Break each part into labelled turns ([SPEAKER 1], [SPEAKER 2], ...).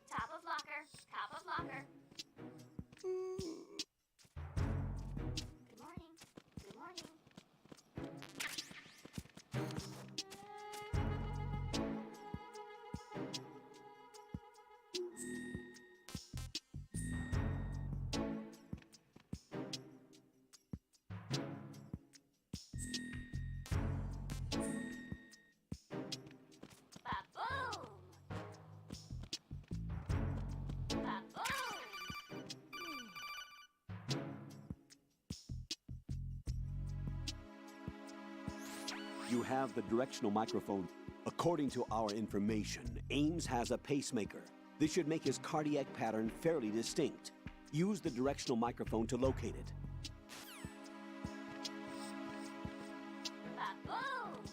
[SPEAKER 1] Top of locker. Top of locker. Good morning. Good morning. Ba-boom! Ba-boom!
[SPEAKER 2] You have the directional microphone. According to our information, Ames has a pacemaker. This should make his cardiac pattern fairly distinct. Use the directional microphone to locate it.
[SPEAKER 1] Ba-boom!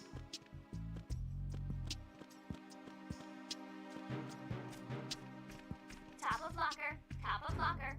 [SPEAKER 1] Top of locker. Top of locker.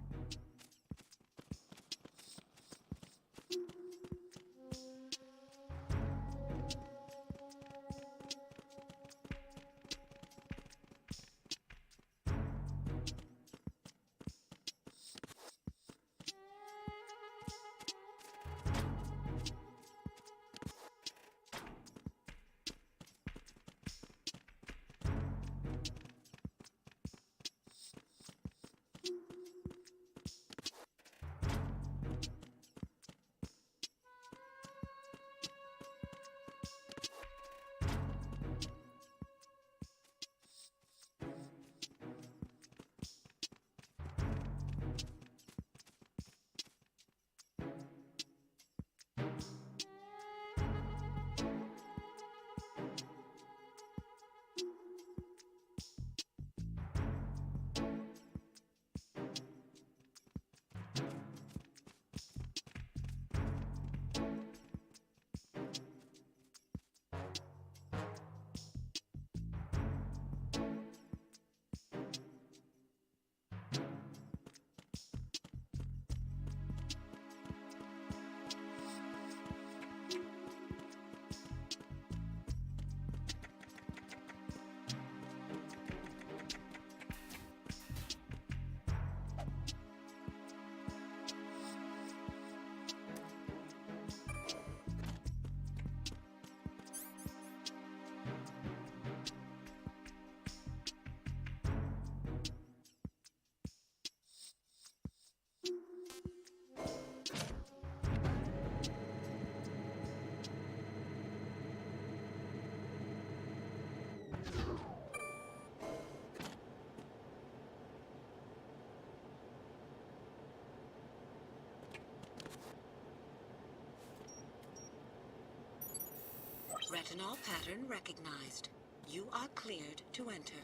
[SPEAKER 3] Retinol pattern recognized. You are cleared to enter.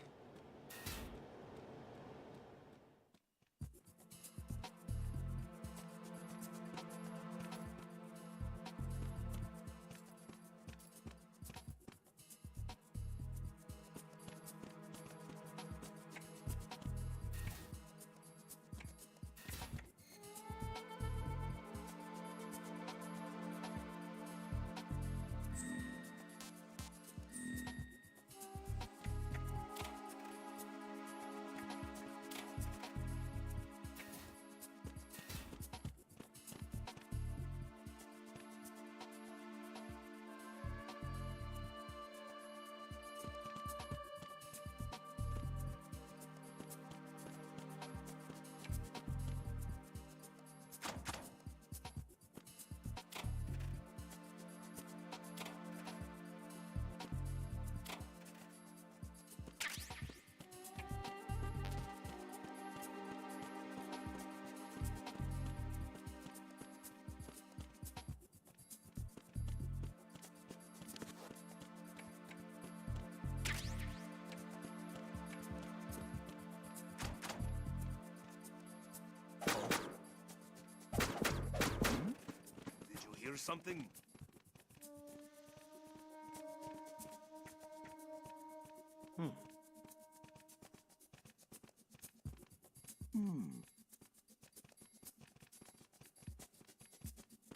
[SPEAKER 4] Hear something?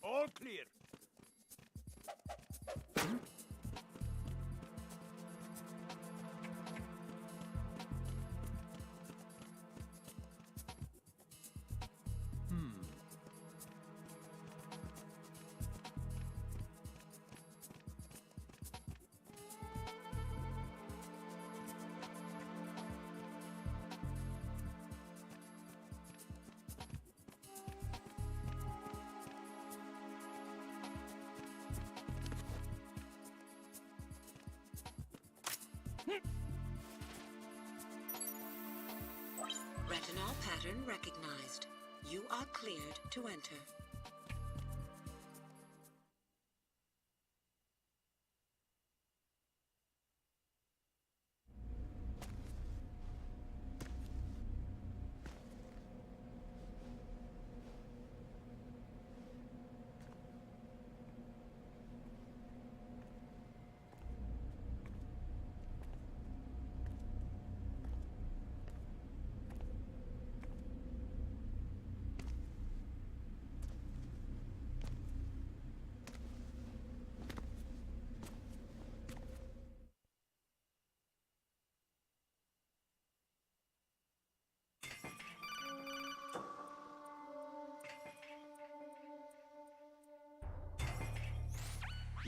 [SPEAKER 4] All clear.
[SPEAKER 3] Retinol pattern recognized. You are cleared to enter.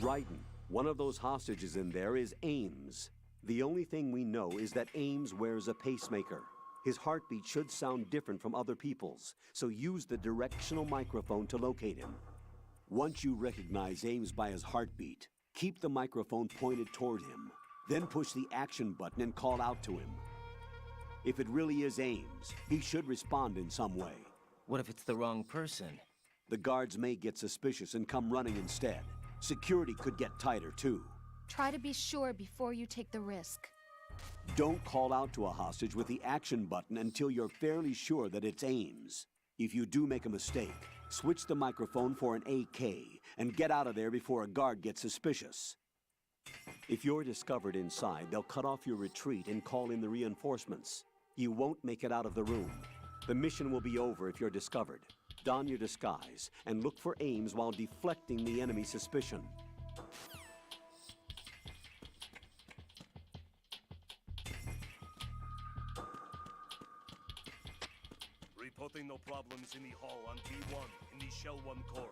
[SPEAKER 2] Raiden, one of those hostages in there is Ames. The only thing we know is that Ames wears a pacemaker. His heartbeat should sound different from other people's, so use the directional microphone to locate him. Once you recognize Ames by his heartbeat, keep the microphone pointed toward him. Then push the action button and call out to him. If it really is Ames, he should respond in some way.
[SPEAKER 5] What if it's the wrong person?
[SPEAKER 2] The guards may get suspicious and come running instead. Security could get tighter, too.
[SPEAKER 6] Try to be sure before you take the risk.
[SPEAKER 2] Don't call out to a hostage with the action button until you're fairly sure that it's Ames. If you do make a mistake, switch the microphone for an AK and get out of there before a guard gets suspicious. If you're discovered inside, they'll cut off your retreat and call in the reinforcements. You won't make it out of the room. The mission will be over if you're discovered. Don your disguise and look for Ames while deflecting the enemy's suspicion.
[SPEAKER 4] Reporting no problems in the hall on B1 in the Shell 1 core.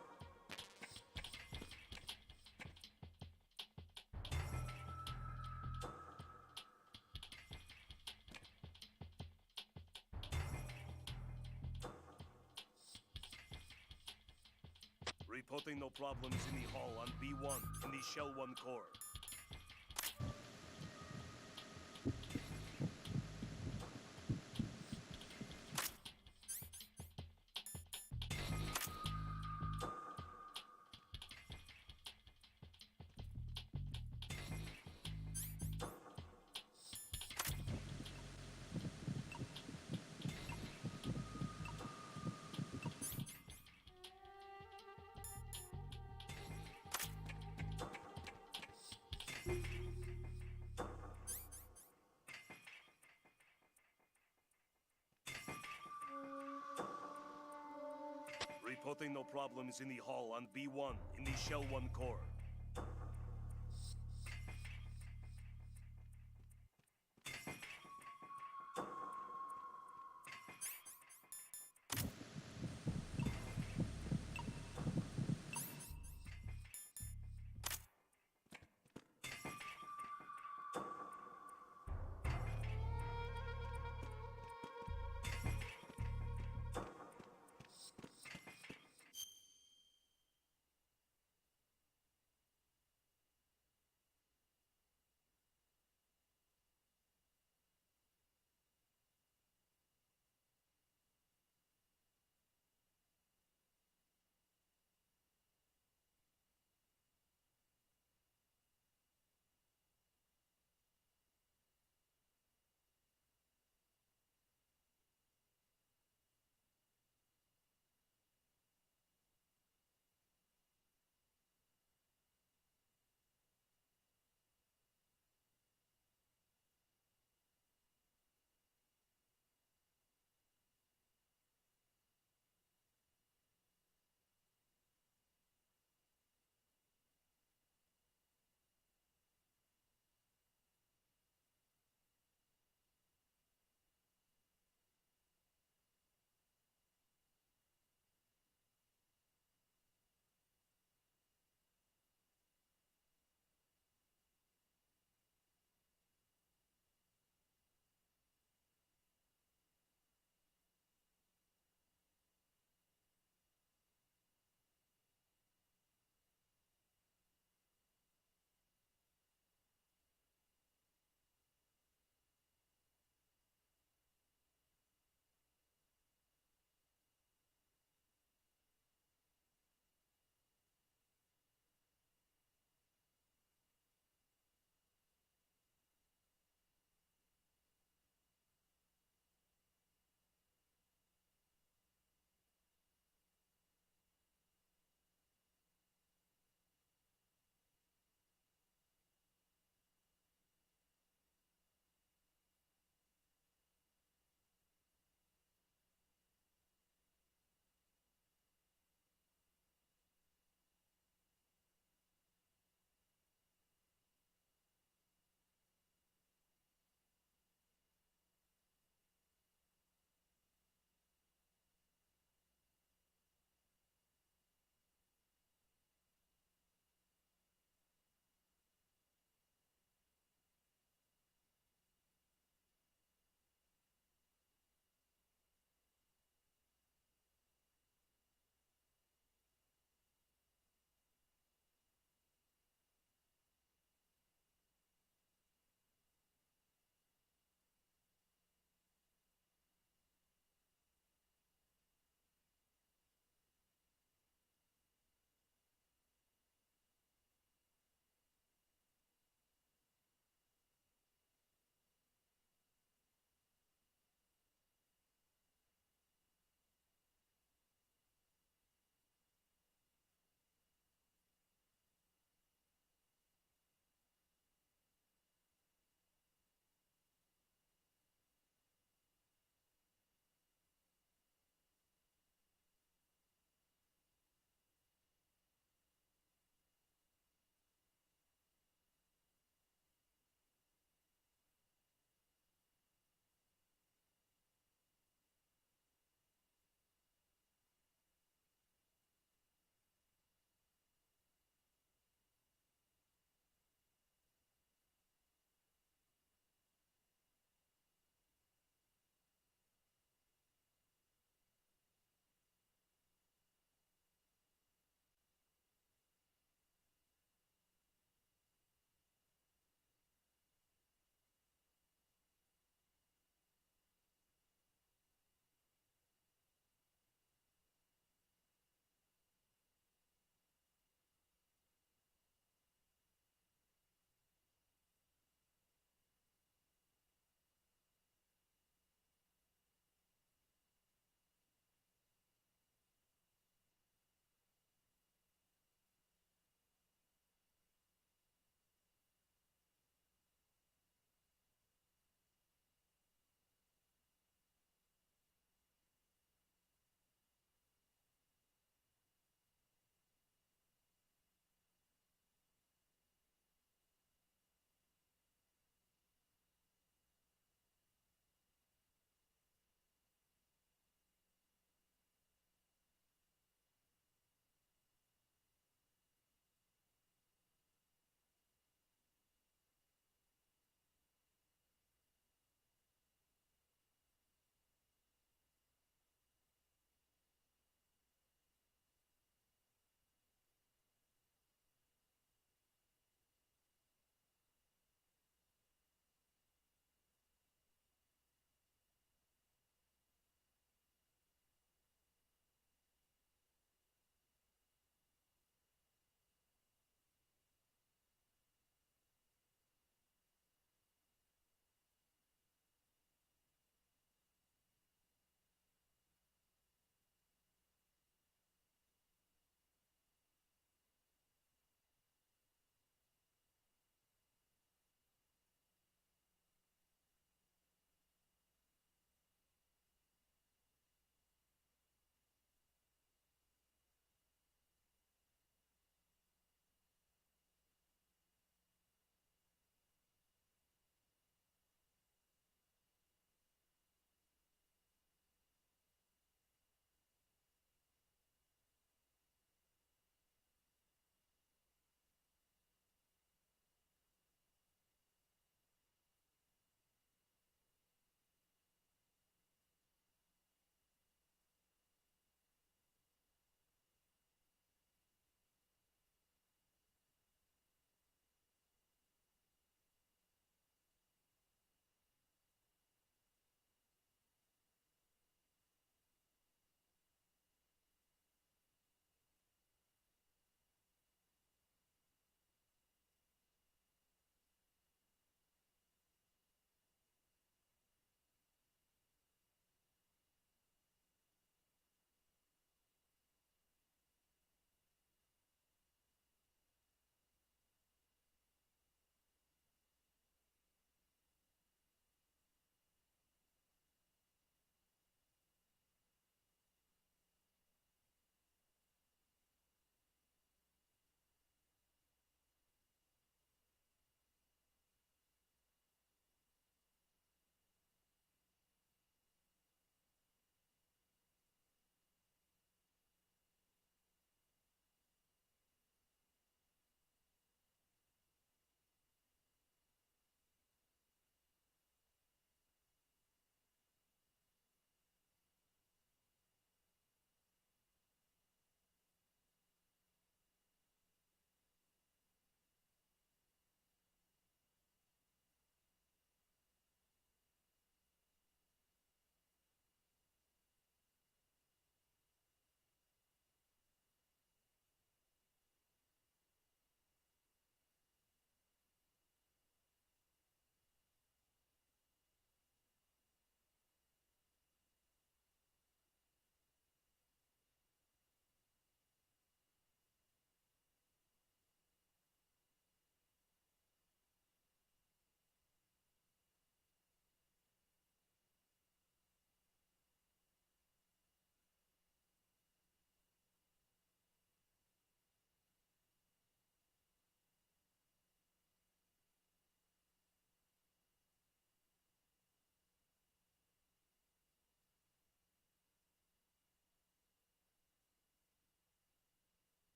[SPEAKER 4] Reporting no problems in the hall on B1 in the Shell 1 core. Reporting no problems in the hall on B1 in the Shell 1 core.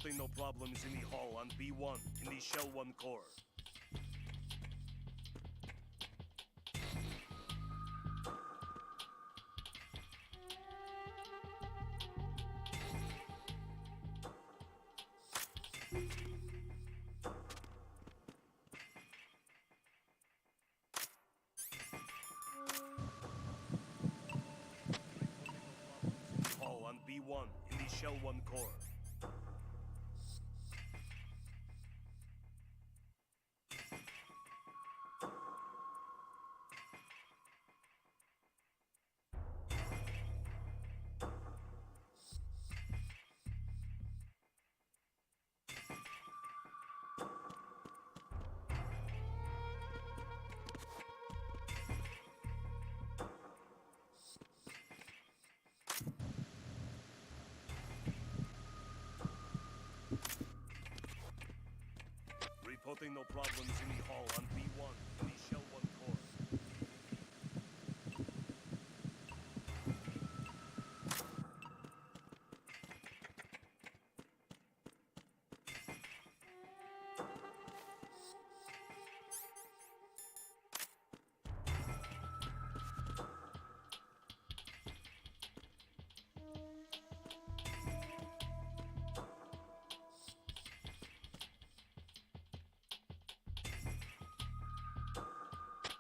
[SPEAKER 4] Reporting no problems in the hall on B1 in the Shell 1 core. Hall on B1 in the Shell 1 core. Reporting no problems in the hall on B1 in the Shell 1 core.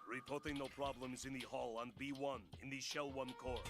[SPEAKER 4] Reporting no problems in the hall on B1 in the Shell 1 core.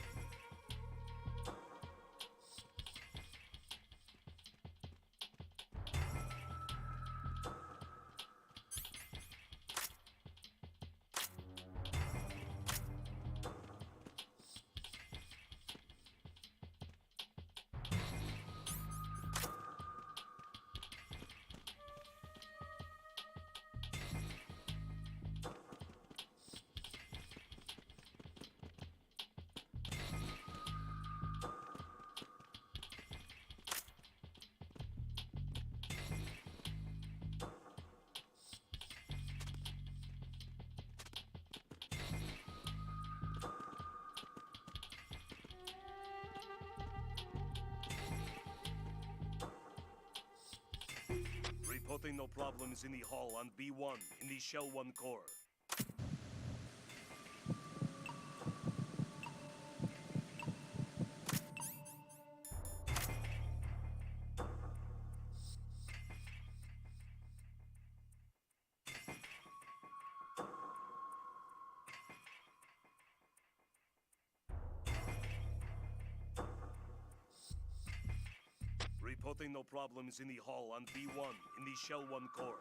[SPEAKER 4] Reporting no problems in the hall on B1 in the Shell 1 core. Reporting no problems in the hall on B1 in the Shell 1 core.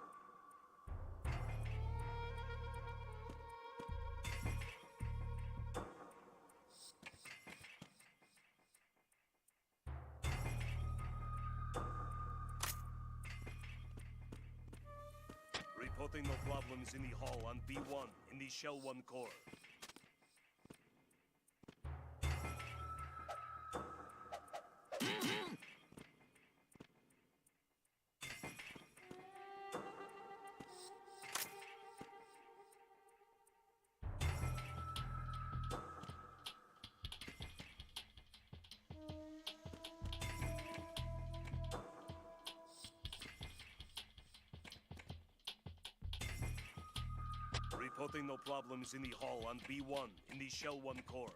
[SPEAKER 4] Reporting no problems in the hall on B1 in the Shell 1 core. Reporting no problems in the hall on B1 in the Shell 1 core.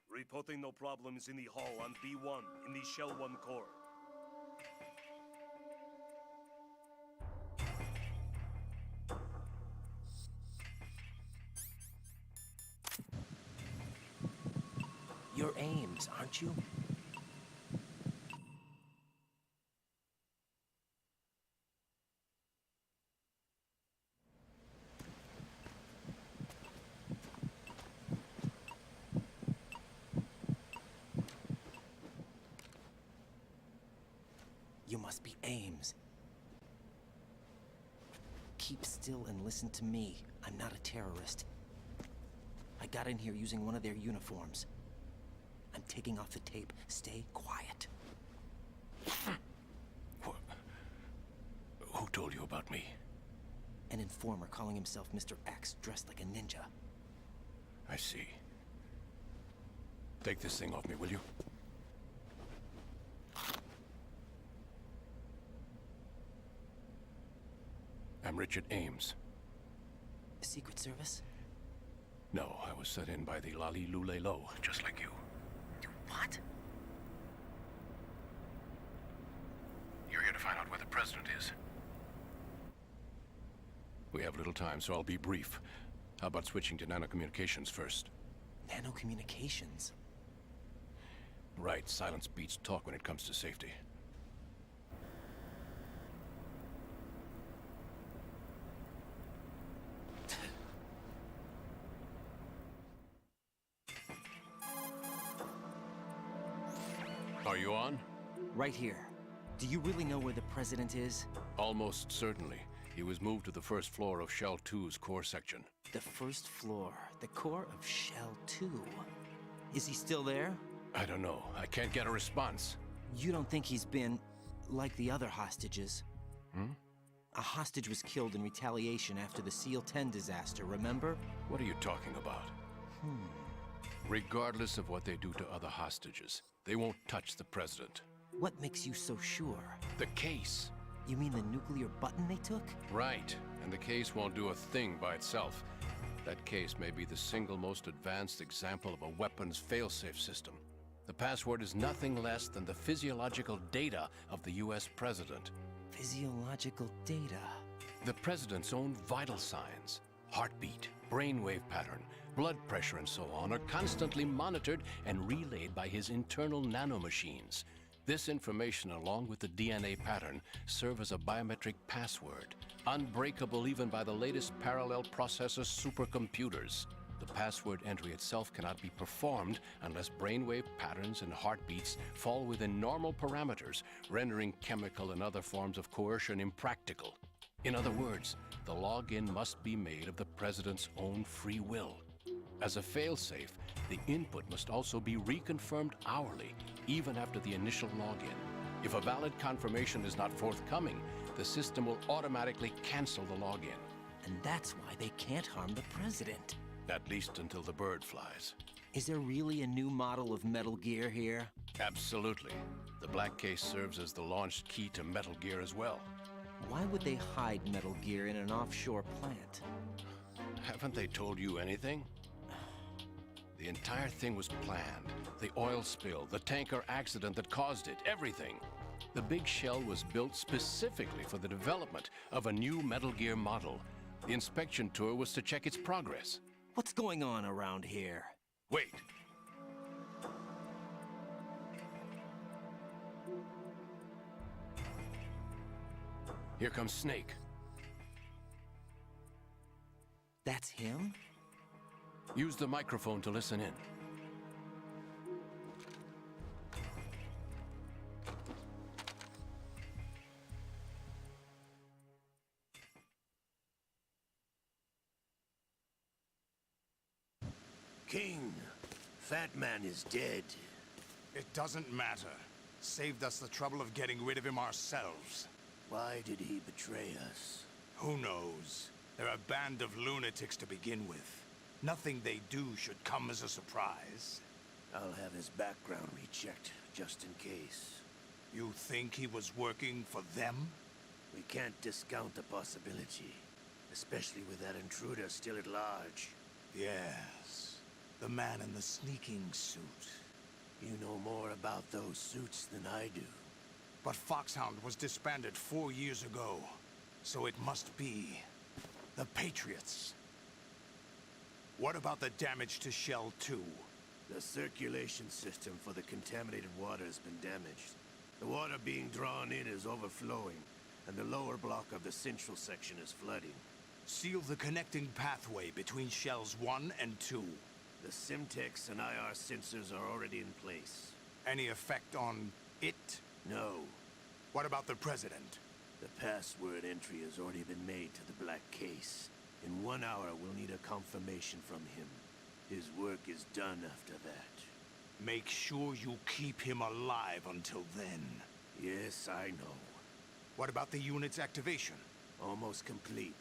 [SPEAKER 4] Reporting no problems in the hall on B1 in the Shell 1 core.
[SPEAKER 5] You're Ames, aren't you? You must be Ames. Keep still and listen to me. I'm not a terrorist. I got in here using one of their uniforms. I'm taking off the tape. Stay quiet.
[SPEAKER 7] Who told you about me?
[SPEAKER 5] An informer calling himself Mr. X, dressed like a ninja.
[SPEAKER 7] I see. Take this thing off me, will you? I'm Richard Ames.
[SPEAKER 5] Secret Service?
[SPEAKER 7] No, I was set in by the Lali Lule Lo, just like you.
[SPEAKER 5] What?
[SPEAKER 7] You're here to find out where the president is. We have little time, so I'll be brief. How about switching to nanocommunications first?
[SPEAKER 5] Nanocommunications?
[SPEAKER 7] Right, silence beats talk when it comes to safety. Are you on?
[SPEAKER 5] Right here. Do you really know where the president is?
[SPEAKER 7] Almost certainly. He was moved to the first floor of Shell 2's core section.
[SPEAKER 5] The first floor. The core of Shell 2. Is he still there?
[SPEAKER 7] I don't know. I can't get a response.
[SPEAKER 5] You don't think he's been like the other hostages? A hostage was killed in retaliation after the SEAL 10 disaster, remember?
[SPEAKER 7] What are you talking about? Regardless of what they do to other hostages, they won't touch the president.
[SPEAKER 5] What makes you so sure?
[SPEAKER 7] The case.
[SPEAKER 5] You mean the nuclear button they took?
[SPEAKER 7] Right. And the case won't do a thing by itself. That case may be the single most advanced example of a weapons failsafe system. The password is nothing less than the physiological data of the US president.
[SPEAKER 5] Physiological data.
[SPEAKER 7] The president's own vital signs, heartbeat, brainwave pattern, blood pressure, and so on, are constantly monitored and relayed by his internal nanomachines. This information, along with the DNA pattern, serve as a biometric password, unbreakable even by the latest parallel processor supercomputers. The password entry itself cannot be performed unless brainwave patterns and heartbeats fall within normal parameters, rendering chemical and other forms of coercion impractical. In other words, the login must be made of the president's own free will. As a failsafe, the input must also be reconfirmed hourly, even after the initial login. If a valid confirmation is not forthcoming, the system will automatically cancel the login.
[SPEAKER 5] And that's why they can't harm the president.
[SPEAKER 7] At least until the bird flies.
[SPEAKER 5] Is there really a new model of Metal Gear here?
[SPEAKER 7] Absolutely. The black case serves as the launch key to Metal Gear as well.
[SPEAKER 5] Why would they hide Metal Gear in an offshore plant?
[SPEAKER 7] Haven't they told you anything? The entire thing was planned. The oil spill, the tanker accident that caused it, everything. The big shell was built specifically for the development of a new Metal Gear model. The inspection tour was to check its progress.
[SPEAKER 5] What's going on around here?
[SPEAKER 7] Wait. Here comes Snake.
[SPEAKER 5] That's him?
[SPEAKER 7] Use the microphone to listen in.
[SPEAKER 8] King, Fat Man is dead.
[SPEAKER 9] It doesn't matter. Saved us the trouble of getting rid of him ourselves.
[SPEAKER 8] Why did he betray us?
[SPEAKER 9] Who knows? They're a band of lunatics to begin with. Nothing they do should come as a surprise.
[SPEAKER 8] I'll have his background rechecked, just in case.
[SPEAKER 9] You think he was working for them?
[SPEAKER 8] We can't discount the possibility, especially with that intruder still at large.
[SPEAKER 9] Yes. The man in the sneaking suit.
[SPEAKER 8] You know more about those suits than I do.
[SPEAKER 9] But Foxhound was disbanded 4 years ago. So it must be the Patriots. What about the damage to Shell 2?
[SPEAKER 8] The circulation system for the contaminated water has been damaged. The water being drawn in is overflowing, and the lower block of the central section is flooding.
[SPEAKER 9] Seal the connecting pathway between shells 1 and 2.
[SPEAKER 8] The Simtex and IR sensors are already in place.
[SPEAKER 9] Any effect on it?
[SPEAKER 8] No.
[SPEAKER 9] What about the President?
[SPEAKER 8] The password entry has already been made to the black case. In 1 hour, we'll need a confirmation from him. His work is done after that.
[SPEAKER 9] Make sure you keep him alive until then.
[SPEAKER 8] Yes, I know.
[SPEAKER 9] What about the unit's activation?
[SPEAKER 8] Almost complete.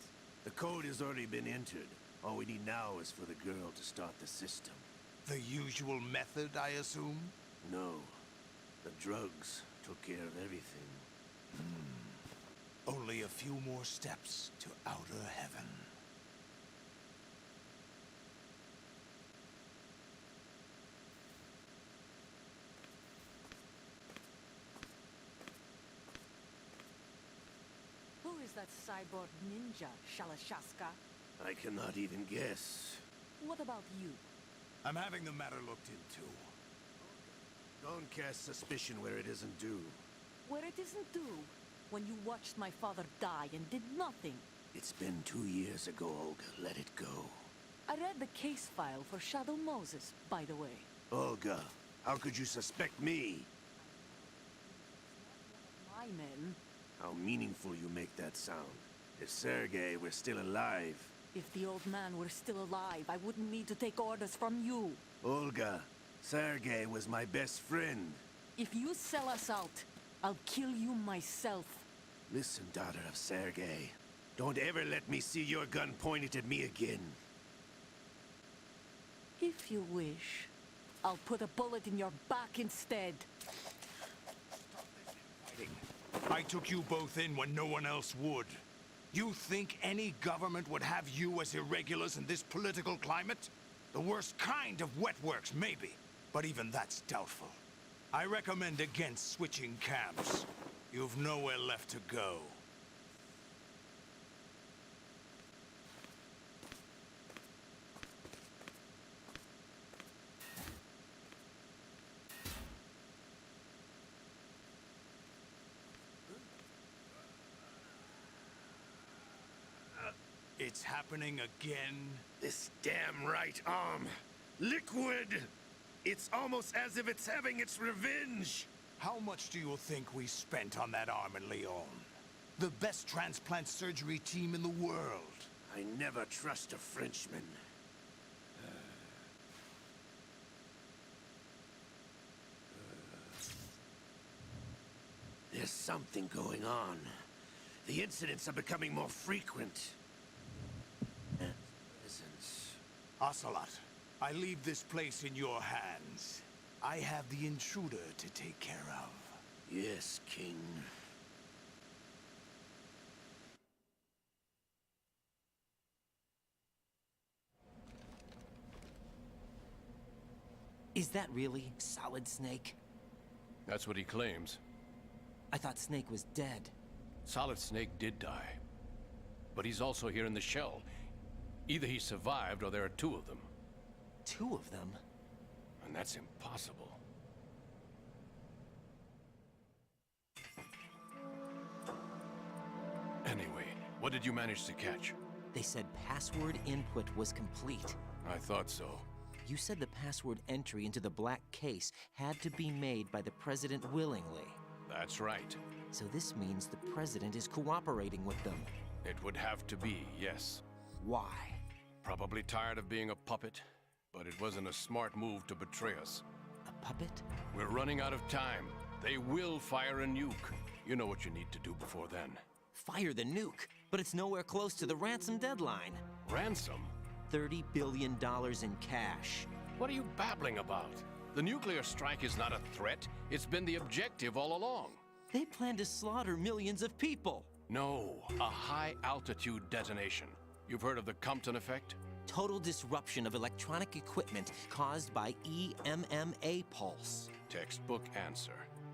[SPEAKER 8] The code has already been entered. All we need now is for the girl to start the system.
[SPEAKER 9] The usual method, I assume?
[SPEAKER 8] No. The drugs took care of everything.
[SPEAKER 9] Only a few more steps to outer heaven.
[SPEAKER 10] Who is that cyborg ninja, Shalashaska?
[SPEAKER 8] I cannot even guess.
[SPEAKER 10] What about you?
[SPEAKER 9] I'm having the matter looked into.
[SPEAKER 8] Don't cast suspicion where it isn't due.
[SPEAKER 10] Where it isn't due, when you watched my father die and did nothing.
[SPEAKER 8] It's been 2 years ago, Olga. Let it go.
[SPEAKER 10] I read the case file for Shadow Moses, by the way.
[SPEAKER 8] Olga, how could you suspect me?
[SPEAKER 10] My men.
[SPEAKER 8] How meaningful you make that sound. If Sergei were still alive...
[SPEAKER 10] If the old man were still alive, I wouldn't need to take orders from you.
[SPEAKER 8] Olga, Sergei was my best friend.
[SPEAKER 10] If you sell us out, I'll kill you myself.
[SPEAKER 8] Listen, daughter of Sergei. Don't ever let me see your gun pointed at me again.
[SPEAKER 10] If you wish, I'll put a bullet in your back instead.
[SPEAKER 9] I took you both in when no one else would. You think any government would have you as irregulars in this political climate? The worst kind of wet works, maybe. But even that's doubtful. I recommend against switching camps. You've nowhere left to go. It's happening again?
[SPEAKER 8] This damn right arm. Liquid! It's almost as if it's having its revenge.
[SPEAKER 9] How much do you think we spent on that arm in Lyon? The best transplant surgery team in the world.
[SPEAKER 8] I never trust a Frenchman. There's something going on. The incidents are becoming more frequent. Presence.
[SPEAKER 9] Ocelot, I leave this place in your hands. I have the intruder to take care of.
[SPEAKER 8] Yes, King.
[SPEAKER 5] Is that really Solid Snake?
[SPEAKER 7] That's what he claims.
[SPEAKER 5] I thought Snake was dead.
[SPEAKER 7] Solid Snake did die. But he's also here in the shell. Either he survived or there are two of them.
[SPEAKER 5] Two of them?
[SPEAKER 7] And that's impossible. Anyway, what did you manage to catch?
[SPEAKER 5] They said password input was complete.
[SPEAKER 7] I thought so.
[SPEAKER 5] You said the password entry into the black case had to be made by the President willingly.
[SPEAKER 7] That's right.
[SPEAKER 5] So this means the President is cooperating with them.
[SPEAKER 7] It would have to be, yes.
[SPEAKER 5] Why?
[SPEAKER 7] Probably tired of being a puppet, but it wasn't a smart move to betray us.
[SPEAKER 5] A puppet?
[SPEAKER 7] We're running out of time. They will fire a nuke. You know what you need to do before then.
[SPEAKER 5] Fire the nuke, but it's nowhere close to the ransom deadline.
[SPEAKER 7] Ransom?
[SPEAKER 5] $30 billion in cash.
[SPEAKER 7] What are you babbling about? The nuclear strike is not a threat. It's been the objective all along.
[SPEAKER 5] They plan to slaughter millions of people.
[SPEAKER 7] No, a high-altitude detonation. You've heard of the Compton effect?
[SPEAKER 5] Total disruption of electronic equipment caused by EMMA pulse.
[SPEAKER 7] Textbook answer.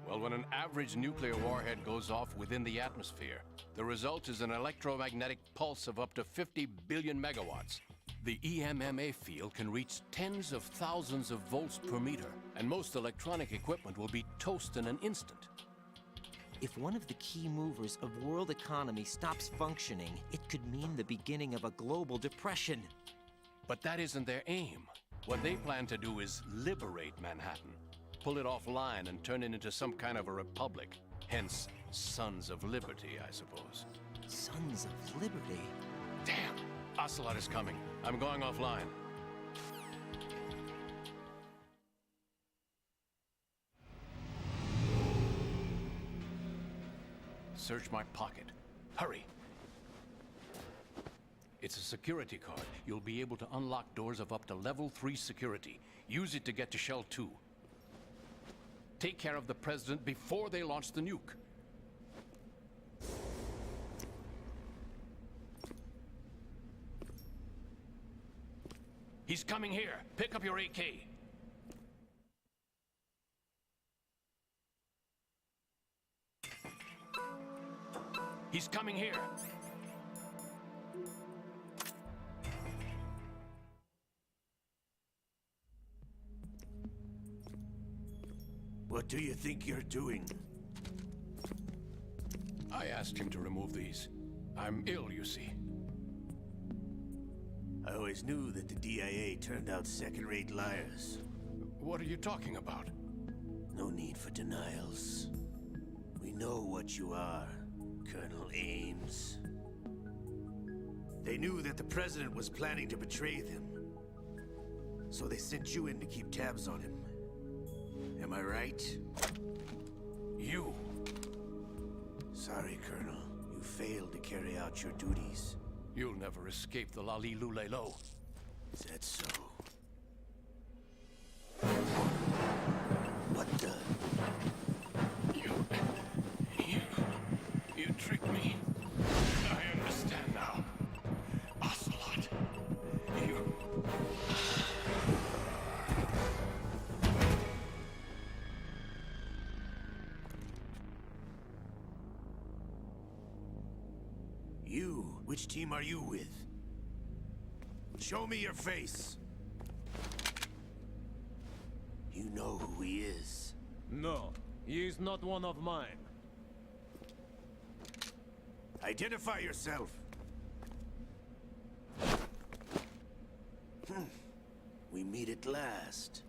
[SPEAKER 7] Well, when an average nuclear warhead goes off within the atmosphere, the result is an electromagnetic pulse of up to 50 billion megawatts. The EMMA field can reach tens of thousands of volts per meter, and most electronic equipment will be toast in an instant.
[SPEAKER 5] If one of the key movers of world economy stops functioning, it could mean the beginning of a global depression.
[SPEAKER 7] But that isn't their aim. What they plan to do is liberate Manhattan. Pull it offline and turn it into some kind of a republic. Hence, Sons of Liberty, I suppose.
[SPEAKER 5] Sons of Liberty?
[SPEAKER 7] Damn! Ocelot is coming. I'm going offline. Search my pocket. Hurry! It's a security card. You'll be able to unlock doors of up to level 3 security. Use it to get to Shell 2. Take care of the President before they launch the nuke. He's coming here. Pick up your AK. He's coming here.
[SPEAKER 8] What do you think you're doing?
[SPEAKER 7] I asked him to remove these. I'm ill, you see.
[SPEAKER 8] I always knew that the DIA turned out second-rate liars.
[SPEAKER 7] What are you talking about?
[SPEAKER 8] No need for denials. We know what you are, Colonel Ames. They knew that the President was planning to betray them. So they sent you in to keep tabs on him. Am I right?
[SPEAKER 7] You?
[SPEAKER 8] Sorry, Colonel. You failed to carry out your duties.
[SPEAKER 7] You'll never escape the Lali-Lu-Le-Lo.
[SPEAKER 8] Is that so? What the?
[SPEAKER 7] You tricked me. I understand now. Ocelot. You...
[SPEAKER 8] You? Which team are you with? Show me your face. You know who he is.
[SPEAKER 11] No, he is not one of mine.
[SPEAKER 8] Identify yourself. We meet at last.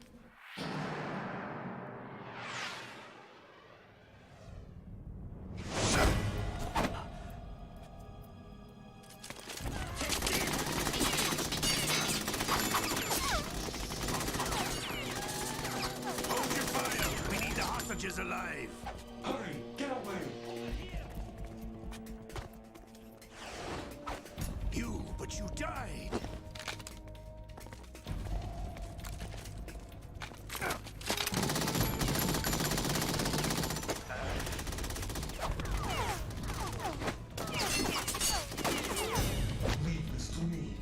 [SPEAKER 8] Hold your fire! We need the hostages alive!
[SPEAKER 11] Hurry, get away!
[SPEAKER 8] But you died!
[SPEAKER 11] Leave this to me.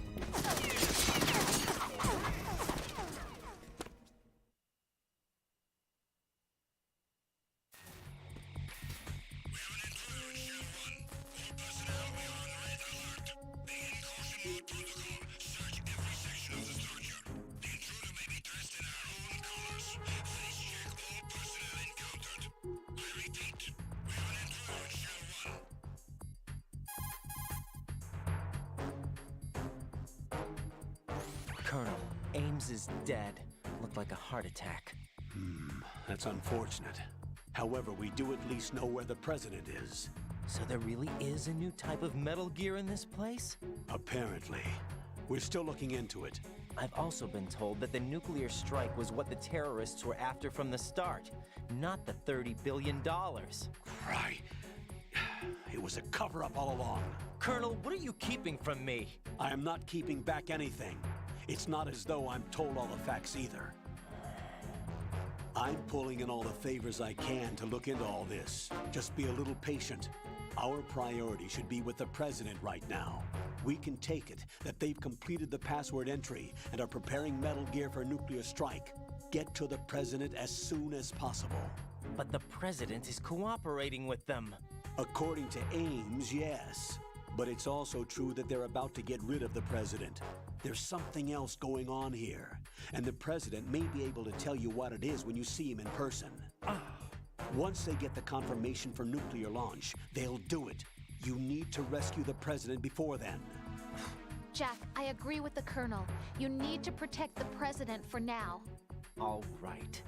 [SPEAKER 5] Colonel, Ames is dead. Looked like a heart attack.
[SPEAKER 2] That's unfortunate. However, we do at least know where the President is.
[SPEAKER 5] So there really is a new type of Metal Gear in this place?
[SPEAKER 2] Apparently. We're still looking into it.
[SPEAKER 5] I've also been told that the nuclear strike was what the terrorists were after from the start, not the $30 billion.
[SPEAKER 2] Right. It was a cover-up all along.
[SPEAKER 5] Colonel, what are you keeping from me?
[SPEAKER 2] I am not keeping back anything. It's not as though I'm told all the facts either. I'm pulling in all the favors I can to look into all this. Just be a little patient. Our priority should be with the President right now. We can take it that they've completed the password entry and are preparing Metal Gear for a nuclear strike. Get to the President as soon as possible.
[SPEAKER 5] But the President is cooperating with them.
[SPEAKER 2] According to Ames, yes. But it's also true that they're about to get rid of the president. There's something else going on here, and the president may be able to tell you what it is when you see him in person. Once they get the confirmation for nuclear launch, they'll do it. You need to rescue the president before then.
[SPEAKER 6] Jack, I agree with the Colonel. You need to protect the president for now.
[SPEAKER 5] All right.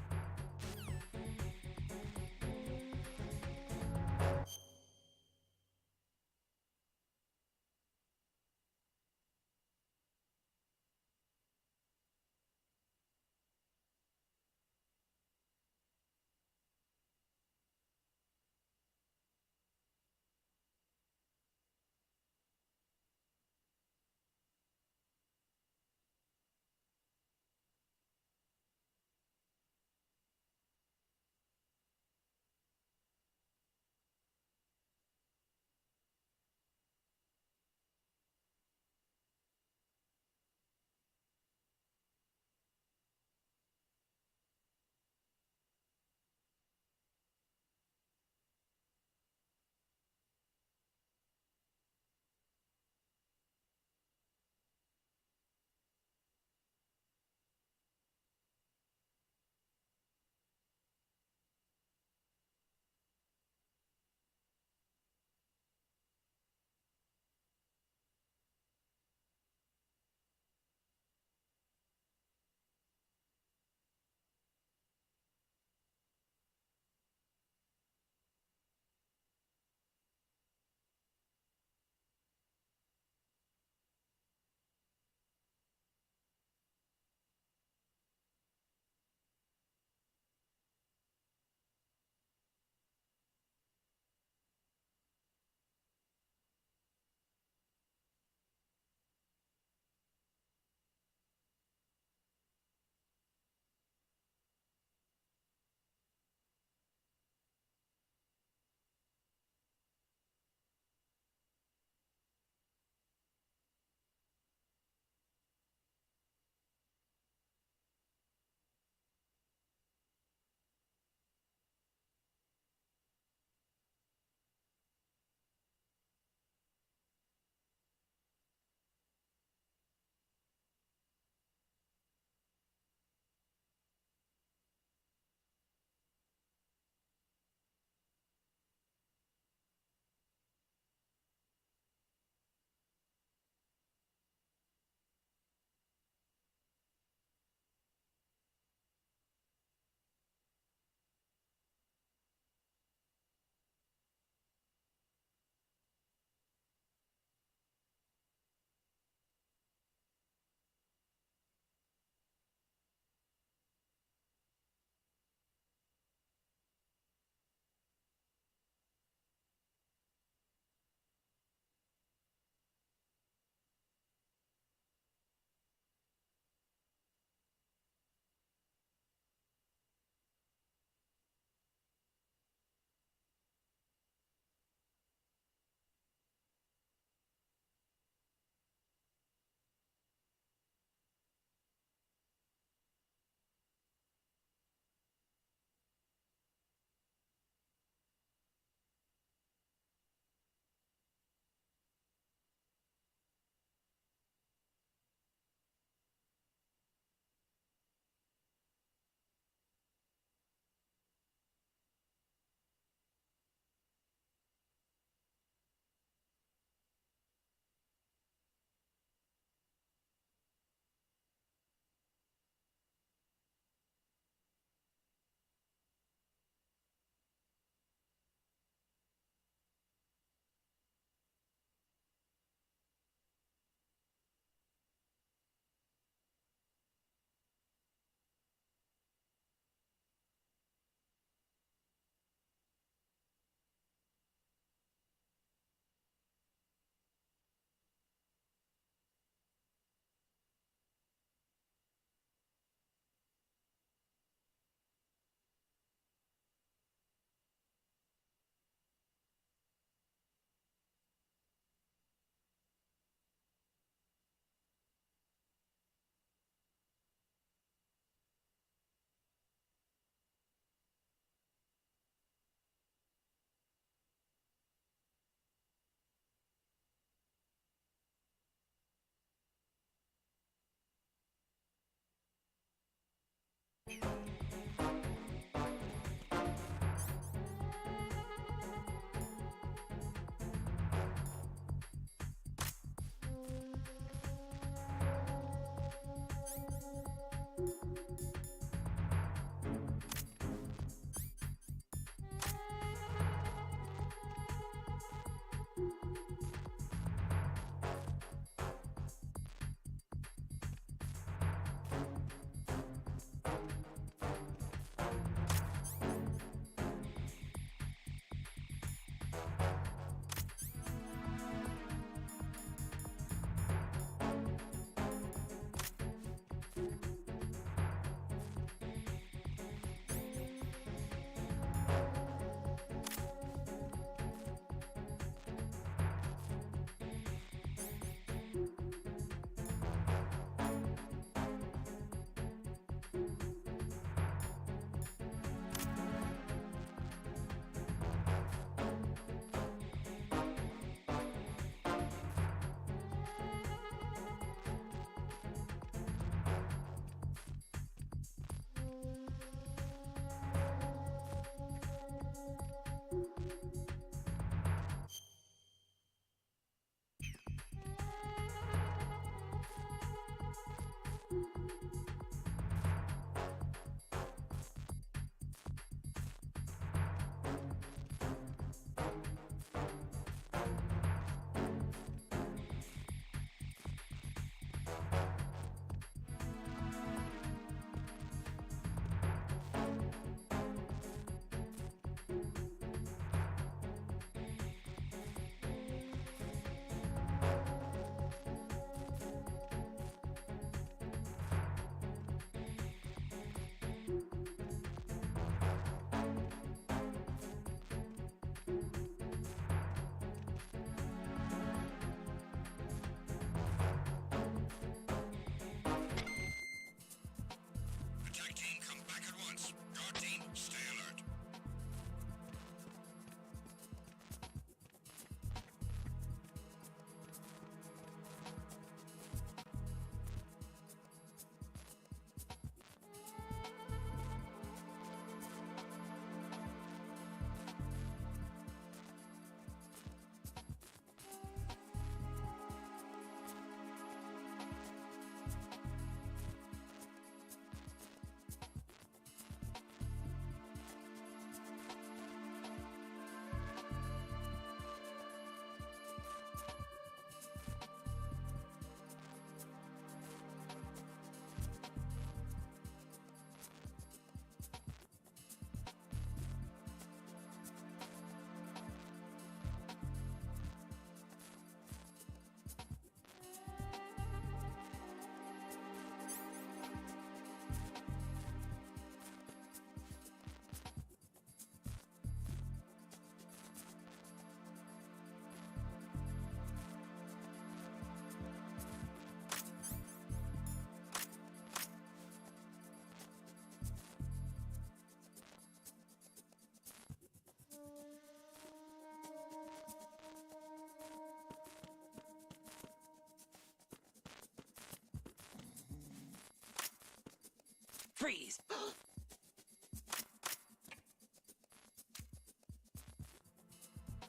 [SPEAKER 3] Freeze!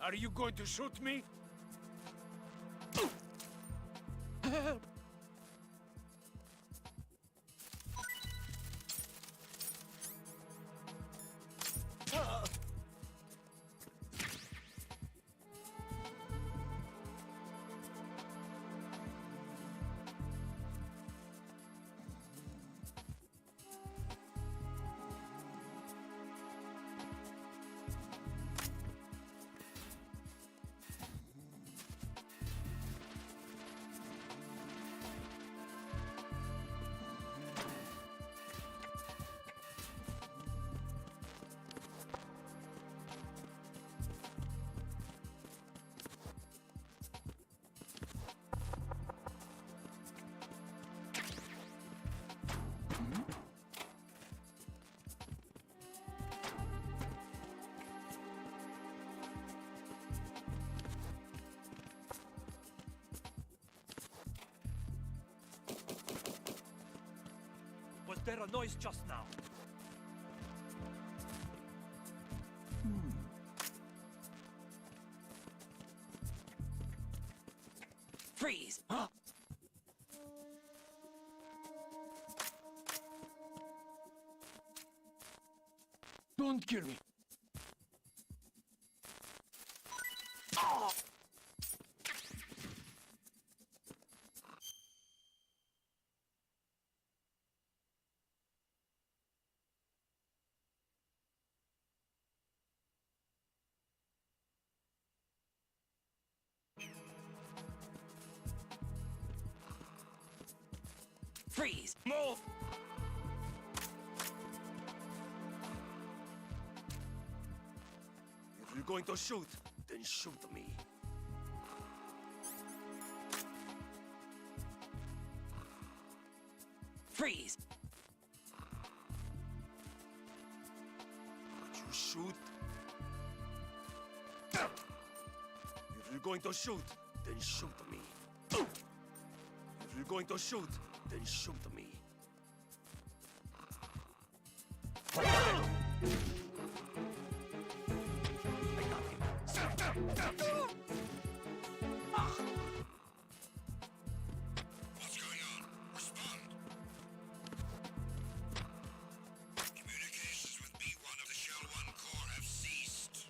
[SPEAKER 11] Are you going to shoot me?
[SPEAKER 4] Was there a noise just now?
[SPEAKER 3] Freeze!
[SPEAKER 11] Don't kill me.
[SPEAKER 3] Freeze!
[SPEAKER 4] Move! If you're going to shoot, then shoot me.
[SPEAKER 3] Freeze!
[SPEAKER 4] Would you shoot? If you're going to shoot, then shoot me. If you're going to shoot, then shoot me.
[SPEAKER 9] What's going on? Respond. Communications with B1 of the Shell 1 Corps have ceased.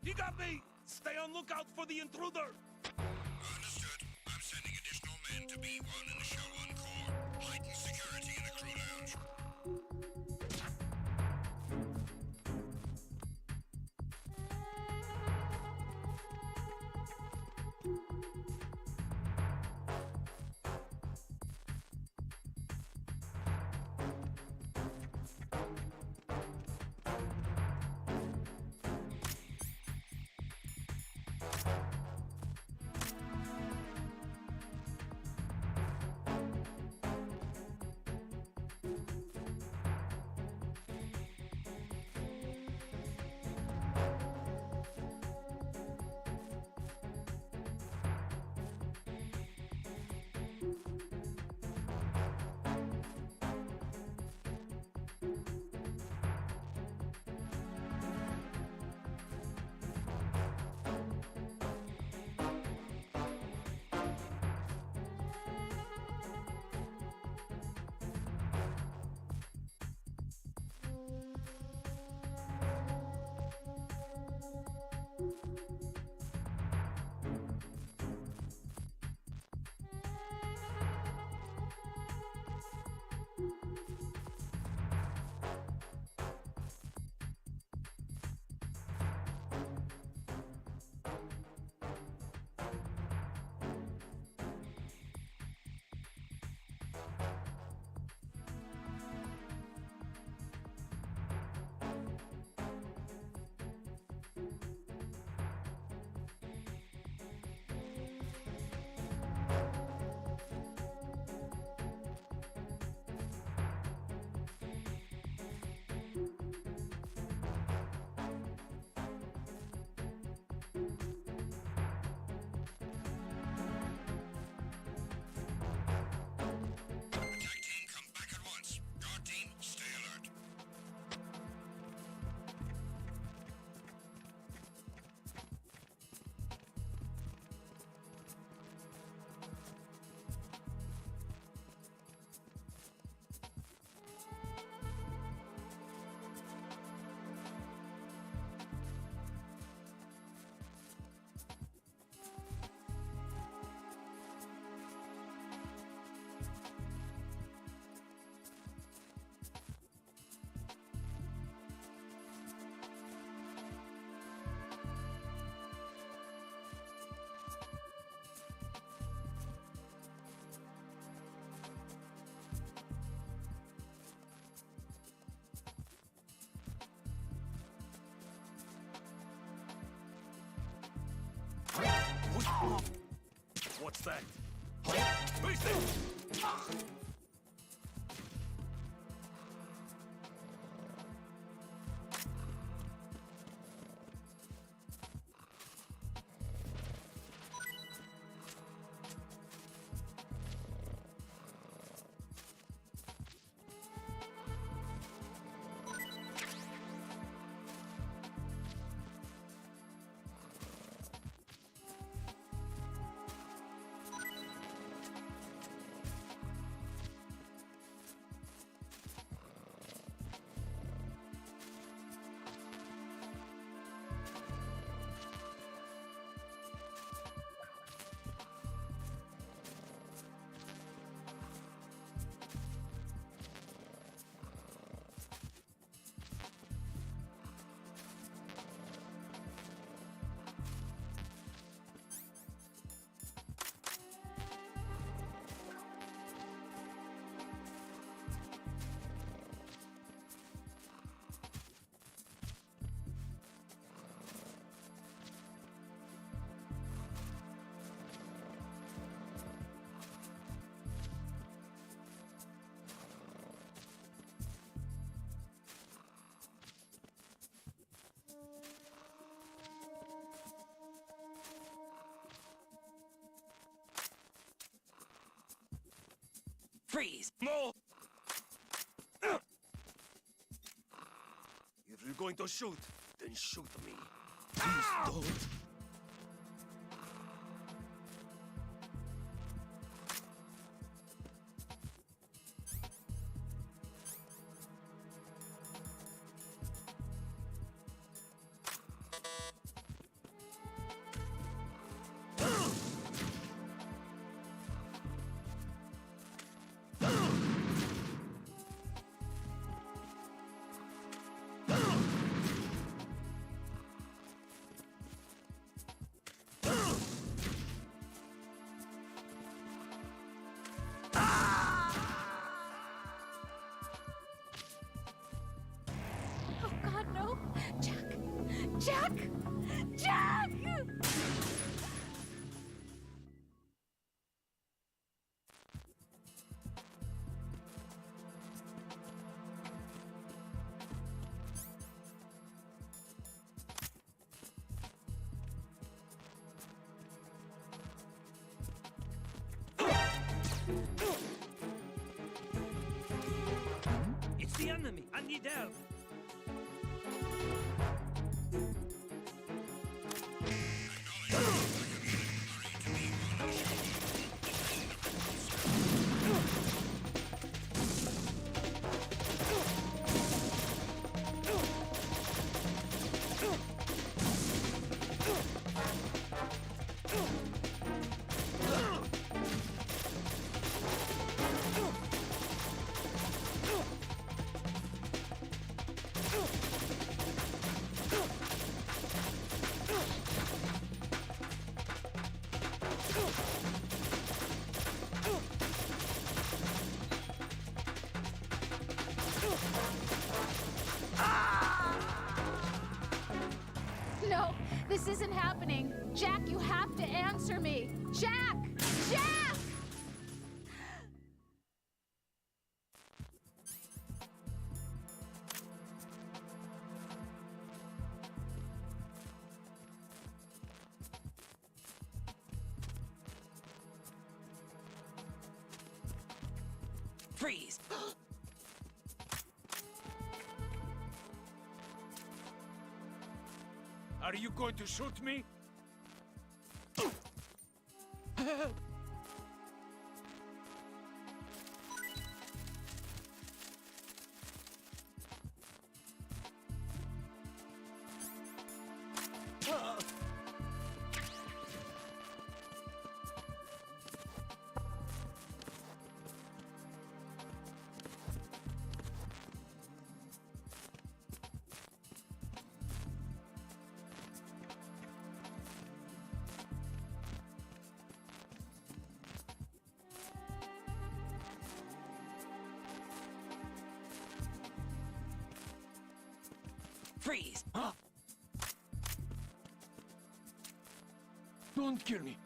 [SPEAKER 4] He got me! Stay on lookout for the intruder!
[SPEAKER 9] Understood. I'm sending additional men to B1 in the Shell 1 Corps. Heighten security in the crew lounge.
[SPEAKER 4] Freeze them!
[SPEAKER 10] Freeze!
[SPEAKER 4] No! If you're going to shoot, then shoot me. Please don't.
[SPEAKER 6] Oh God, no! Jack! Jack! Jack!
[SPEAKER 11] It's the enemy! I need help!
[SPEAKER 6] No, this isn't happening. Jack, you have to answer me. Jack! Jack!
[SPEAKER 10] Freeze!
[SPEAKER 11] Are you going to shoot me?
[SPEAKER 10] Freeze!
[SPEAKER 11] Don't kill me.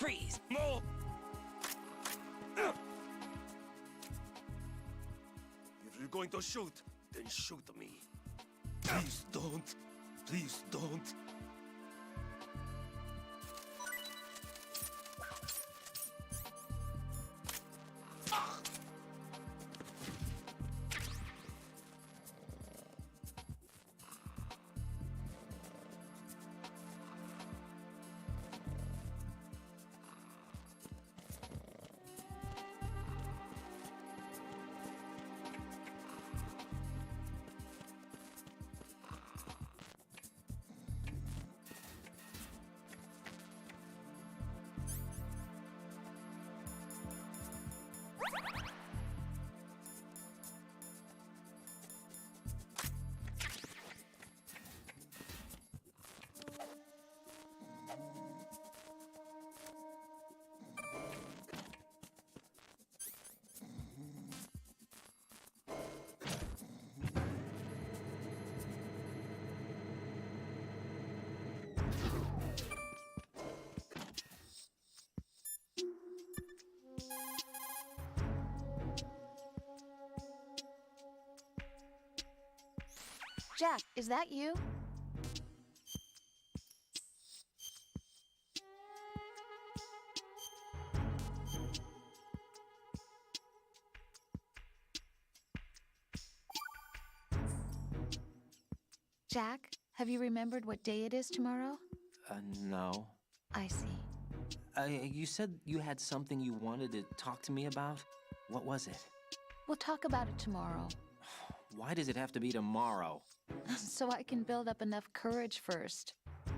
[SPEAKER 11] Freeze!
[SPEAKER 4] No! If you're going to shoot, then shoot me. Please don't. Please don't.
[SPEAKER 6] Jack, is that you? Jack, have you remembered what day it is tomorrow?
[SPEAKER 5] No.
[SPEAKER 6] I see.
[SPEAKER 5] You said you had something you wanted to talk to me about? What was it?
[SPEAKER 6] We'll talk about it tomorrow.
[SPEAKER 5] Why does it have to be tomorrow?
[SPEAKER 6] So I can build up enough courage first.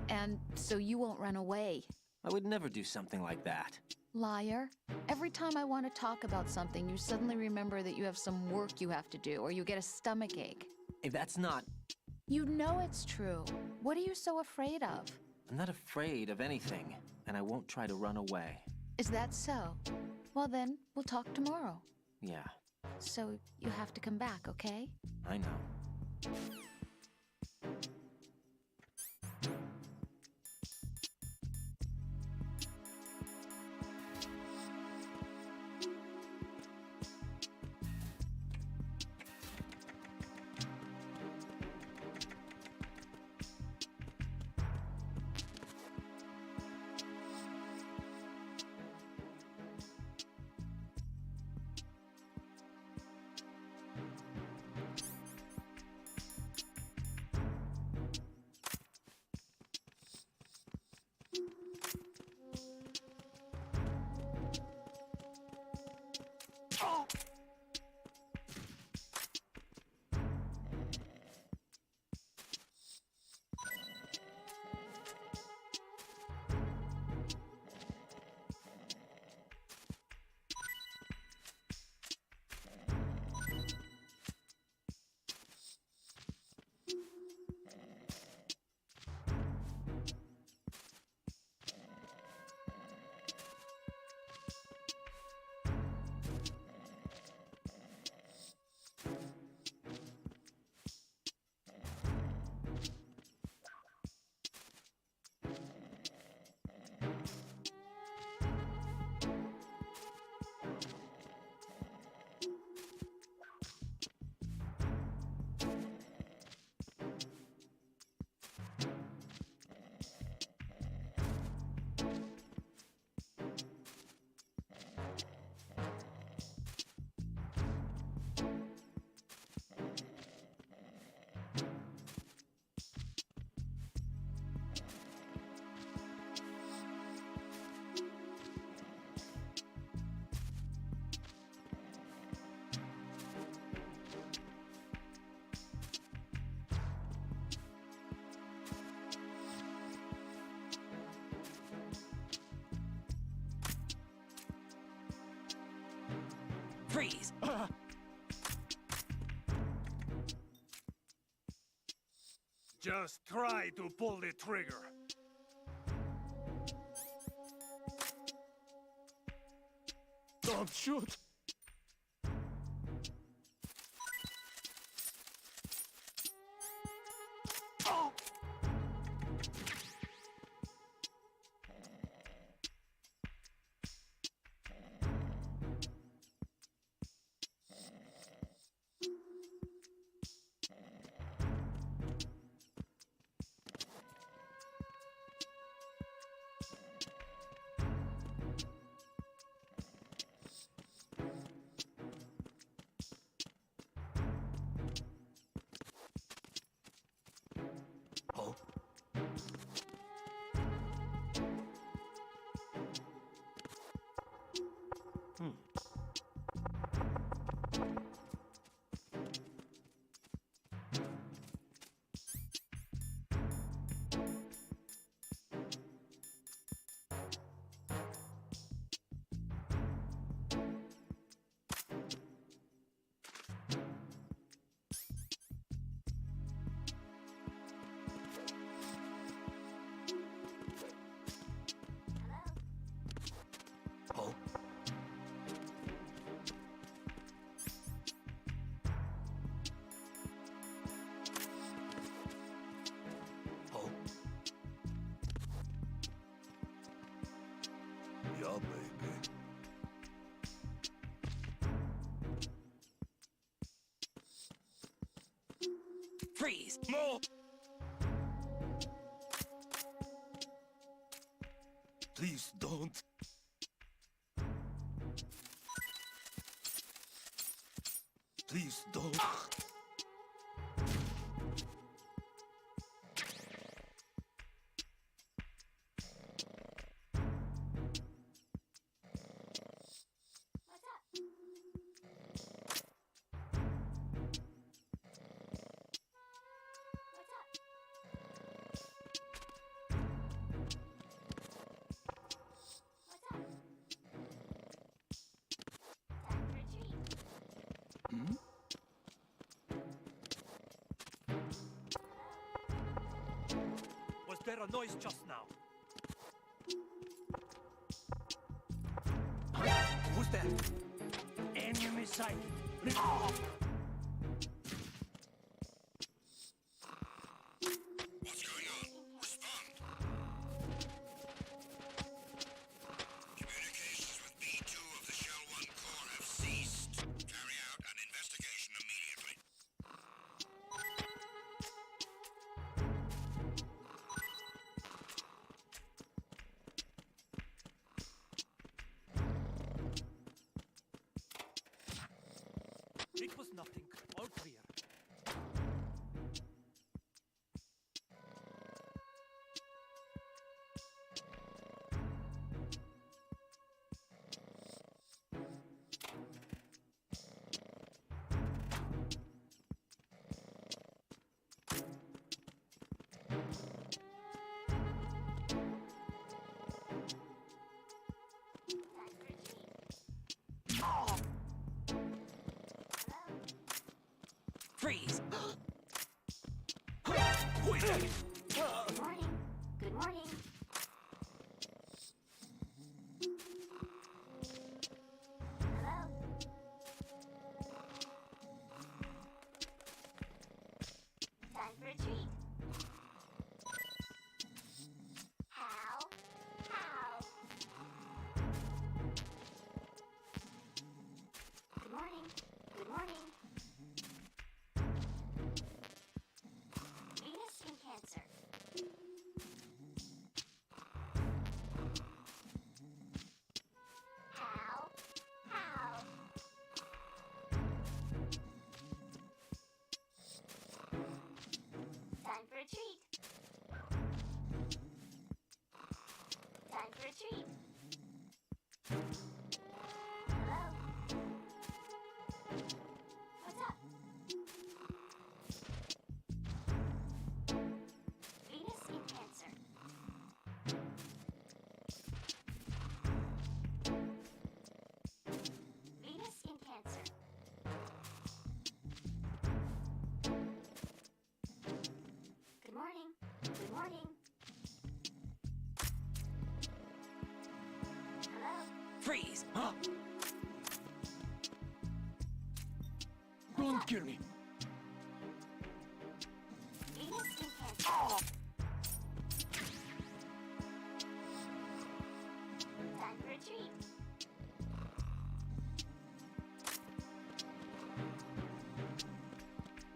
[SPEAKER 6] And so you won't run away.
[SPEAKER 5] I would never do something like that.
[SPEAKER 6] Liar. Every time I want to talk about something, you suddenly remember that you have some work you have to do, or you get a stomachache.
[SPEAKER 5] If that's not...
[SPEAKER 6] You know it's true. What are you so afraid of?
[SPEAKER 5] I'm not afraid of anything, and I won't try to run away.
[SPEAKER 6] Is that so? Well then, we'll talk tomorrow.
[SPEAKER 5] Yeah,
[SPEAKER 6] So you have to come back, okay?
[SPEAKER 5] I know.
[SPEAKER 11] Freeze!
[SPEAKER 4] Just try to pull the trigger. Don't shoot! Yeah, baby.
[SPEAKER 10] Freeze!
[SPEAKER 4] No! Please don't. Please don't.
[SPEAKER 1] What's up? What's up? What's up? Time for a treat.
[SPEAKER 11] Was there a noise just now?
[SPEAKER 10] Who's that?
[SPEAKER 11] Enemy sighted.
[SPEAKER 9] What's going on? Respond. Communications with B2 of the Shell 1 Core have ceased. Carry out an investigation immediately.
[SPEAKER 11] It was nothing. All clear.
[SPEAKER 1] Time for a treat.
[SPEAKER 10] Freeze!
[SPEAKER 1] Good morning. Good morning. Hello? Time for a treat. How? How? Good morning. Good morning. Venus skin cancer. How? How? Time for a treat. Time for a treat. Hello? What's up? Venus skin cancer. Venus skin cancer. Good morning. Good morning. Hello?
[SPEAKER 10] Freeze!
[SPEAKER 7] Don't kill me.
[SPEAKER 1] Venus skin cancer. Time for a treat.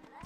[SPEAKER 1] Hello?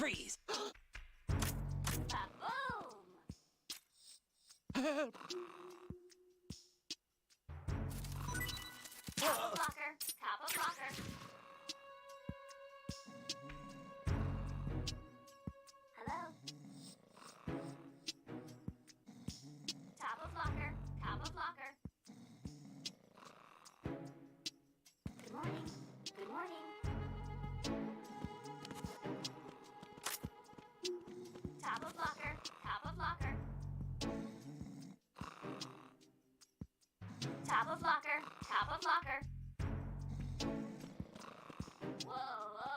[SPEAKER 10] Freeze!
[SPEAKER 1] Ba-boom! Top of locker. Top of locker. Hello? Top of locker. Top of locker. Good morning. Good morning. Top of locker. Top of locker. Top of locker. Top of locker. Whoa, whoa.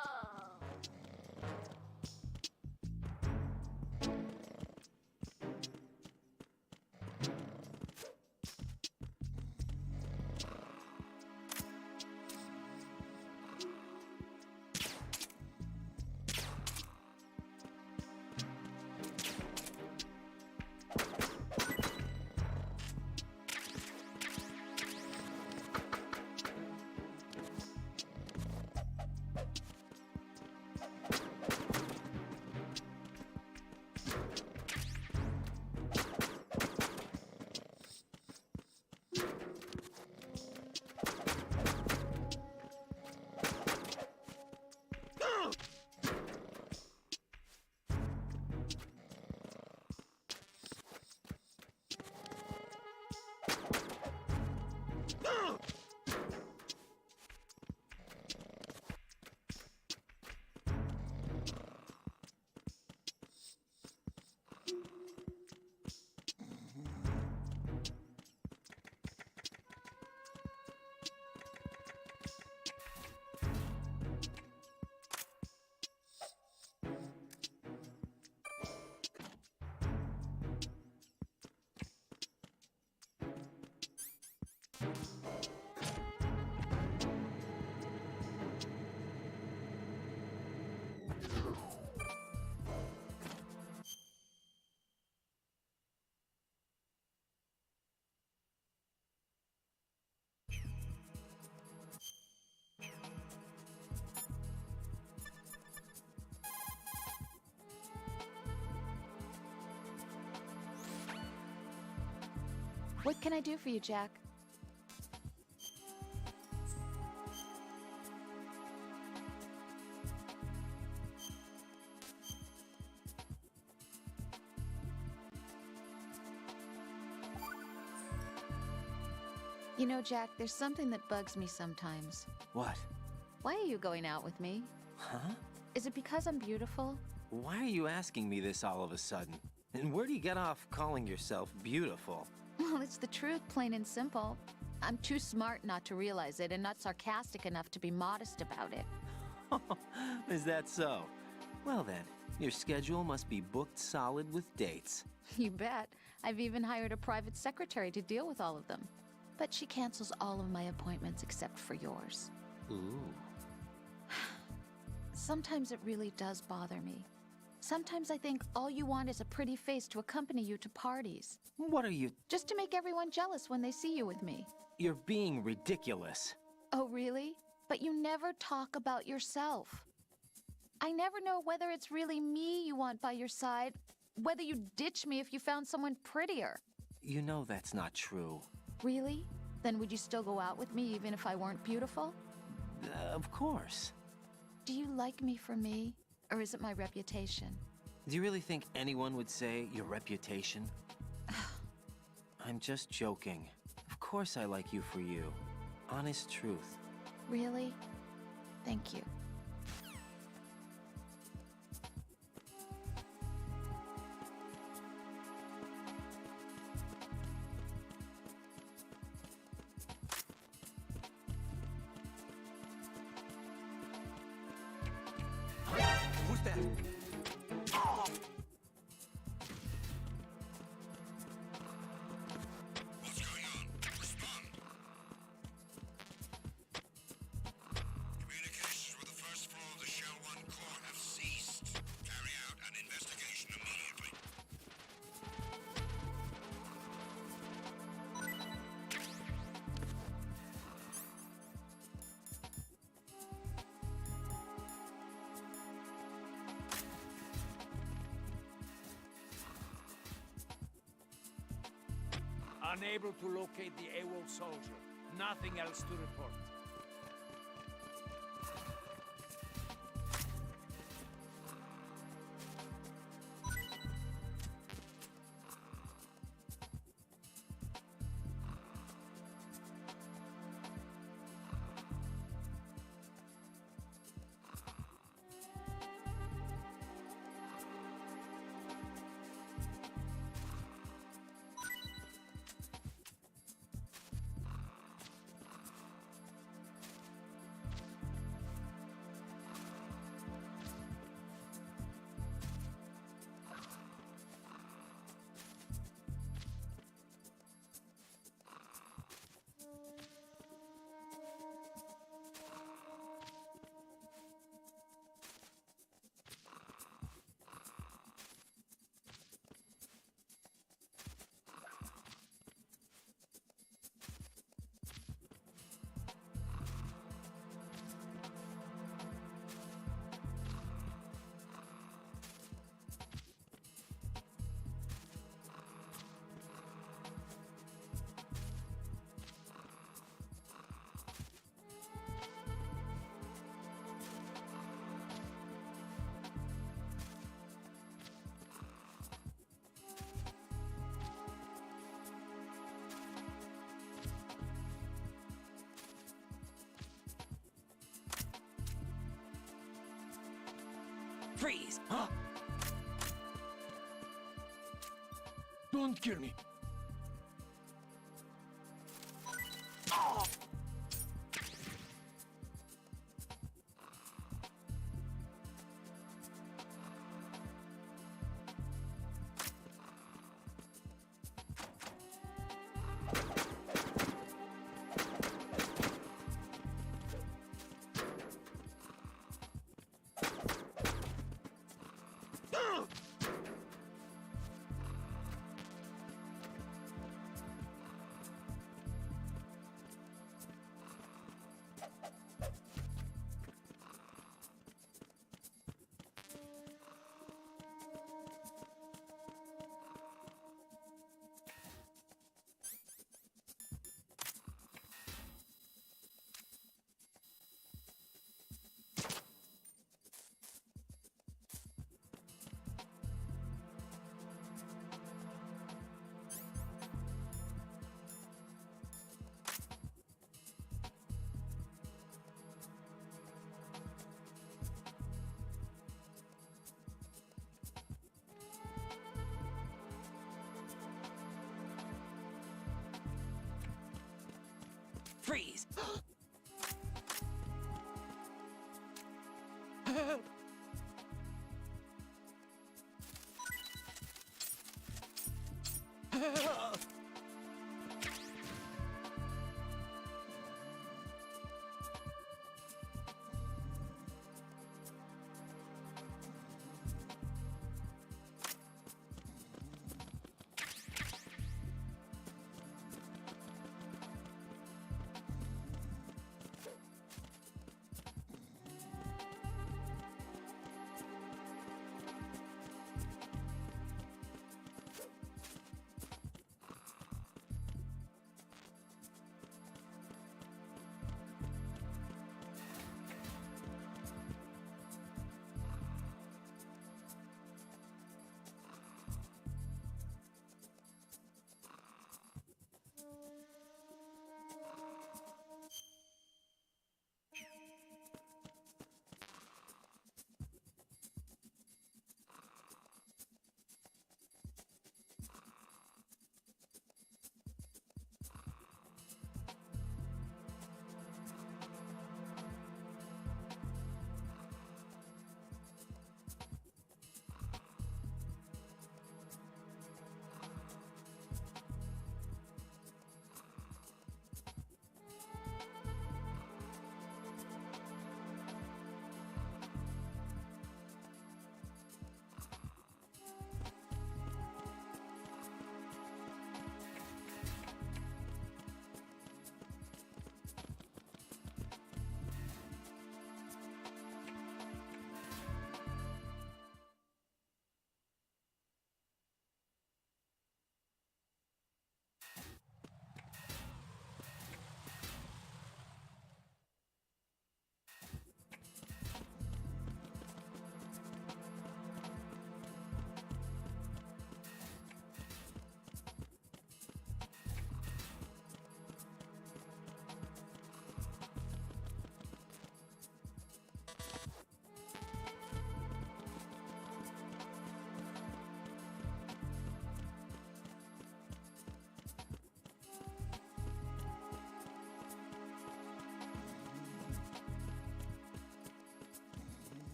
[SPEAKER 6] What can I do for you, Jack? You know, Jack, there's something that bugs me sometimes.
[SPEAKER 5] What?
[SPEAKER 6] Why are you going out with me?
[SPEAKER 5] Huh?
[SPEAKER 6] Is it because I'm beautiful?
[SPEAKER 5] Why are you asking me this all of a sudden? And where do you get off calling yourself beautiful?
[SPEAKER 6] Well, it's the truth, plain and simple. I'm too smart not to realize it and not sarcastic enough to be modest about it.
[SPEAKER 5] Is that so? Well then, your schedule must be booked solid with dates.
[SPEAKER 6] You bet. I've even hired a private secretary to deal with all of them. But she cancels all of my appointments except for yours.
[SPEAKER 5] Ooh.
[SPEAKER 6] Sometimes it really does bother me. Sometimes I think all you want is a pretty face to accompany you to parties.
[SPEAKER 5] What are you...
[SPEAKER 6] Just to make everyone jealous when they see you with me.
[SPEAKER 5] You're being ridiculous.
[SPEAKER 6] Oh, really? But you never talk about yourself. I never know whether it's really me you want by your side, whether you'd ditch me if you found someone prettier.
[SPEAKER 5] You know that's not true.
[SPEAKER 6] Really? Then would you still go out with me even if I weren't beautiful?
[SPEAKER 5] Of course.
[SPEAKER 6] Do you like me for me, or is it my reputation?
[SPEAKER 5] Do you really think anyone would say your reputation? I'm just joking. Of course I like you for you. Honest truth.
[SPEAKER 6] Really? Thank you.
[SPEAKER 4] Who's there?
[SPEAKER 9] What's going on? Respond. Communications with the
[SPEAKER 11] Unable to locate the AWOL soldier. Nothing else to report. Freeze!
[SPEAKER 4] Huh? Don't kill me.
[SPEAKER 11] Freeze!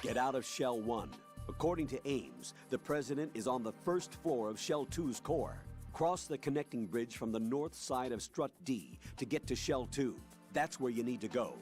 [SPEAKER 2] Get out of Shell 1. According to Ames, the President is on the first floor of Shell 2's core. Cross the connecting bridge from the north side of Strut D to get to Shell 2. That's where you need to go.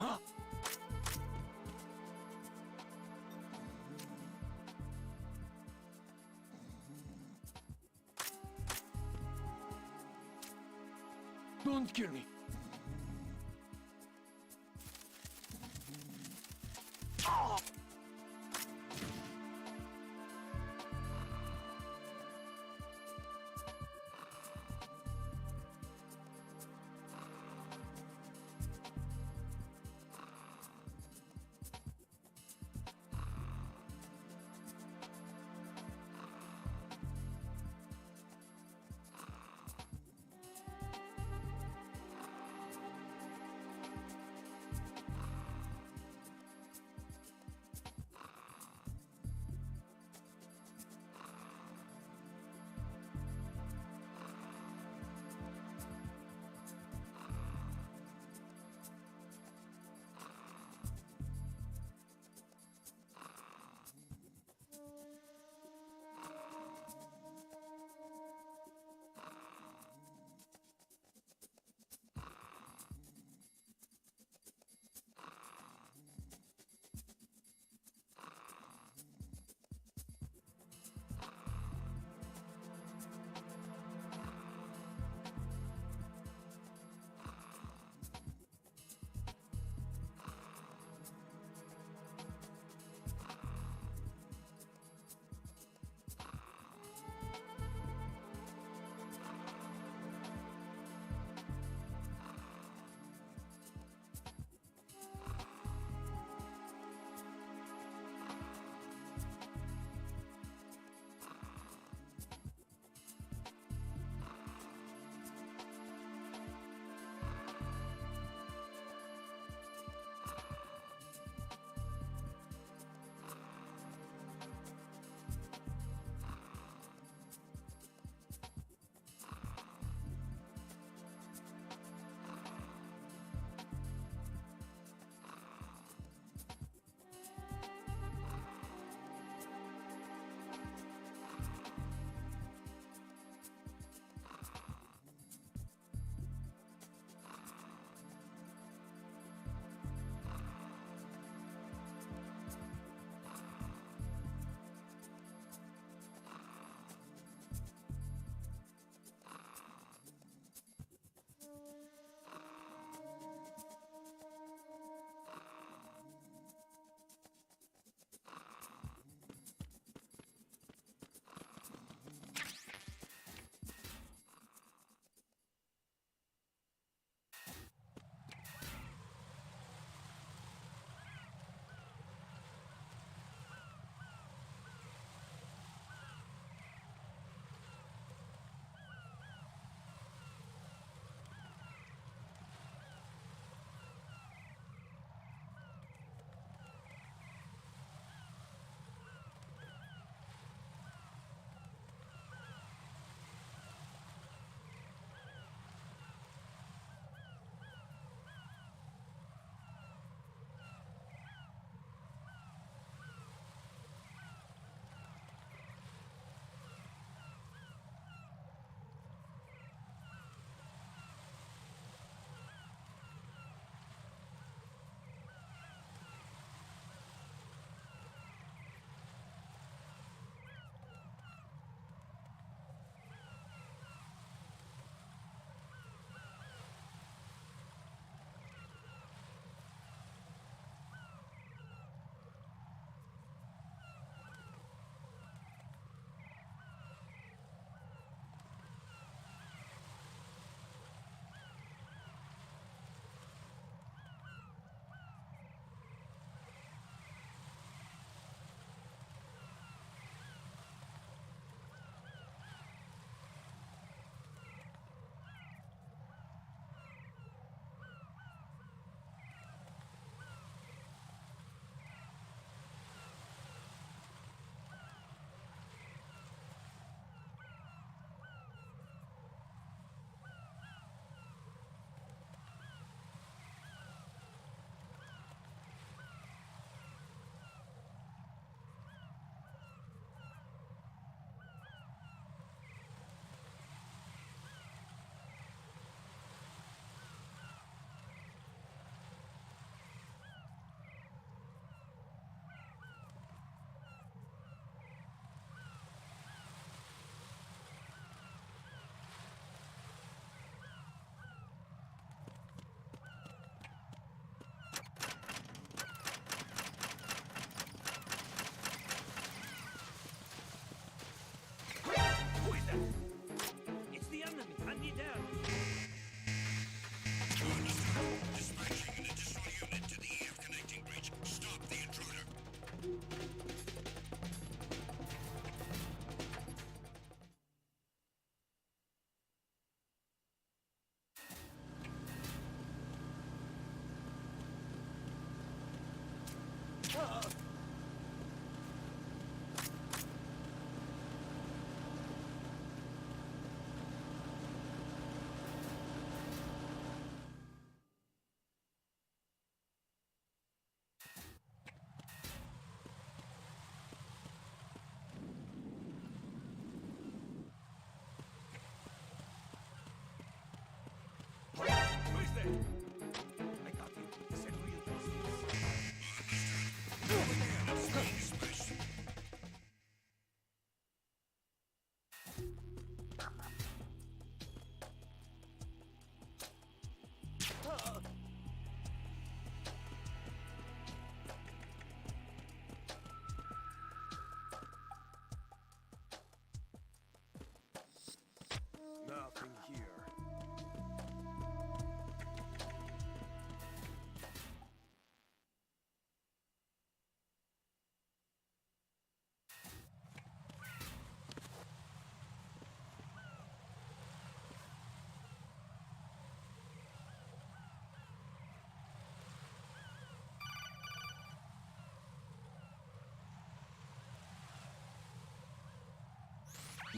[SPEAKER 4] Huh?
[SPEAKER 11] Don't kill me.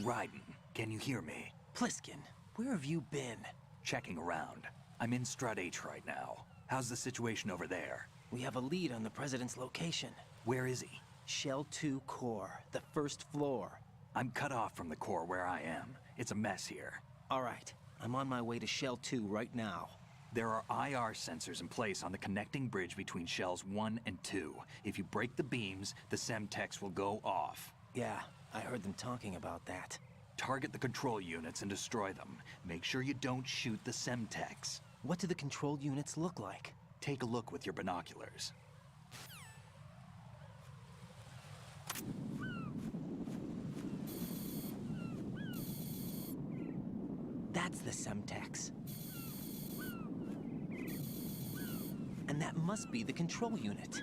[SPEAKER 12] Raiden, can you hear me?
[SPEAKER 5] Pliskin, where have you been?
[SPEAKER 12] Checking around. I'm in Strut H right now. How's the situation over there?
[SPEAKER 5] We have a lead on the President's location.
[SPEAKER 12] Where is he?
[SPEAKER 5] Shell 2 core, the first floor.
[SPEAKER 12] I'm cut off from the core where I am. It's a mess here.
[SPEAKER 5] All right, I'm on my way to Shell 2 right now.
[SPEAKER 12] There are IR sensors in place on the connecting bridge between Shells 1 and 2. If you break the beams, the Semtex will go off.
[SPEAKER 5] Yeah, I heard them talking about that.
[SPEAKER 12] Target the control units and destroy them. Make sure you don't shoot the Semtex.
[SPEAKER 5] What do the control units look like?
[SPEAKER 12] Take a look with your binoculars.
[SPEAKER 5] That's the Semtex. And that must be the control unit.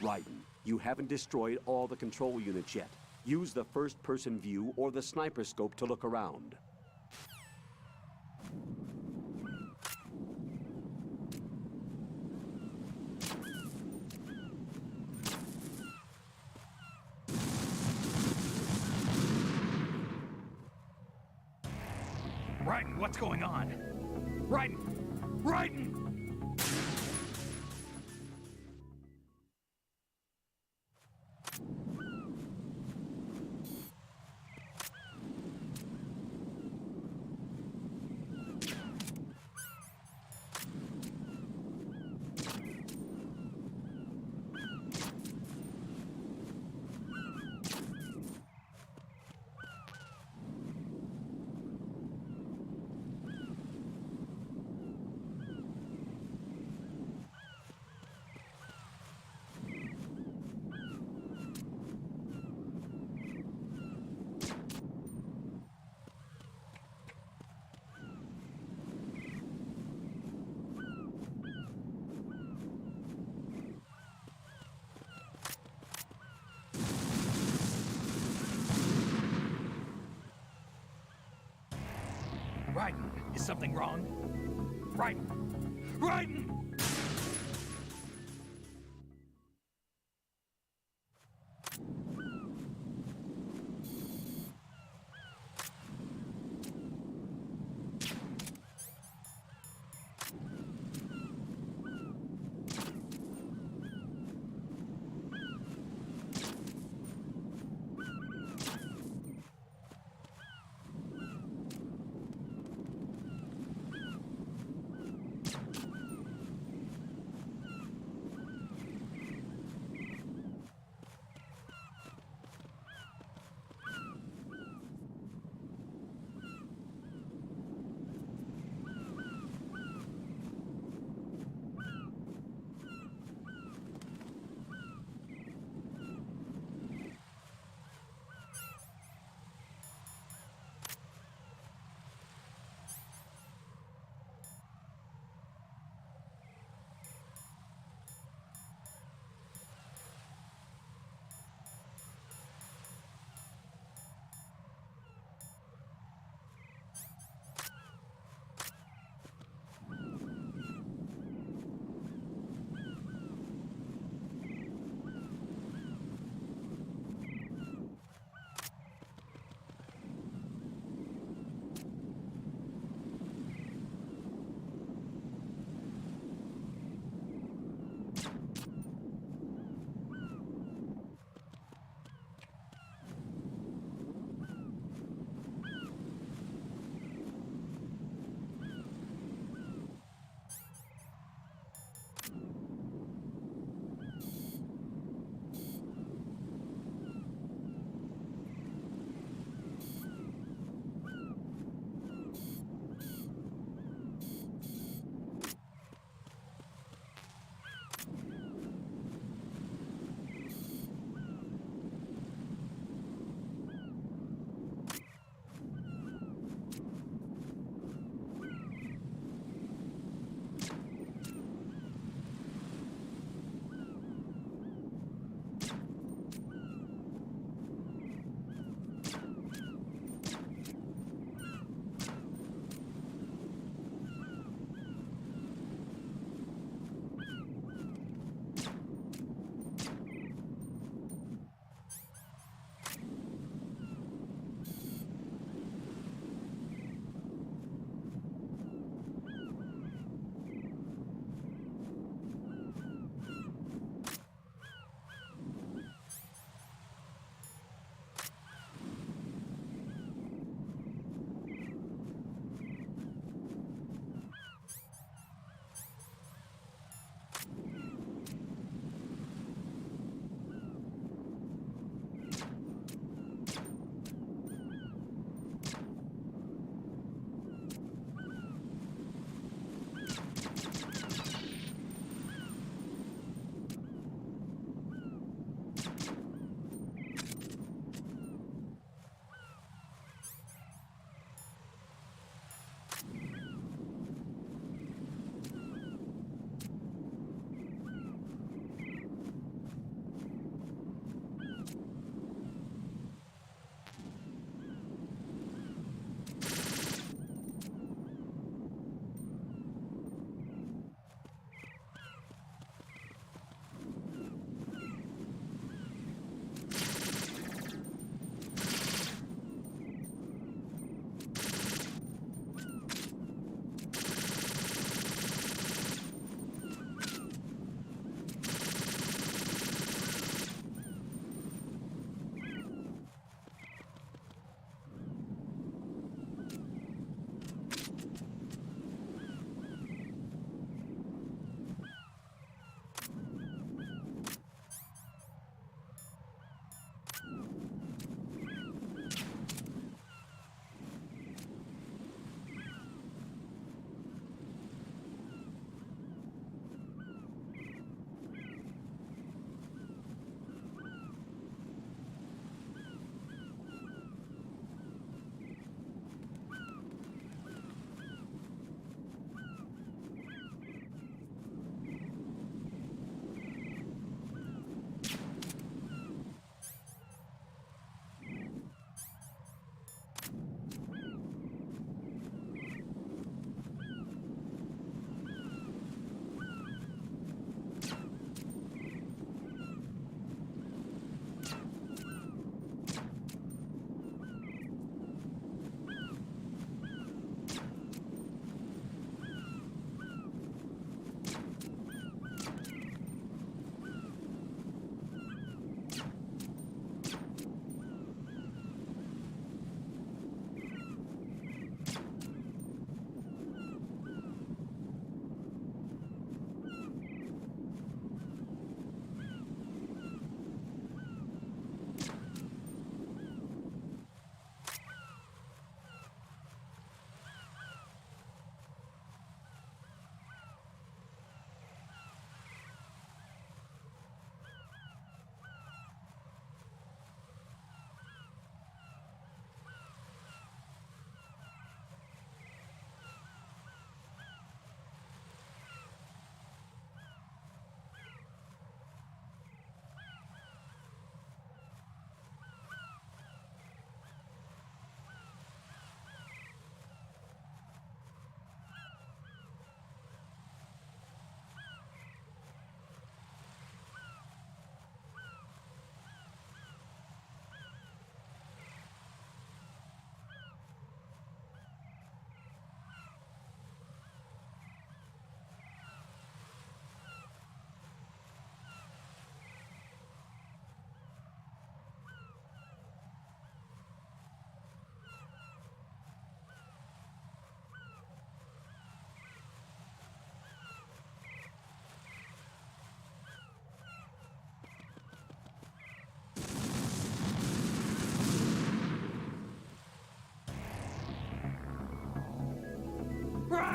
[SPEAKER 2] Raiden, you haven't destroyed all the control units yet. Use the first-person view or the sniper scope to look around.
[SPEAKER 9] Raiden, what's going on? Raiden! Raiden! Raiden, is something wrong? Raiden! Raiden!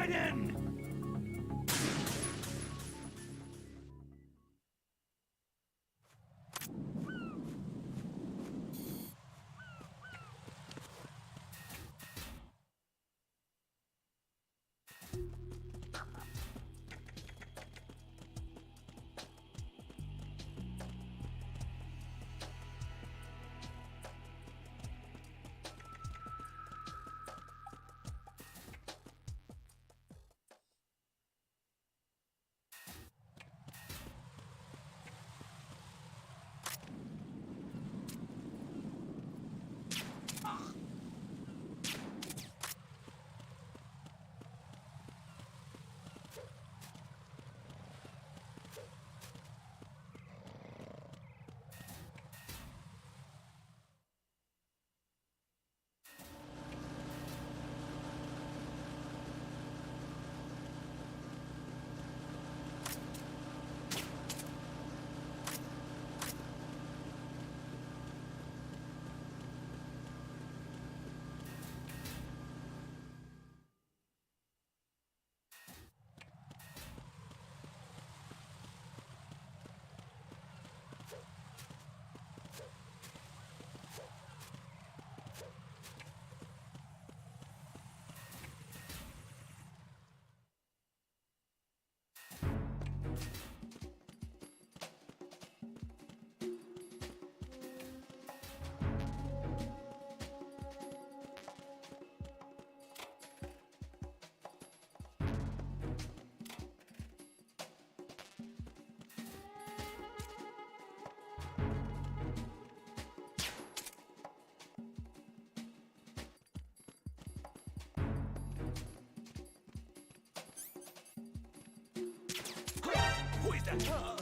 [SPEAKER 9] right in!
[SPEAKER 4] Who is that?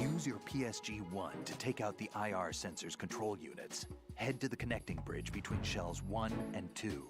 [SPEAKER 12] Use your PSG-1 to take out the IR sensors control units. Head to the connecting bridge between shells 1 and 2.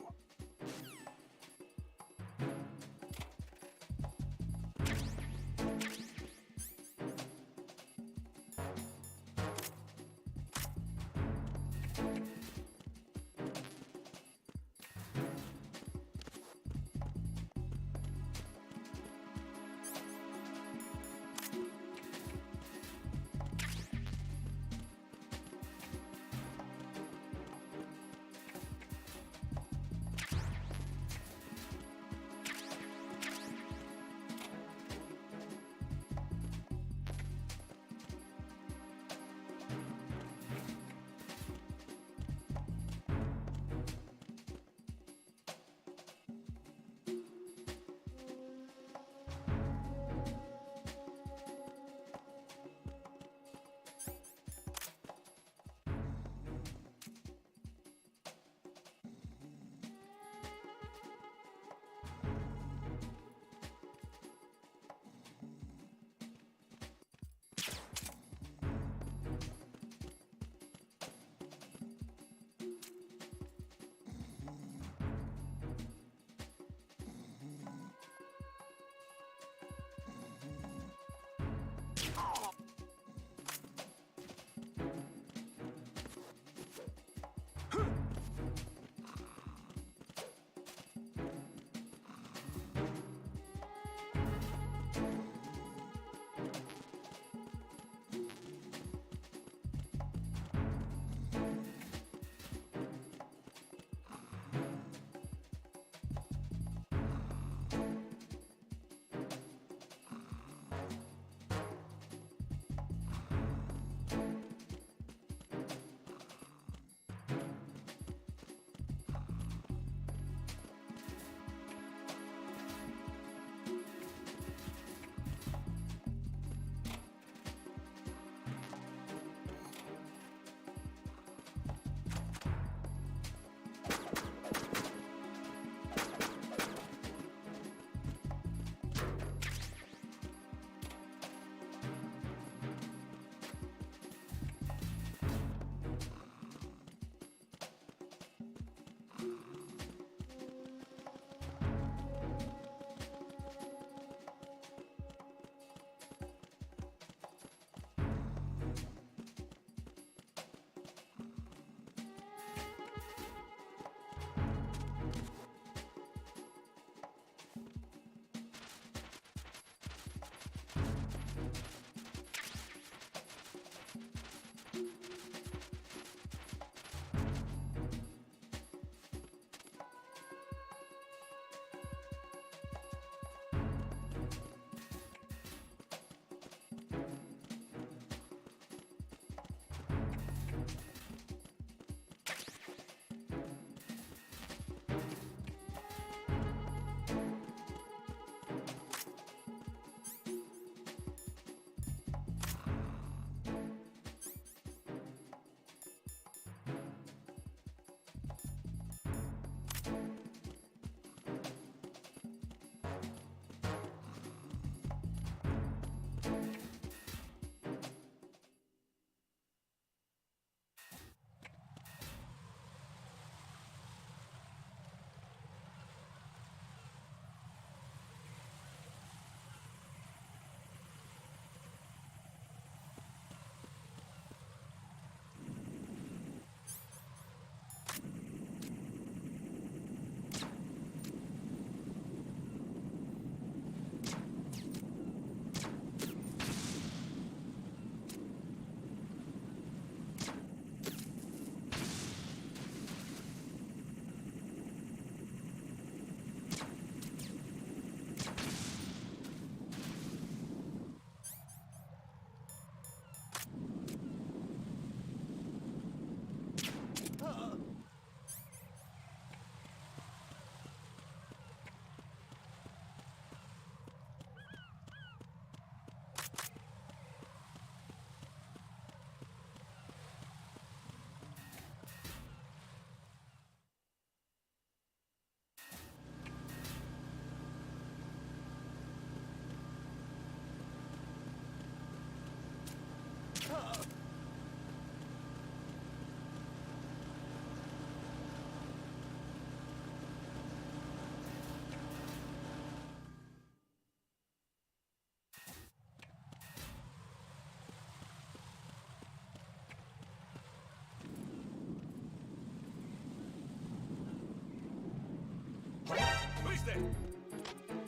[SPEAKER 4] He's there.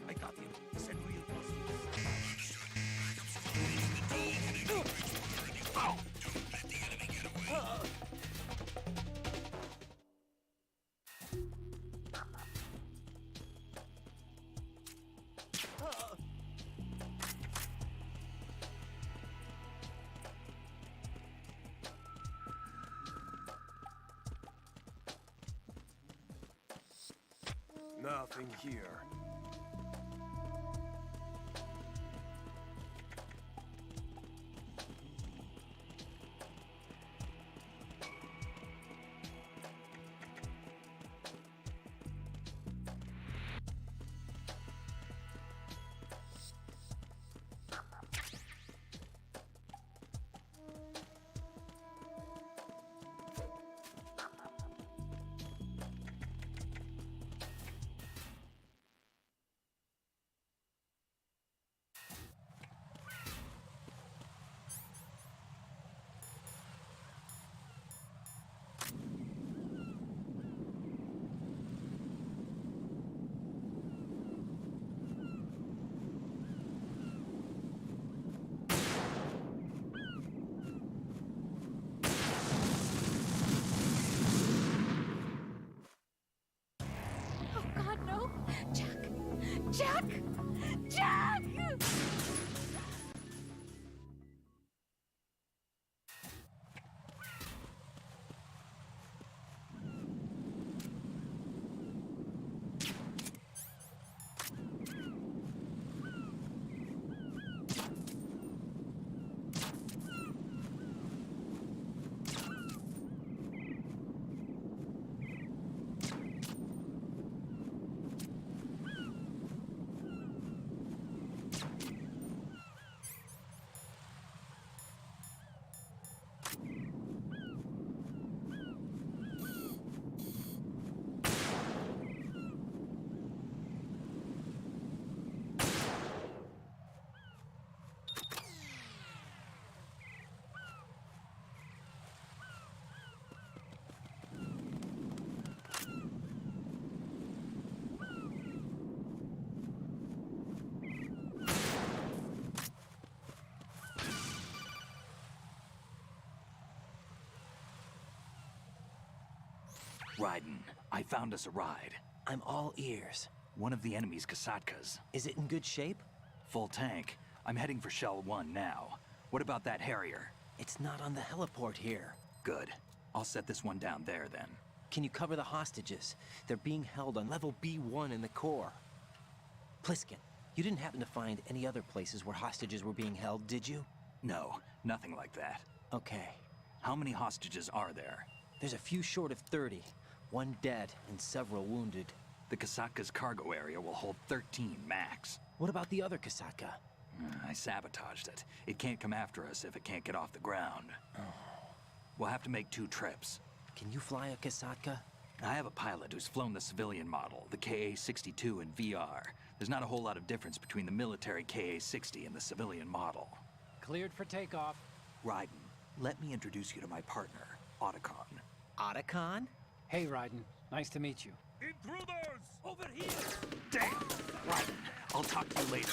[SPEAKER 4] I got him. He said real positive. Ow! Don't let the enemy get away. Nothing here.
[SPEAKER 6] Oh God, no! Jack! Jack! Jack!
[SPEAKER 12] Raiden, I found us a ride.
[SPEAKER 5] I'm all ears.
[SPEAKER 12] One of the enemy's Kasatkas.
[SPEAKER 5] Is it in good shape?
[SPEAKER 12] Full tank. I'm heading for Shell 1 now. What about that Harrier?
[SPEAKER 5] It's not on the heliport here.
[SPEAKER 12] Good. I'll set this one down there then.
[SPEAKER 5] Can you cover the hostages? They're being held on level B1 in the core. Pliskin, you didn't happen to find any other places where hostages were being held, did you?
[SPEAKER 12] No, nothing like that.
[SPEAKER 5] Okay.
[SPEAKER 12] How many hostages are there?
[SPEAKER 5] There's a few short of 30. One dead and several wounded.
[SPEAKER 12] The Kasatka's cargo area will hold 13 max.
[SPEAKER 5] What about the other Kasatka?
[SPEAKER 12] I sabotaged it. It can't come after us if it can't get off the ground. We'll have to make 2 trips.
[SPEAKER 5] Can you fly a Kasatka?
[SPEAKER 12] I have a pilot who's flown the civilian model, the KA-62 in VR. There's not a whole lot of difference between the military KA-60 and the civilian model.
[SPEAKER 13] Cleared for takeoff.
[SPEAKER 12] Raiden, let me introduce you to my partner, Otacon.
[SPEAKER 5] Otacon?
[SPEAKER 13] Hey, Raiden. Nice to meet you.
[SPEAKER 4] Intruders!
[SPEAKER 11] Over here!
[SPEAKER 12] Damn! Raiden, I'll talk to you later.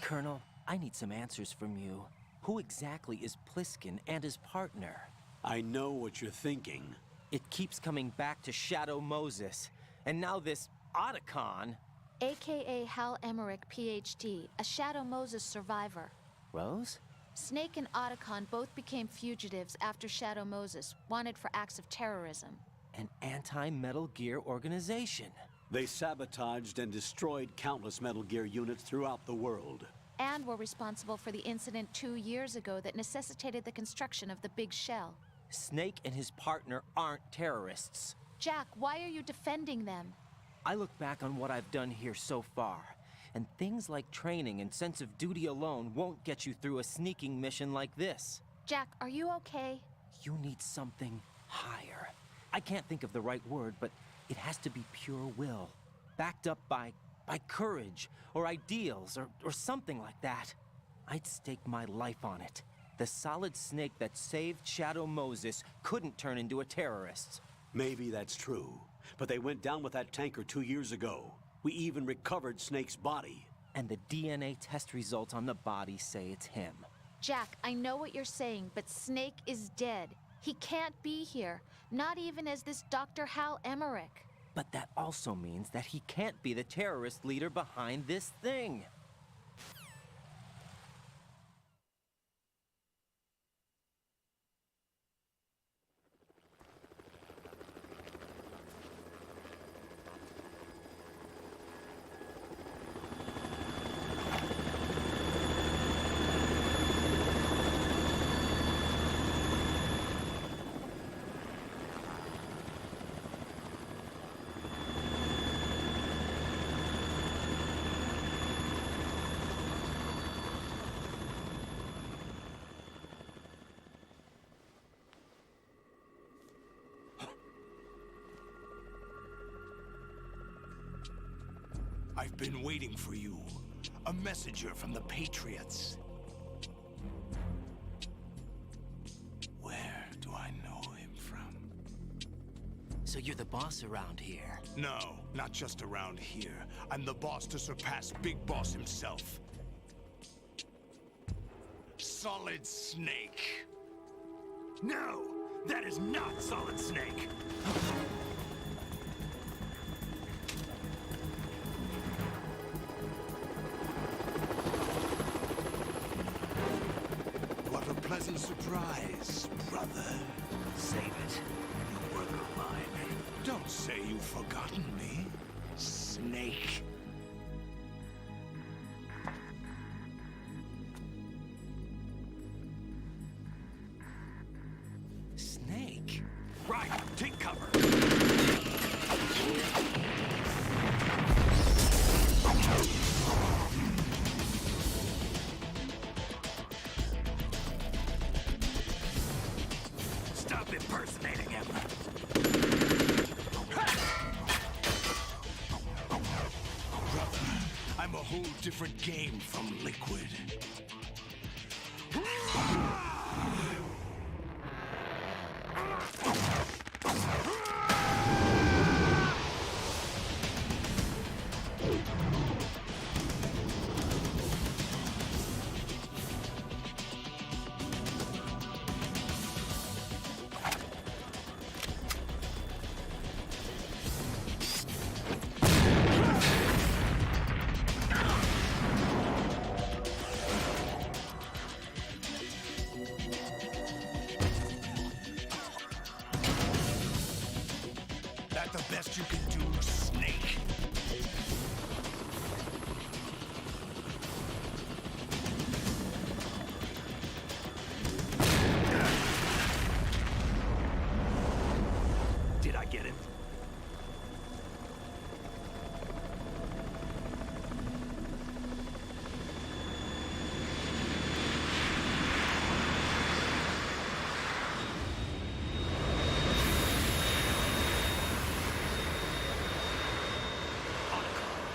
[SPEAKER 5] Colonel, I need some answers from you. Who exactly is Pliskin and his partner?
[SPEAKER 2] I know what you're thinking.
[SPEAKER 5] It keeps coming back to Shadow Moses. And now this Otacon.
[SPEAKER 6] AKA Hal Emmerich, PhD, a Shadow Moses survivor.
[SPEAKER 5] Rose?
[SPEAKER 6] Snake and Otacon both became fugitives after Shadow Moses, wanted for acts of terrorism.
[SPEAKER 5] An anti-Metal Gear organization.
[SPEAKER 2] They sabotaged and destroyed countless Metal Gear units throughout the world.
[SPEAKER 6] And were responsible for the incident 2 years ago that necessitated the construction of the Big Shell.
[SPEAKER 5] Snake and his partner aren't terrorists.
[SPEAKER 6] Jack, why are you defending them?
[SPEAKER 5] I look back on what I've done here so far, and things like training and sense of duty alone won't get you through a sneaking mission like this.
[SPEAKER 6] Jack, are you okay?
[SPEAKER 5] You need something higher. I can't think of the right word, but it has to be pure will, backed up by courage, or ideals, or something like that. I'd stake my life on it. The Solid Snake that saved Shadow Moses couldn't turn into a terrorist.
[SPEAKER 2] Maybe that's true, but they went down with that tanker 2 years ago. We even recovered Snake's body.
[SPEAKER 5] And the DNA test results on the body say it's him.
[SPEAKER 6] Jack, I know what you're saying, but Snake is dead. He can't be here, not even as this Dr. Hal Emmerich.
[SPEAKER 5] But that also means that he can't be the terrorist leader behind this thing.
[SPEAKER 9] I've been waiting for you. A messenger from the Patriots. Where do I know him from?
[SPEAKER 5] So you're the boss around here?
[SPEAKER 9] No, not just around here. I'm the boss to surpass Big Boss himself. Solid Snake.
[SPEAKER 11] No! That is not Solid Snake!
[SPEAKER 9] What a pleasant surprise, brother.
[SPEAKER 5] Save it. You work of mine.
[SPEAKER 9] Don't say you've forgotten me, Snake.
[SPEAKER 5] Snake?
[SPEAKER 11] Right, take cover! Stop impersonating him!
[SPEAKER 9] Brother, I'm a whole different game from Liquid. That the best you can do, Snake?
[SPEAKER 11] Did I get him?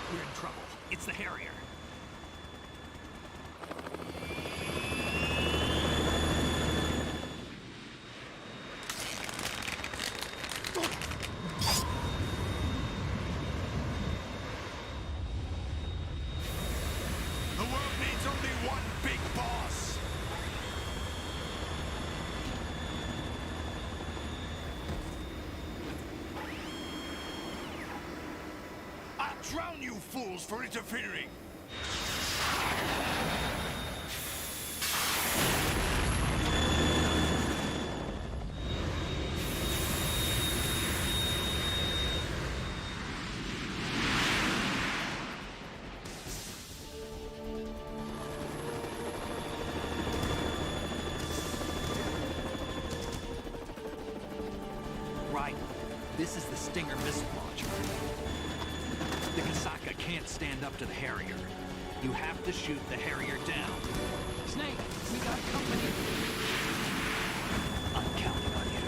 [SPEAKER 11] We're in trouble. It's the Harrier.
[SPEAKER 9] The world needs only one big boss. I'll drown you fools for interfering.
[SPEAKER 12] Right. This is the Stinger missile launcher. The Kasaka can't stand up to the Harrier. You have to shoot the Harrier down.
[SPEAKER 13] Snake, we got company.
[SPEAKER 12] I'm counting on you.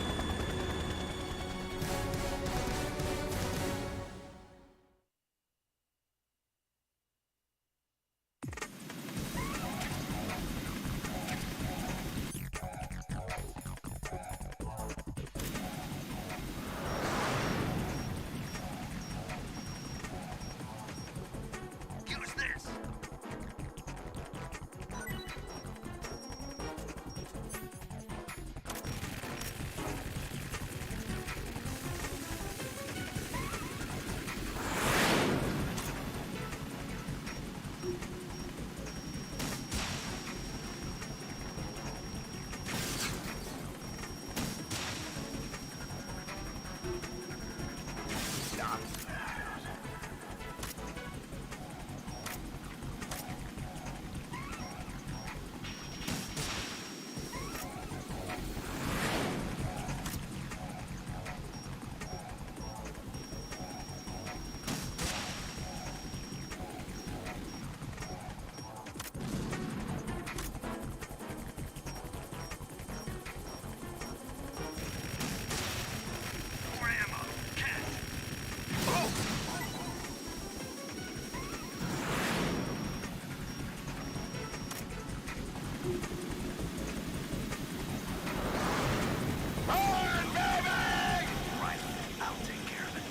[SPEAKER 9] Right, I'll take care of it.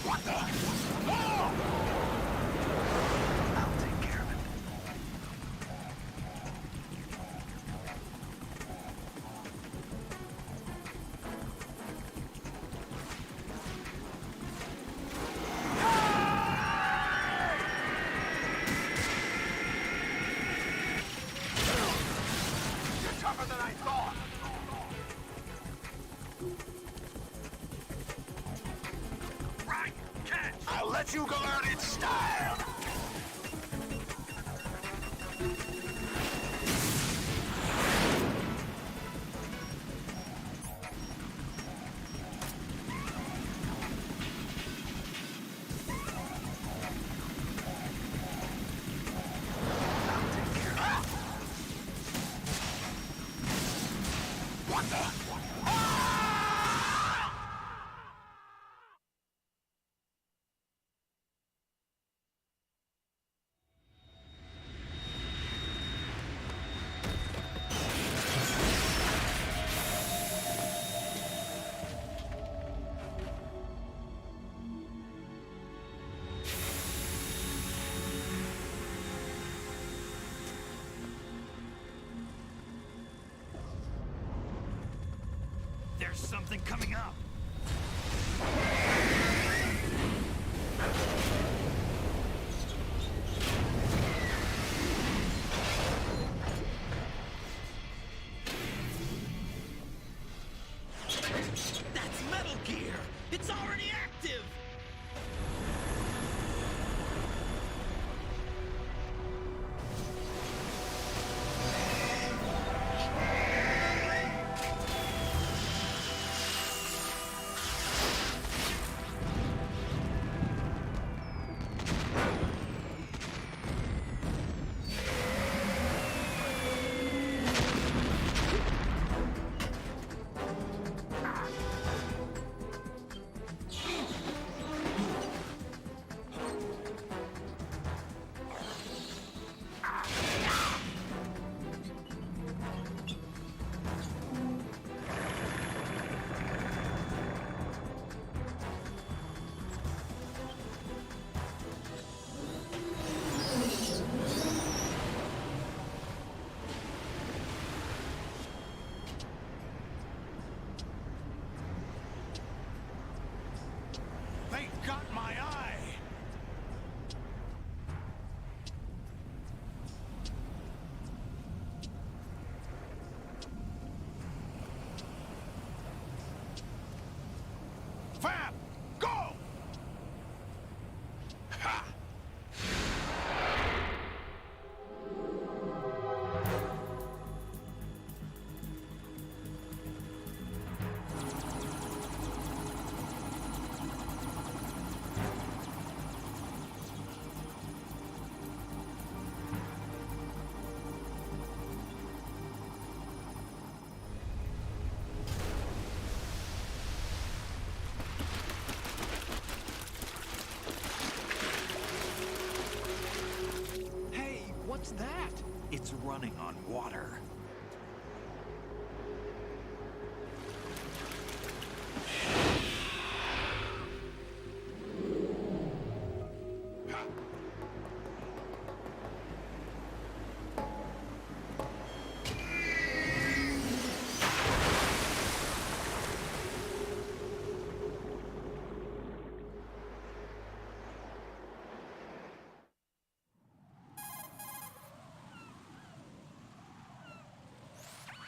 [SPEAKER 9] What the? No! I'll take care of it. You're tougher than I thought. Right, catch! I'll let you go out in style! What the?
[SPEAKER 11] There's something coming up.
[SPEAKER 14] That's Metal Gear! It's already active!
[SPEAKER 9] They got my eye! Fab! Go! Ha!
[SPEAKER 12] Hey, what's that? It's running on water.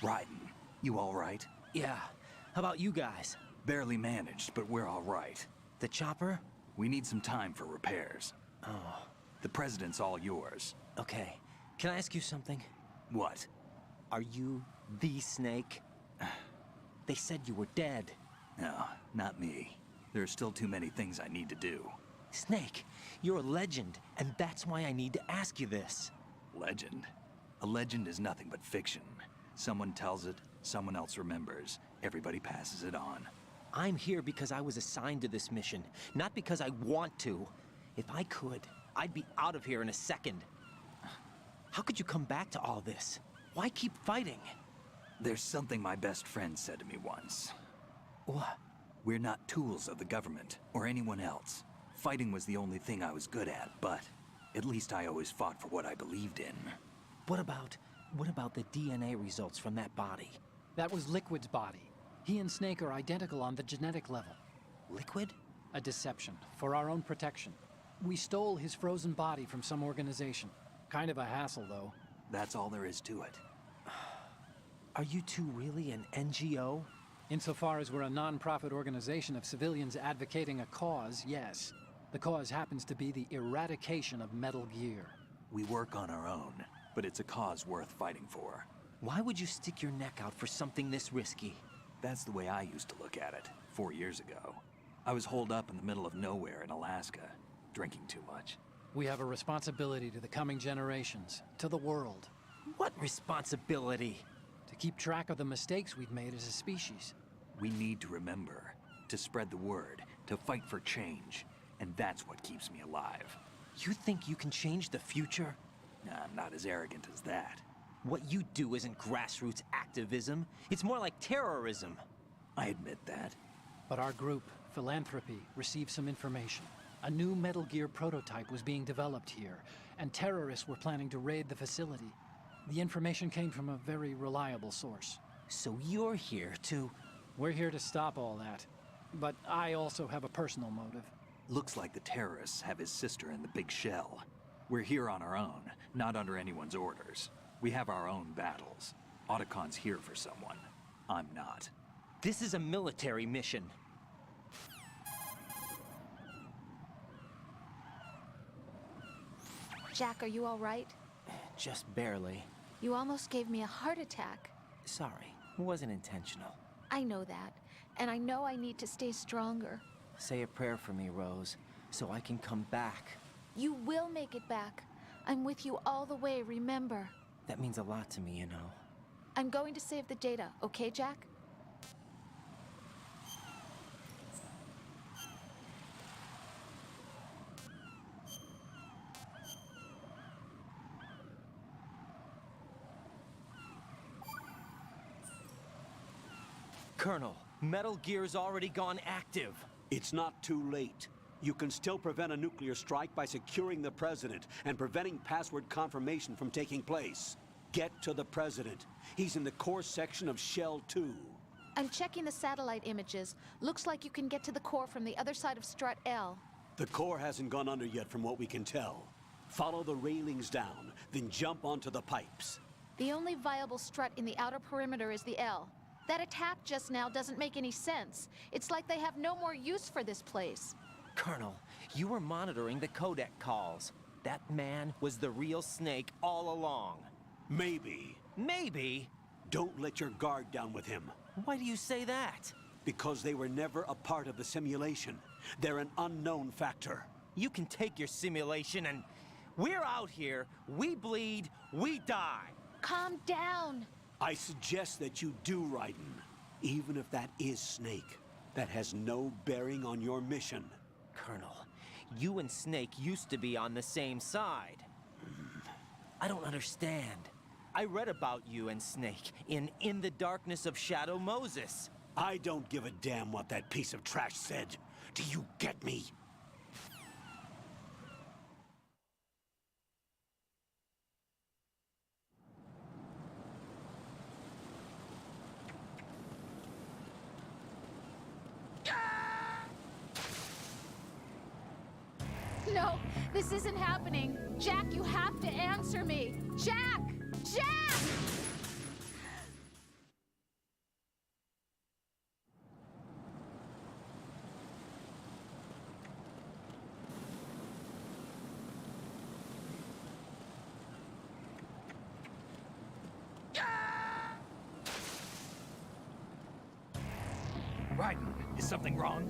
[SPEAKER 12] Raiden, you all right?
[SPEAKER 5] Yeah. How about you guys?
[SPEAKER 12] Barely managed, but we're all right.
[SPEAKER 5] The chopper?
[SPEAKER 12] We need some time for repairs.
[SPEAKER 5] Oh.
[SPEAKER 12] The president's all yours.
[SPEAKER 5] Okay. Can I ask you something?
[SPEAKER 12] What?
[SPEAKER 5] Are you the Snake? They said you were dead.
[SPEAKER 12] No, not me. There are still too many things I need to do.
[SPEAKER 5] Snake, you're a legend, and that's why I need to ask you this.
[SPEAKER 12] Legend? A legend is nothing but fiction. Someone tells it, someone else remembers. Everybody passes it on.
[SPEAKER 5] I'm here because I was assigned to this mission, not because I want to. If I could, I'd be out of here in a second. How could you come back to all this? Why keep fighting?
[SPEAKER 12] There's something my best friend said to me once.
[SPEAKER 5] What?
[SPEAKER 12] We're not tools of the government, or anyone else. Fighting was the only thing I was good at, but at least I always fought for what I believed in.
[SPEAKER 5] What about the DNA results from that body?
[SPEAKER 13] That was Liquid's body. He and Snake are identical on the genetic level.
[SPEAKER 5] Liquid?
[SPEAKER 13] A deception, for our own protection. We stole his frozen body from some organization. Kind of a hassle, though.
[SPEAKER 12] That's all there is to it.
[SPEAKER 5] Are you two really an NGO?
[SPEAKER 13] Insofar as we're a non-profit organization of civilians advocating a cause, yes. The cause happens to be the eradication of Metal Gear.
[SPEAKER 12] We work on our own, but it's a cause worth fighting for.
[SPEAKER 5] Why would you stick your neck out for something this risky?
[SPEAKER 12] That's the way I used to look at it, 4 years ago. I was holed up in the middle of nowhere in Alaska, drinking too much.
[SPEAKER 13] We have a responsibility to the coming generations, to the world.
[SPEAKER 5] What responsibility?
[SPEAKER 13] To keep track of the mistakes we've made as a species.
[SPEAKER 12] We need to remember, to spread the word, to fight for change. And that's what keeps me alive.
[SPEAKER 5] You think you can change the future?
[SPEAKER 12] Nah, I'm not as arrogant as that.
[SPEAKER 5] What you do isn't grassroots activism. It's more like terrorism.
[SPEAKER 12] I admit that.
[SPEAKER 13] But our group, Philanthropy, received some information. A new Metal Gear prototype was being developed here, and terrorists were planning to raid the facility. The information came from a very reliable source.
[SPEAKER 5] So you're here to...
[SPEAKER 13] We're here to stop all that. But I also have a personal motive.
[SPEAKER 12] Looks like the terrorists have his sister in the big shell. We're here on our own, not under anyone's orders. We have our own battles. Otacon's here for someone. I'm not.
[SPEAKER 5] This is a military mission.
[SPEAKER 6] Jack, are you all right?
[SPEAKER 5] Just barely.
[SPEAKER 6] You almost gave me a heart attack.
[SPEAKER 5] Sorry, it wasn't intentional.
[SPEAKER 6] I know that, and I know I need to stay stronger.
[SPEAKER 5] Say a prayer for me, Rose, so I can come back.
[SPEAKER 6] You will make it back. I'm with you all the way, remember?
[SPEAKER 5] That means a lot to me, you know.
[SPEAKER 6] I'm going to save the data, okay, Jack?
[SPEAKER 5] Colonel, Metal Gear's already gone active.
[SPEAKER 2] It's not too late. You can still prevent a nuclear strike by securing the President and preventing password confirmation from taking place. Get to the President. He's in the core section of Shell 2.
[SPEAKER 6] I'm checking the satellite images. Looks like you can get to the core from the other side of Strut L.
[SPEAKER 2] The core hasn't gone under yet from what we can tell. Follow the railings down, then jump onto the pipes.
[SPEAKER 6] The only viable strut in the outer perimeter is the L. That attack just now doesn't make any sense. It's like they have no more use for this place.
[SPEAKER 5] Colonel, you were monitoring the codec calls. That man was the real Snake all along.
[SPEAKER 2] Maybe.
[SPEAKER 5] Maybe?
[SPEAKER 2] Don't let your guard down with him.
[SPEAKER 5] Why do you say that?
[SPEAKER 2] Because they were never a part of the simulation. They're an unknown factor.
[SPEAKER 5] You can take your simulation and... We're out here, we bleed, we die.
[SPEAKER 6] Calm down.
[SPEAKER 2] I suggest that you do, Raiden. Even if that is Snake. That has no bearing on your mission.
[SPEAKER 5] Colonel, you and Snake used to be on the same side. I don't understand. I read about you and Snake in the Darkness of Shadow Moses.
[SPEAKER 2] I don't give a damn what that piece of trash said. Do you get me?
[SPEAKER 6] No, this isn't happening. Jack, you have to answer me. Jack! Jack!
[SPEAKER 12] Raiden, is something wrong?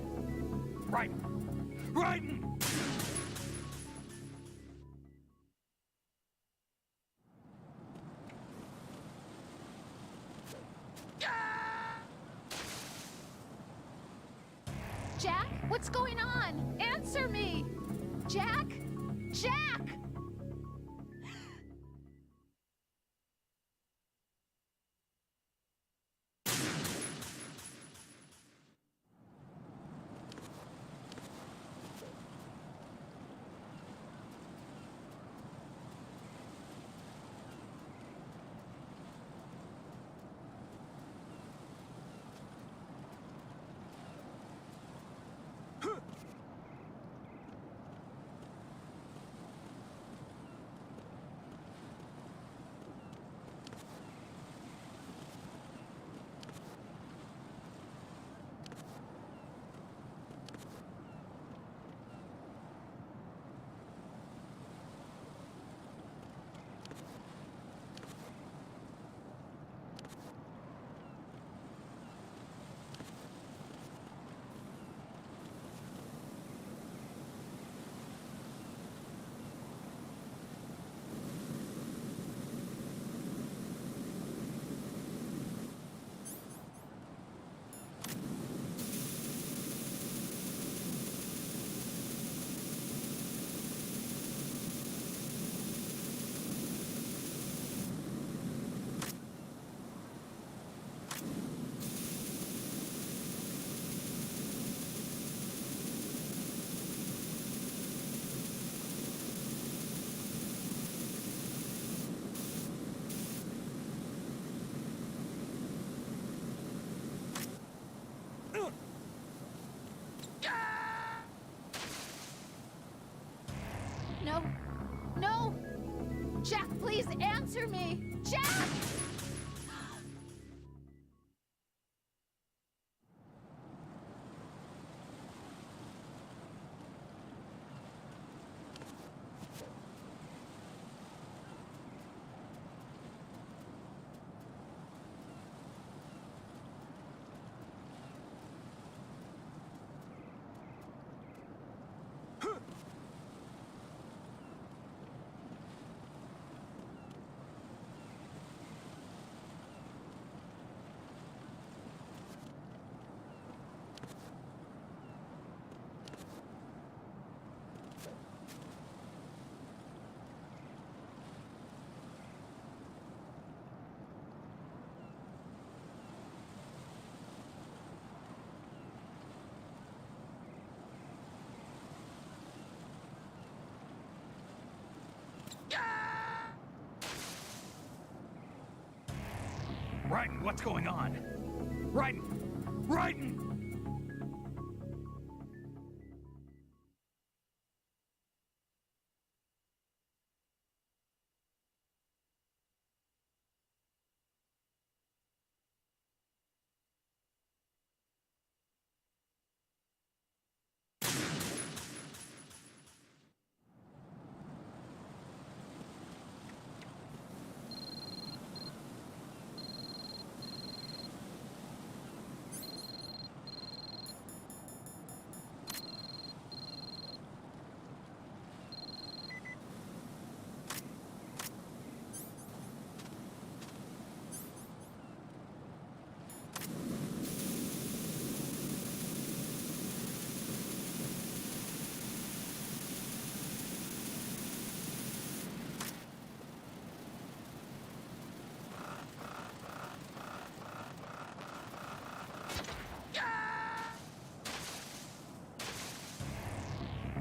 [SPEAKER 12] Raiden! Raiden!
[SPEAKER 6] Jack, what's going on? Answer me! Jack? Jack! No. No! Jack, please answer me! Jack!
[SPEAKER 9] Raiden, what's going on? Raiden! Raiden!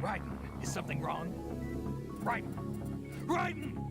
[SPEAKER 9] Raiden, is something wrong? Raiden! Raiden!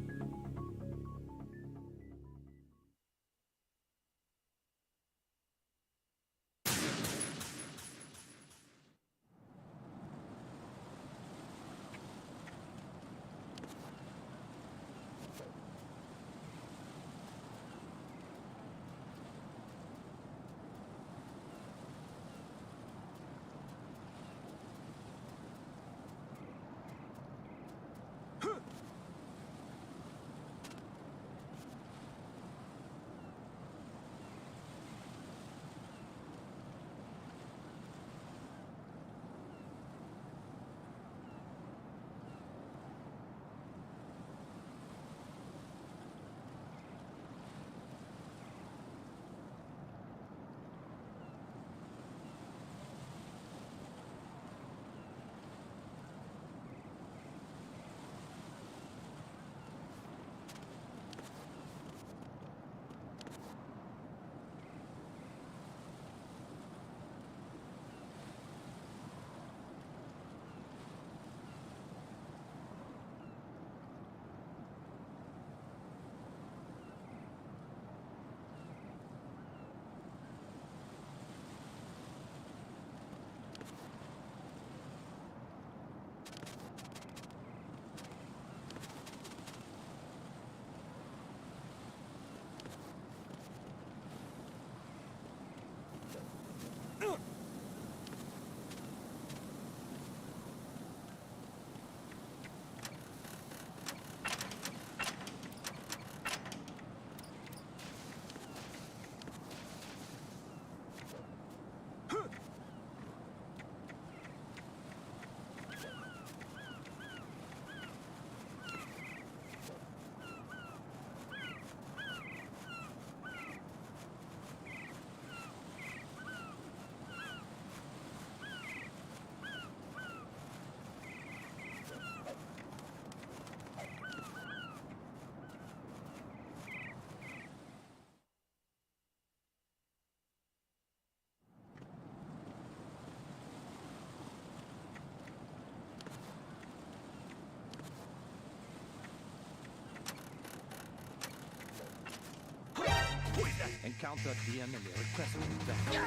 [SPEAKER 12] Encounter the enemy. Requesting backup.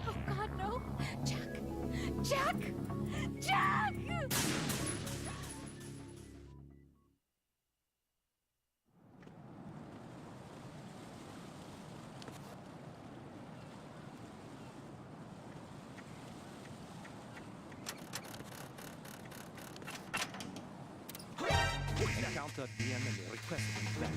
[SPEAKER 6] Oh, God, no! Jack! Jack! Jack!
[SPEAKER 12] Encounter the enemy. Requesting backup.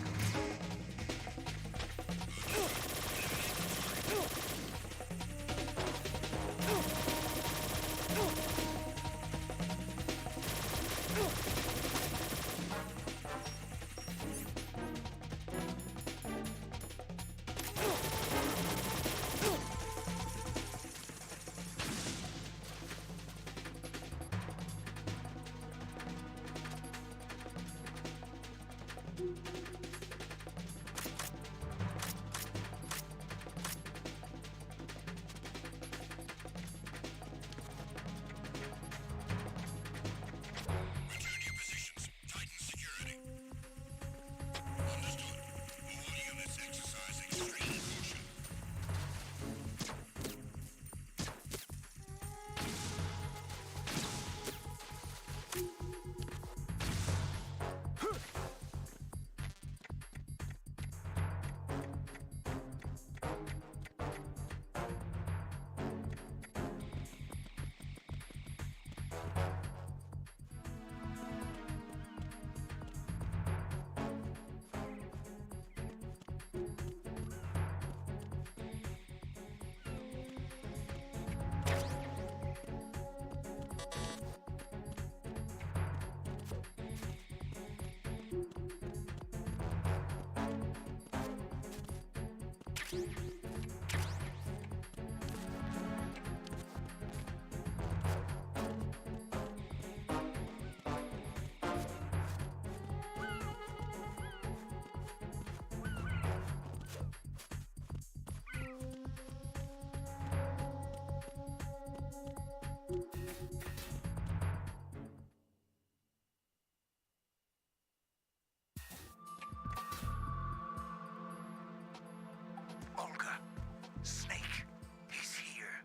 [SPEAKER 9] Olga, Snake, he's here.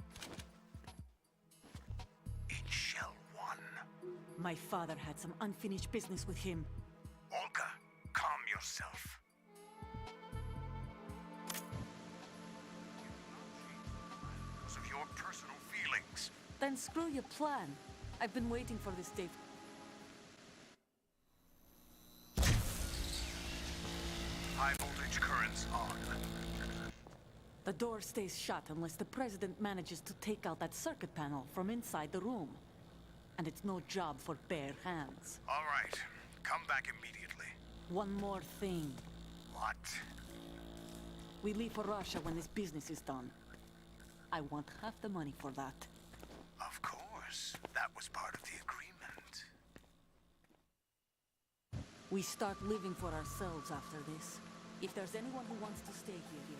[SPEAKER 9] In Shell 1.
[SPEAKER 10] My father had some unfinished business with him.
[SPEAKER 9] Olga, calm yourself. Because of your personal feelings.
[SPEAKER 10] Then screw your plan. I've been waiting for this day.
[SPEAKER 9] High voltage currents on.
[SPEAKER 10] The door stays shut unless the president manages to take out that circuit panel from inside the room. And it's no job for bare hands.
[SPEAKER 9] All right, come back immediately.
[SPEAKER 10] One more thing.
[SPEAKER 9] What?
[SPEAKER 10] We leave for Russia when this business is done. I want half the money for that.
[SPEAKER 9] Of course. That was part of the agreement.
[SPEAKER 10] We start living for ourselves after this. If there's anyone who wants to stay here,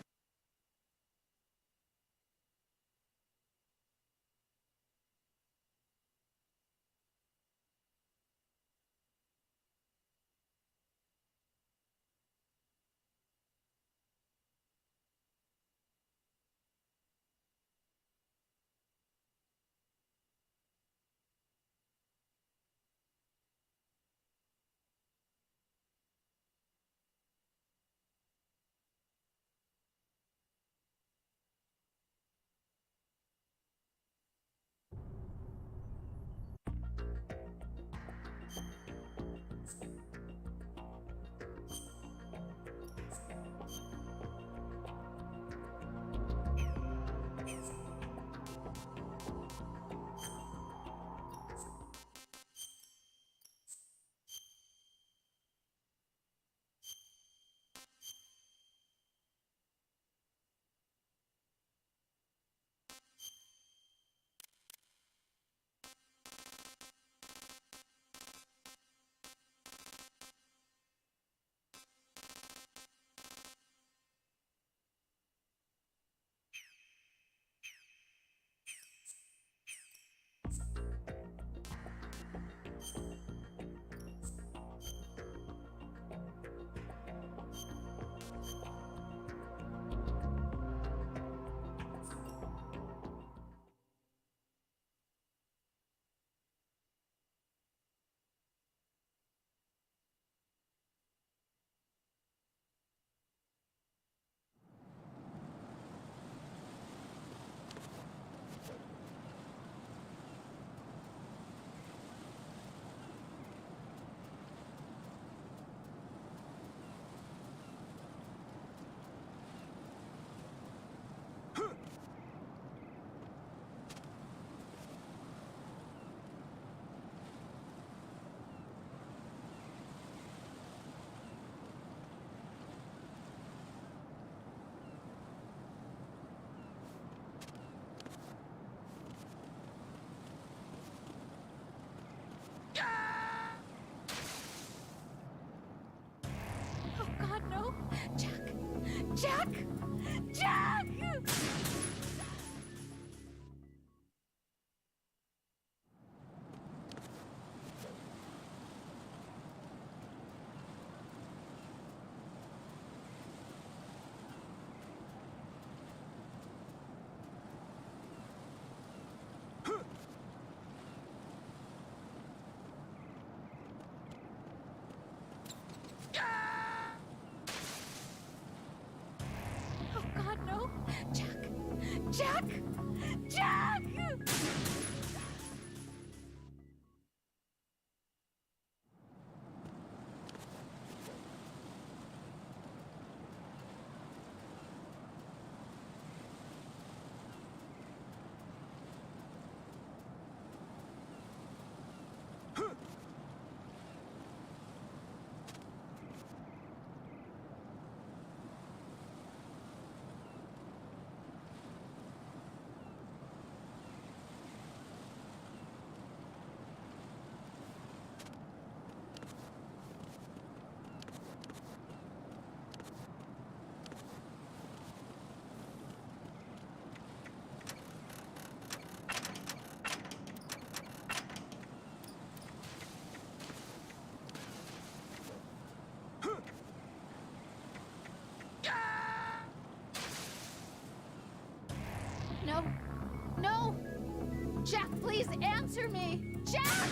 [SPEAKER 6] Jack! Jack! Oh God, no! Jack! Jack! Jack! No! No! Jack, please answer me! Jack!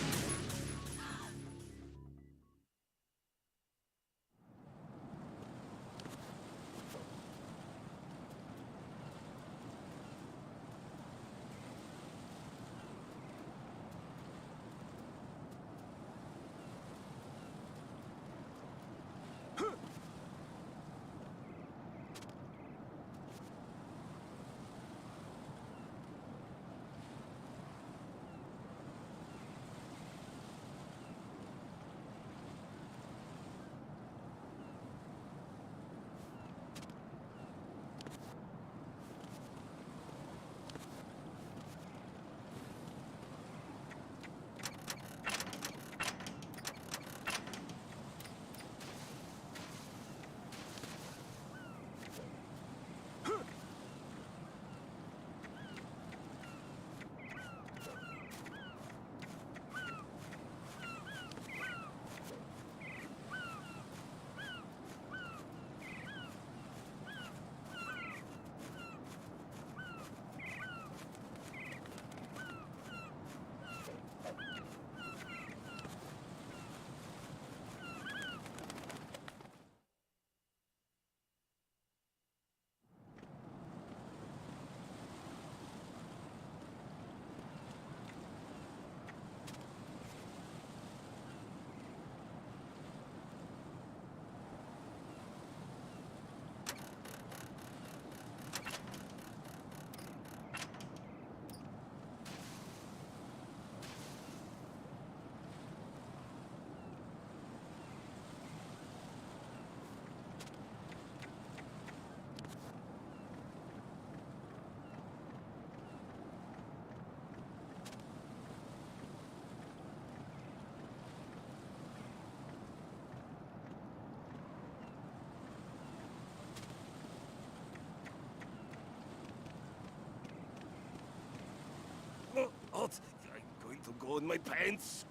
[SPEAKER 4] What? I'm going to go in my pants.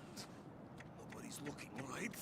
[SPEAKER 4] Nobody's looking, right?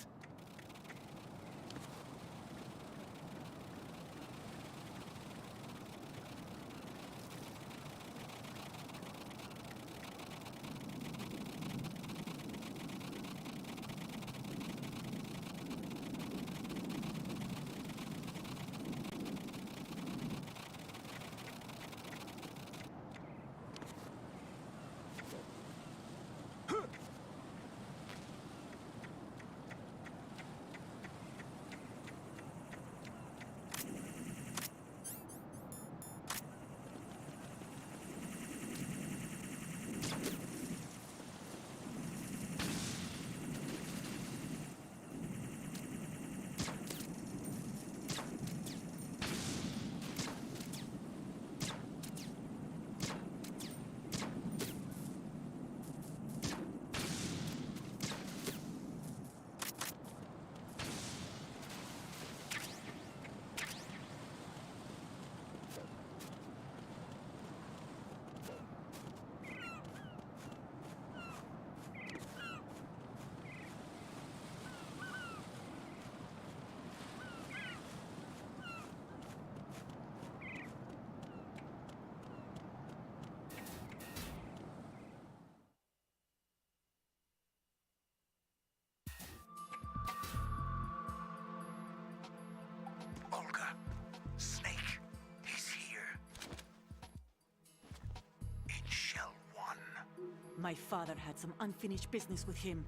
[SPEAKER 10] My father had some unfinished business with him.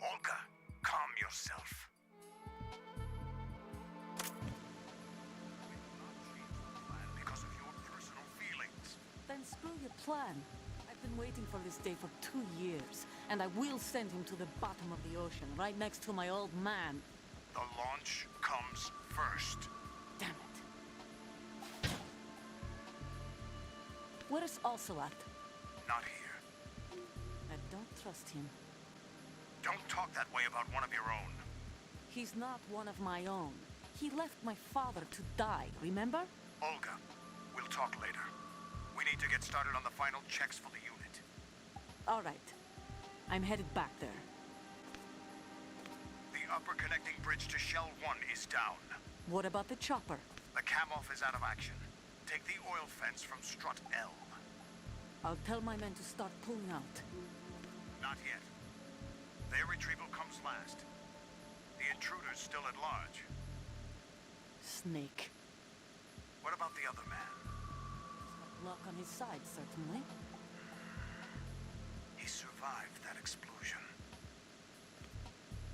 [SPEAKER 9] Olga, calm yourself. Because of your personal feelings.
[SPEAKER 10] Then screw your plan. I've been waiting for this day for 2 years, and I will send him to the bottom of the ocean, right next to my old man.
[SPEAKER 9] The launch comes first.
[SPEAKER 10] Damn it. Where's Ocelot?
[SPEAKER 9] Not here.
[SPEAKER 10] I don't trust him.
[SPEAKER 9] Don't talk that way about one of your own.
[SPEAKER 10] He's not one of my own. He left my father to die, remember?
[SPEAKER 9] Olga, we'll talk later. We need to get started on the final checks for the unit.
[SPEAKER 10] All right. I'm headed back there.
[SPEAKER 9] The upper connecting bridge to Shell 1 is down.
[SPEAKER 10] What about the chopper?
[SPEAKER 9] The cam-off is out of action. Take the oil fence from strut L.
[SPEAKER 10] I'll tell my men to start pulling out.
[SPEAKER 9] Not yet. Their retrieval comes last. The intruder's still at large.
[SPEAKER 10] Snake.
[SPEAKER 9] What about the other man?
[SPEAKER 10] Luck on his side, certainly.
[SPEAKER 9] He survived that explosion.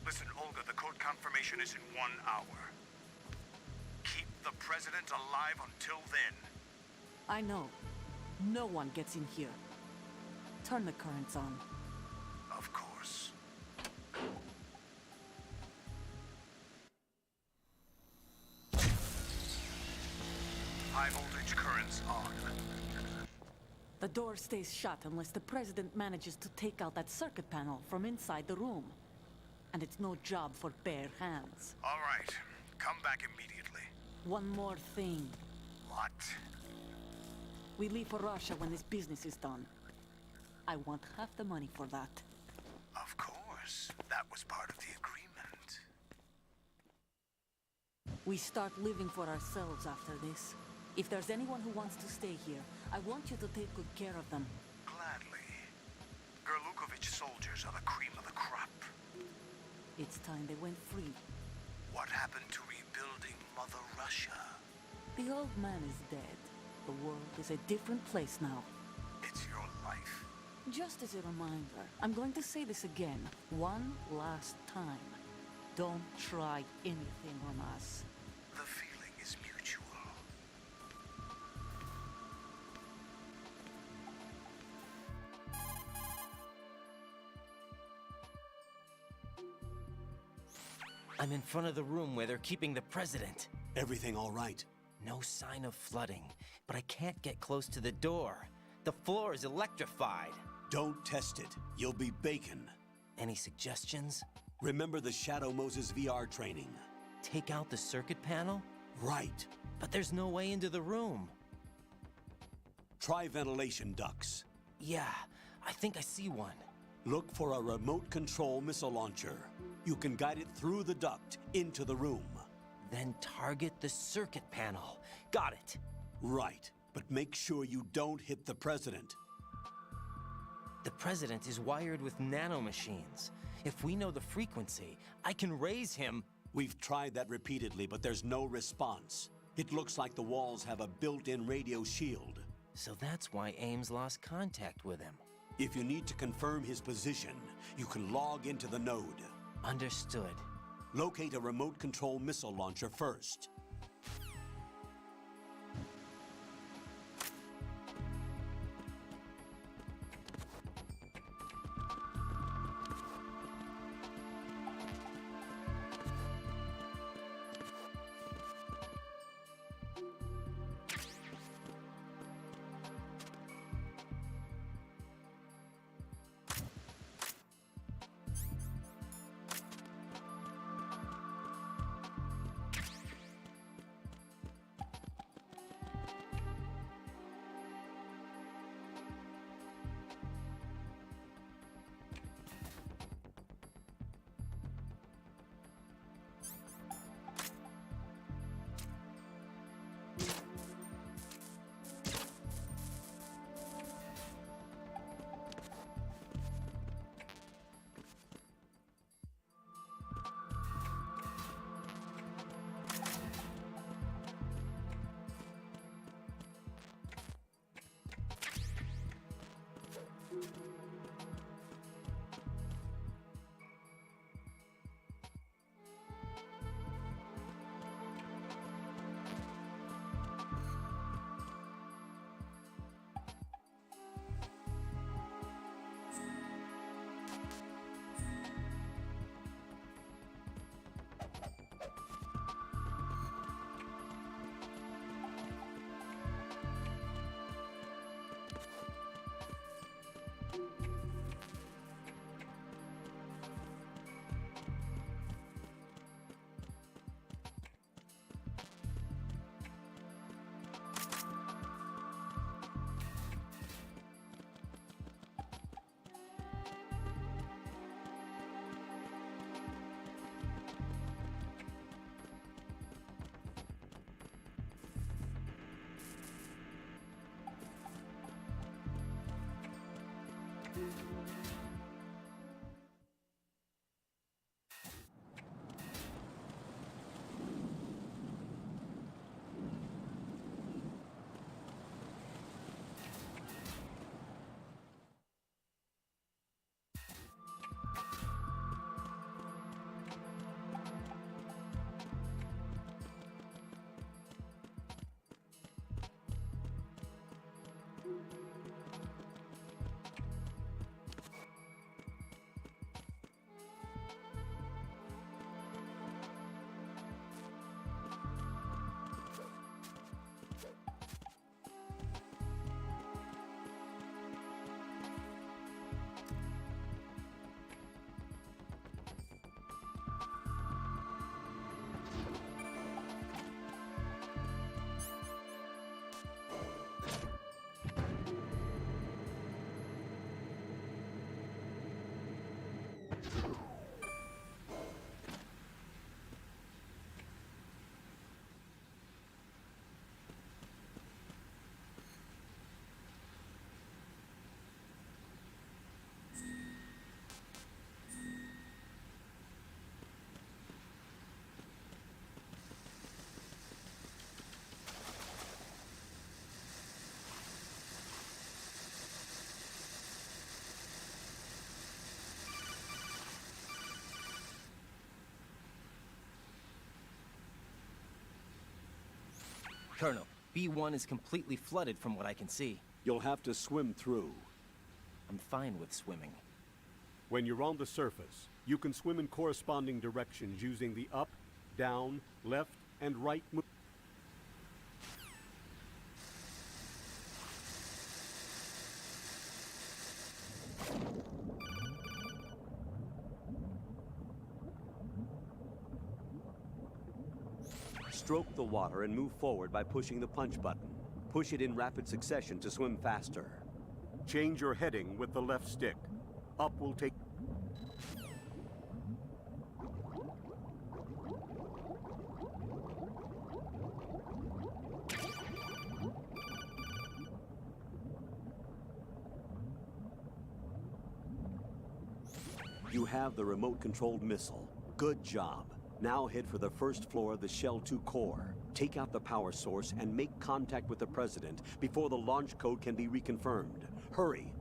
[SPEAKER 9] Listen, Olga, the code confirmation is in 1 hour. Keep the president alive until then.
[SPEAKER 10] I know. No one gets in here. Turn the currents on.
[SPEAKER 9] Of course. High voltage currents on.
[SPEAKER 10] The door stays shut unless the president manages to take out that circuit panel from inside the room. And it's no job for bare hands.
[SPEAKER 9] All right. Come back immediately.
[SPEAKER 10] One more thing.
[SPEAKER 9] What?
[SPEAKER 10] We leave for Russia when this business is done. I want half the money for that.
[SPEAKER 9] Of course. That was part of the agreement.
[SPEAKER 10] We start living for ourselves after this. If there's anyone who wants to stay here, I want you to take good care of them.
[SPEAKER 9] Gladly. Gerlukovich soldiers are the cream of the crop.
[SPEAKER 10] It's time they went free.
[SPEAKER 9] What happened to rebuilding Mother Russia?
[SPEAKER 10] The old man is dead. The world is a different place now.
[SPEAKER 9] It's your life.
[SPEAKER 10] Just as a reminder, I'm going to say this again, one last time. Don't try anything on us.
[SPEAKER 9] The feeling is mutual.
[SPEAKER 5] I'm in front of the room where they're keeping the president.
[SPEAKER 2] Everything all right?
[SPEAKER 5] No sign of flooding, but I can't get close to the door. The floor is electrified.
[SPEAKER 2] Don't test it. You'll be bacon.
[SPEAKER 5] Any suggestions?
[SPEAKER 2] Remember the Shadow Moses VR training.
[SPEAKER 5] Take out the circuit panel?
[SPEAKER 2] Right.
[SPEAKER 5] But there's no way into the room.
[SPEAKER 2] Try ventilation ducts.
[SPEAKER 5] Yeah, I think I see one.
[SPEAKER 2] Look for a remote control missile launcher. You can guide it through the duct into the room.
[SPEAKER 5] Then target the circuit panel. Got it.
[SPEAKER 2] Right, but make sure you don't hit the president.
[SPEAKER 5] The president is wired with nanomachines. If we know the frequency, I can raise him.
[SPEAKER 2] We've tried that repeatedly, but there's no response. It looks like the walls have a built-in radio shield.
[SPEAKER 5] So that's why Ames lost contact with him.
[SPEAKER 2] If you need to confirm his position, you can log into the node.
[SPEAKER 5] Understood.
[SPEAKER 2] Locate a remote control missile launcher first.
[SPEAKER 5] Colonel, B1 is completely flooded from what I can see.
[SPEAKER 2] You'll have to swim through.
[SPEAKER 5] I'm fine with swimming.
[SPEAKER 15] When you're on the surface, you can swim in corresponding directions using the up, down, left, and right move.
[SPEAKER 2] Stroke the water and move forward by pushing the punch button. Push it in rapid succession to swim faster.
[SPEAKER 15] Change your heading with the left stick. Up will take...
[SPEAKER 2] You have the remote-controlled missile. Good job. Now head for the first floor of the Shell 2 core. Take out the power source and make contact with the President before the launch code can be reconfirmed. Hurry!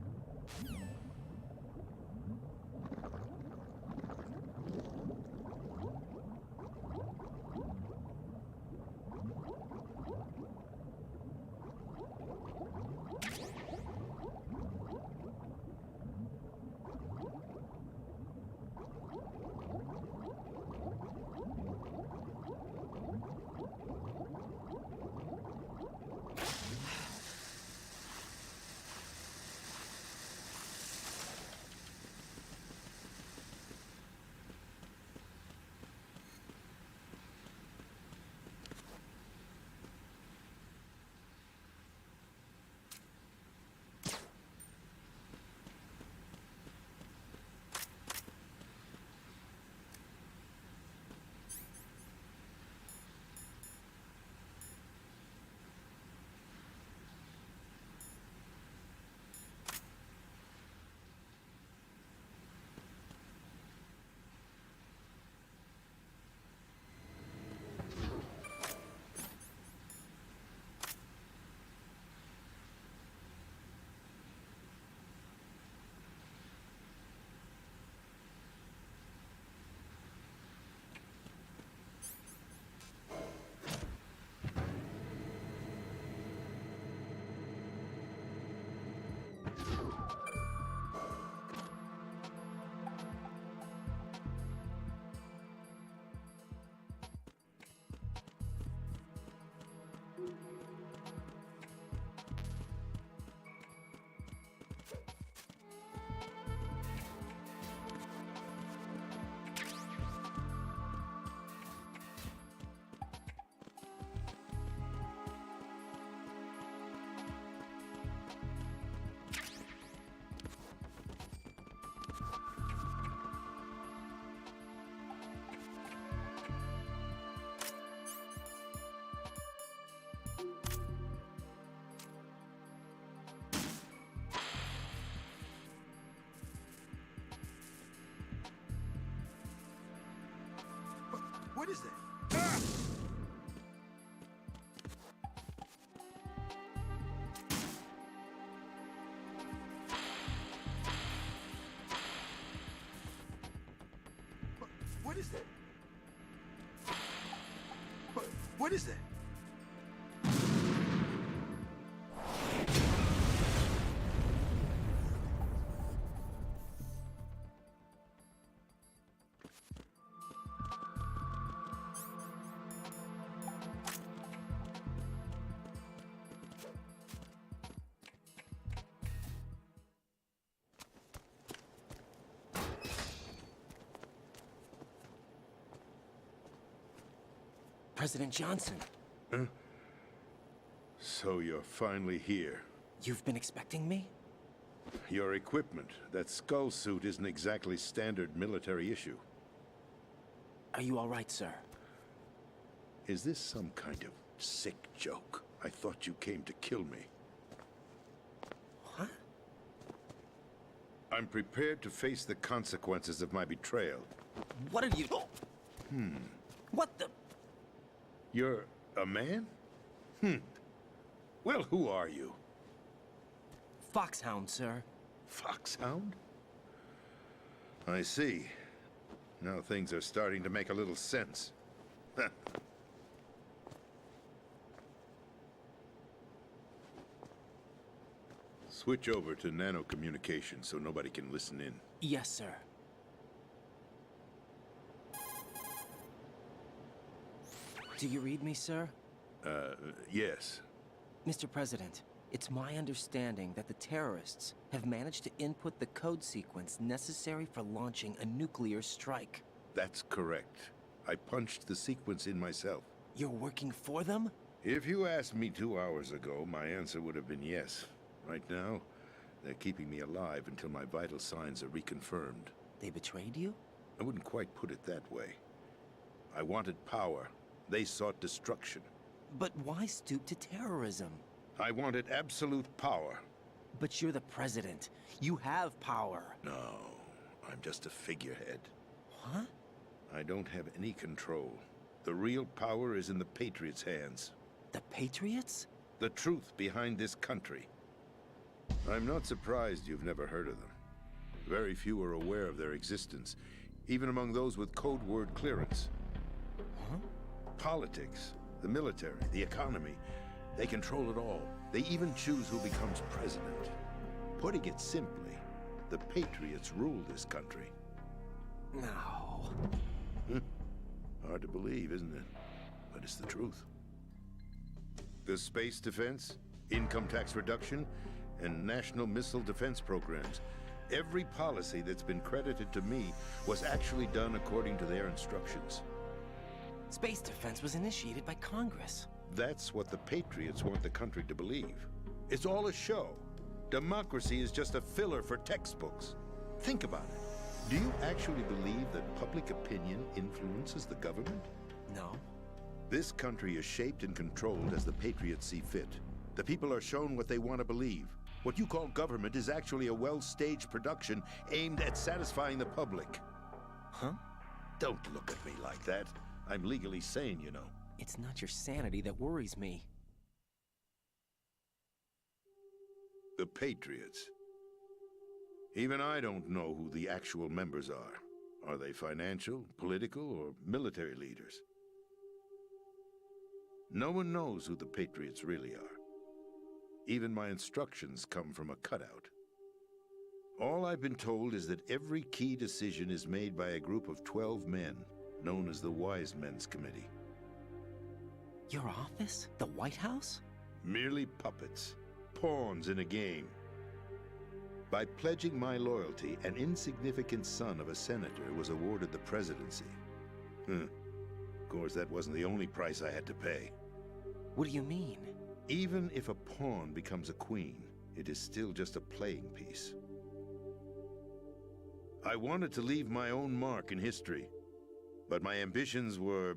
[SPEAKER 9] What is that? Ah! What is that? What is that?
[SPEAKER 5] President Johnson.
[SPEAKER 16] Huh? So you're finally here.
[SPEAKER 5] You've been expecting me?
[SPEAKER 16] Your equipment, that skull suit isn't exactly standard military issue.
[SPEAKER 5] Are you all right, sir?
[SPEAKER 16] Is this some kind of sick joke? I thought you came to kill me.
[SPEAKER 5] What?
[SPEAKER 16] I'm prepared to face the consequences of my betrayal.
[SPEAKER 5] What are you... What the...
[SPEAKER 16] You're a man? Well, who are you?
[SPEAKER 5] Foxhound, sir.
[SPEAKER 16] Foxhound? I see. Now things are starting to make a little sense. Switch over to nano-communication so nobody can listen in.
[SPEAKER 5] Yes, sir. Do you read me, sir?
[SPEAKER 16] Yes.
[SPEAKER 5] Mr. President, it's my understanding that the terrorists have managed to input the code sequence necessary for launching a nuclear strike.
[SPEAKER 16] That's correct. I punched the sequence in myself.
[SPEAKER 5] You're working for them?
[SPEAKER 16] If you asked me 2 hours ago, my answer would have been yes. Right now, they're keeping me alive until my vital signs are reconfirmed.
[SPEAKER 5] They betrayed you?
[SPEAKER 16] I wouldn't quite put it that way. I wanted power. They sought destruction.
[SPEAKER 5] But why stoop to terrorism?
[SPEAKER 16] I wanted absolute power.
[SPEAKER 5] But you're the president. You have power.
[SPEAKER 16] No, I'm just a figurehead.
[SPEAKER 5] Huh?
[SPEAKER 16] I don't have any control. The real power is in the Patriots' hands.
[SPEAKER 5] The Patriots?
[SPEAKER 16] The truth behind this country. I'm not surprised you've never heard of them. Very few are aware of their existence, even among those with code word clearance.
[SPEAKER 5] Huh?
[SPEAKER 16] Politics, the military, the economy, they control it all. They even choose who becomes president. Putting it simply, the Patriots rule this country.
[SPEAKER 5] No.
[SPEAKER 16] Hard to believe, isn't it? But it's the truth. The space defense, income tax reduction, and national missile defense programs. Every policy that's been credited to me was actually done according to their instructions.
[SPEAKER 5] Space defense was initiated by Congress.
[SPEAKER 16] That's what the Patriots want the country to believe. It's all a show. Democracy is just a filler for textbooks. Think about it. Do you actually believe that public opinion influences the government?
[SPEAKER 5] No.
[SPEAKER 16] This country is shaped and controlled as the Patriots see fit. The people are shown what they want to believe. What you call government is actually a well-staged production aimed at satisfying the public.
[SPEAKER 5] Huh?
[SPEAKER 16] Don't look at me like that. I'm legally sane, you know.
[SPEAKER 5] It's not your sanity that worries me.
[SPEAKER 16] The Patriots. Even I don't know who the actual members are. Are they financial, political, or military leaders? No one knows who the Patriots really are. Even my instructions come from a cutout. All I've been told is that every key decision is made by a group of 12 men, known as the Wise Men's Committee.
[SPEAKER 5] Your office? The White House?
[SPEAKER 16] Merely puppets, pawns in a game. By pledging my loyalty, an insignificant son of a senator was awarded the presidency. Of course, that wasn't the only price I had to pay.
[SPEAKER 5] What do you mean?
[SPEAKER 16] Even if a pawn becomes a queen, it is still just a playing piece. I wanted to leave my own mark in history, but my ambitions were...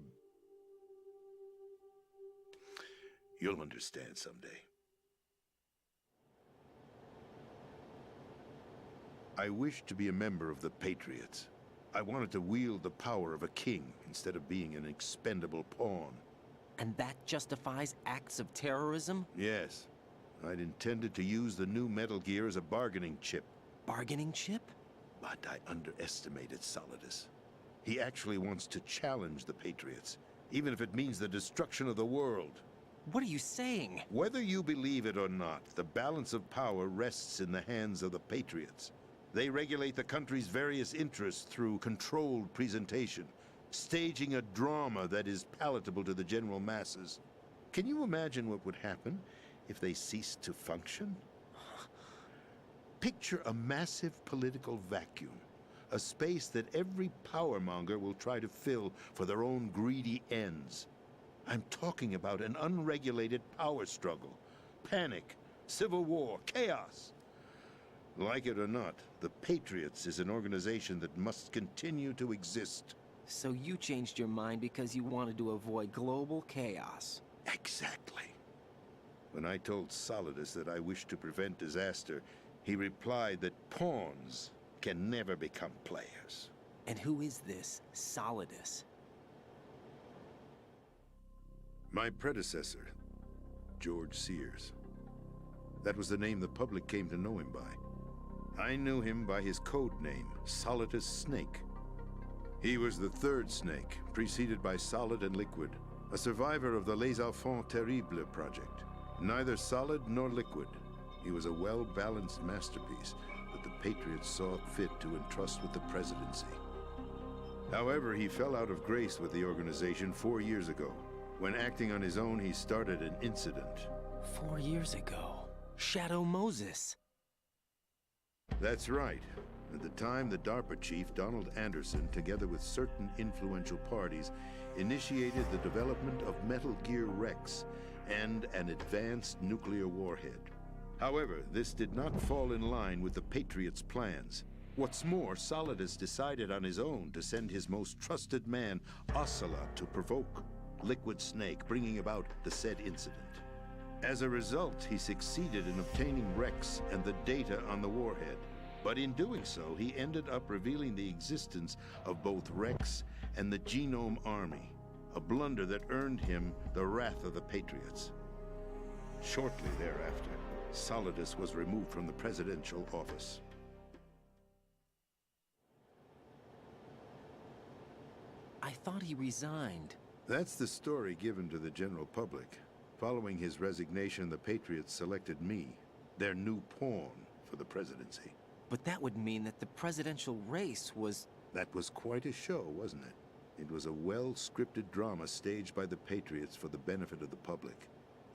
[SPEAKER 16] You'll understand someday. I wished to be a member of the Patriots. I wanted to wield the power of a king instead of being an expendable pawn.
[SPEAKER 5] And that justifies acts of terrorism?
[SPEAKER 16] Yes. I'd intended to use the new Metal Gear as a bargaining chip.
[SPEAKER 5] Bargaining chip?
[SPEAKER 16] But I underestimated Solidus. He actually wants to challenge the Patriots, even if it means the destruction of the world.
[SPEAKER 5] What are you saying?
[SPEAKER 16] Whether you believe it or not, the balance of power rests in the hands of the Patriots. They regulate the country's various interests through controlled presentation, staging a drama that is palatable to the general masses. Can you imagine what would happen if they ceased to function? Picture a massive political vacuum, a space that every powermonger will try to fill for their own greedy ends. I'm talking about an unregulated power struggle, panic, civil war, chaos. Like it or not, the Patriots is an organization that must continue to exist.
[SPEAKER 5] So you changed your mind because you wanted to avoid global chaos.
[SPEAKER 16] Exactly. When I told Solidus that I wished to prevent disaster, he replied that pawns can never become players.
[SPEAKER 5] And who is this Solidus?
[SPEAKER 16] My predecessor, George Sears. That was the name the public came to know him by. I knew him by his code name, Solidus Snake. He was the third Snake, preceded by Solid and Liquid, a survivor of the Les Enfants Terribles project. Neither Solid nor Liquid. He was a well-balanced masterpiece that the Patriots saw fit to entrust with the presidency. However, he fell out of grace with the organization 4 years ago. When acting on his own, he started an incident.
[SPEAKER 5] 4 years ago. Shadow Moses.
[SPEAKER 16] That's right. At the time, the DARPA chief, Donald Anderson, together with certain influential parties, initiated the development of Metal Gear Rex and an advanced nuclear warhead. However, this did not fall in line with the Patriots' plans. What's more, Solidus decided on his own to send his most trusted man, Ocelot, to provoke Liquid Snake, bringing about the said incident. As a result, he succeeded in obtaining Rex and the data on the warhead. But in doing so, he ended up revealing the existence of both Rex and the Genome Army, a blunder that earned him the wrath of the Patriots. Shortly thereafter, Solidus was removed from the presidential office.
[SPEAKER 5] I thought he resigned.
[SPEAKER 16] That's the story given to the general public. Following his resignation, the Patriots selected me, their new pawn, for the presidency.
[SPEAKER 5] But that would mean that the presidential race was...
[SPEAKER 16] That was quite a show, wasn't it? It was a well-scripted drama staged by the Patriots for the benefit of the public.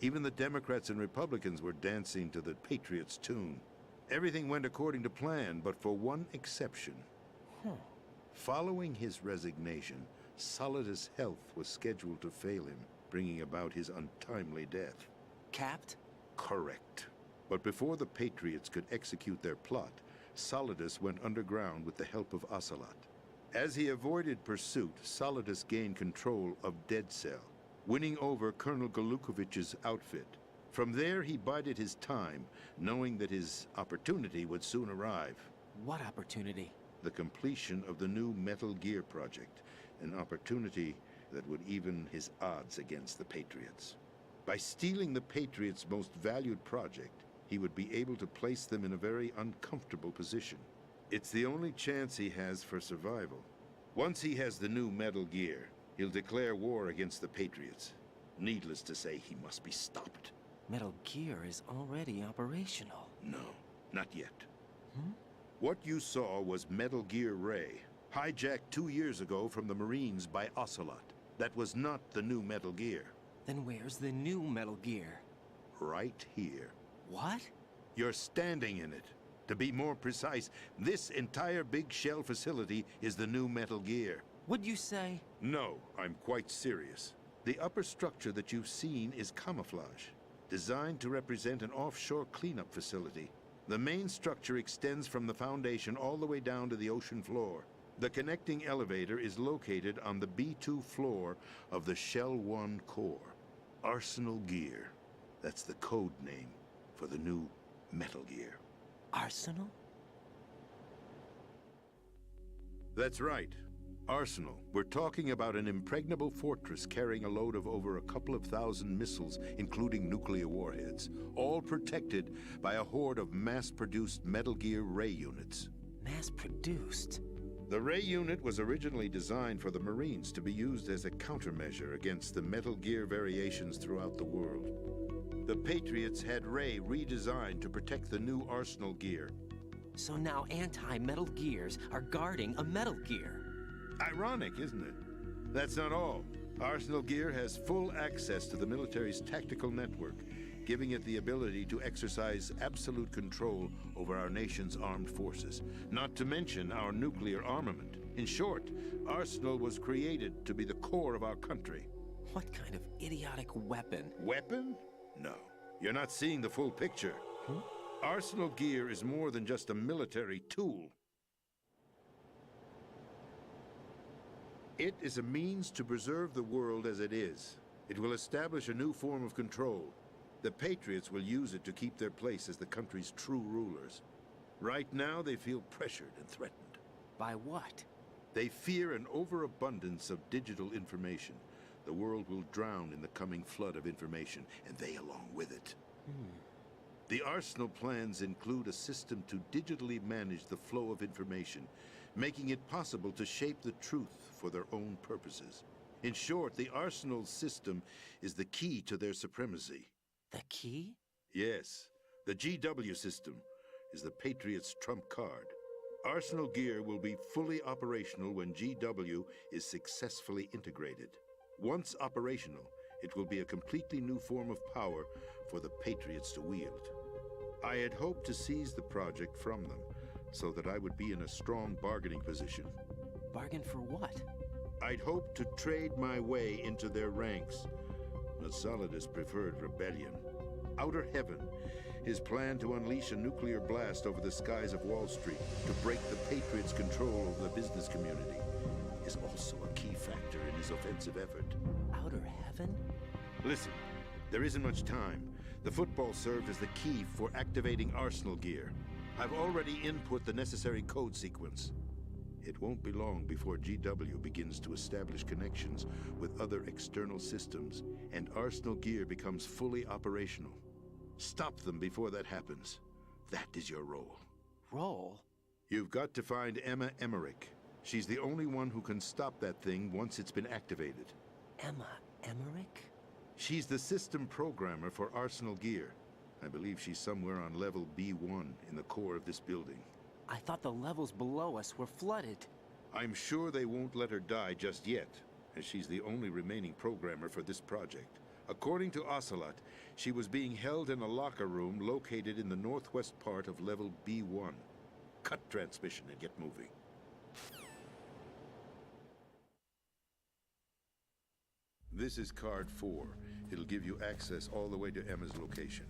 [SPEAKER 16] Even the Democrats and Republicans were dancing to the Patriots' tune. Everything went according to plan, but for one exception. Following his resignation, Solidus' health was scheduled to fail him, bringing about his untimely death.
[SPEAKER 5] Capped?
[SPEAKER 16] Correct. But before the Patriots could execute their plot, Solidus went underground with the help of Ocelot. As he avoided pursuit, Solidus gained control of Dead Cell, winning over Colonel Golukovich's outfit. From there, he bided his time, knowing that his opportunity would soon arrive.
[SPEAKER 5] What opportunity?
[SPEAKER 16] The completion of the new Metal Gear project, an opportunity that would even his odds against the Patriots. By stealing the Patriots' most valued project, he would be able to place them in a very uncomfortable position. It's the only chance he has for survival. Once he has the new Metal Gear, he'll declare war against the Patriots. Needless to say, he must be stopped.
[SPEAKER 5] Metal Gear is already operational.
[SPEAKER 16] No, not yet. What you saw was Metal Gear Ray, hijacked 2 years ago from the Marines by Ocelot. That was not the new Metal Gear.
[SPEAKER 5] Then where's the new Metal Gear?
[SPEAKER 16] Right here.
[SPEAKER 5] What?
[SPEAKER 16] You're standing in it. To be more precise, this entire big shell facility is the new Metal Gear.
[SPEAKER 5] What'd you say?
[SPEAKER 16] No, I'm quite serious. The upper structure that you've seen is camouflage, designed to represent an offshore cleanup facility. The main structure extends from the foundation all the way down to the ocean floor. The connecting elevator is located on the B2 floor of the Shell 1 core. Arsenal Gear. That's the code name for the new Metal Gear.
[SPEAKER 5] Arsenal?
[SPEAKER 16] That's right. Arsenal. We're talking about an impregnable fortress carrying a load of over a couple of thousand missiles, including nuclear warheads, all protected by a horde of mass-produced Metal Gear Ray units.
[SPEAKER 5] Mass-produced?
[SPEAKER 16] The Ray unit was originally designed for the Marines to be used as a countermeasure against the Metal Gear variations throughout the world. The Patriots had Ray redesigned to protect the new Arsenal Gear.
[SPEAKER 5] So now anti-Metal Gears are guarding a Metal Gear.
[SPEAKER 16] Ironic, isn't it? That's not all. Arsenal Gear has full access to the military's tactical network, giving it the ability to exercise absolute control over our nation's armed forces, not to mention our nuclear armament. In short, Arsenal was created to be the core of our country.
[SPEAKER 5] What kind of idiotic weapon?
[SPEAKER 16] Weapon? No. You're not seeing the full picture. Arsenal Gear is more than just a military tool. It is a means to preserve the world as it is. It will establish a new form of control. The Patriots will use it to keep their place as the country's true rulers. Right now, they feel pressured and threatened.
[SPEAKER 5] By what?
[SPEAKER 16] They fear an overabundance of digital information. The world will drown in the coming flood of information, and they along with it. The Arsenal plans include a system to digitally manage the flow of information, making it possible to shape the truth for their own purposes. In short, the Arsenal system is the key to their supremacy.
[SPEAKER 5] The key?
[SPEAKER 16] Yes. The GW system is the Patriots' trump card. Arsenal Gear will be fully operational when GW is successfully integrated. Once operational, it will be a completely new form of power for the Patriots to wield. I had hoped to seize the project from them, so that I would be in a strong bargaining position.
[SPEAKER 5] Bargain for what?
[SPEAKER 16] I'd hoped to trade my way into their ranks, but Solidus preferred rebellion. Outer Heaven, his plan to unleash a nuclear blast over the skies of Wall Street to break the Patriots' control over the business community, is also a key factor in his offensive effort.
[SPEAKER 5] Outer Heaven?
[SPEAKER 16] Listen, there isn't much time. The football served as the key for activating Arsenal Gear. I've already input the necessary code sequence. It won't be long before GW begins to establish connections with other external systems, and Arsenal Gear becomes fully operational. Stop them before that happens. That is your role.
[SPEAKER 5] Role?
[SPEAKER 16] You've got to find Emma Emmerich. She's the only one who can stop that thing once it's been activated.
[SPEAKER 5] Emma Emmerich?
[SPEAKER 16] She's the system programmer for Arsenal Gear. I believe she's somewhere on level B1 in the core of this building.
[SPEAKER 5] I thought the levels below us were flooded.
[SPEAKER 16] I'm sure they won't let her die just yet, as she's the only remaining programmer for this project. According to Ocelot, she was being held in a locker room located in the northwest part of level B1. Cut transmission and get moving. This is card 4. It'll give you access all the way to Emma's location.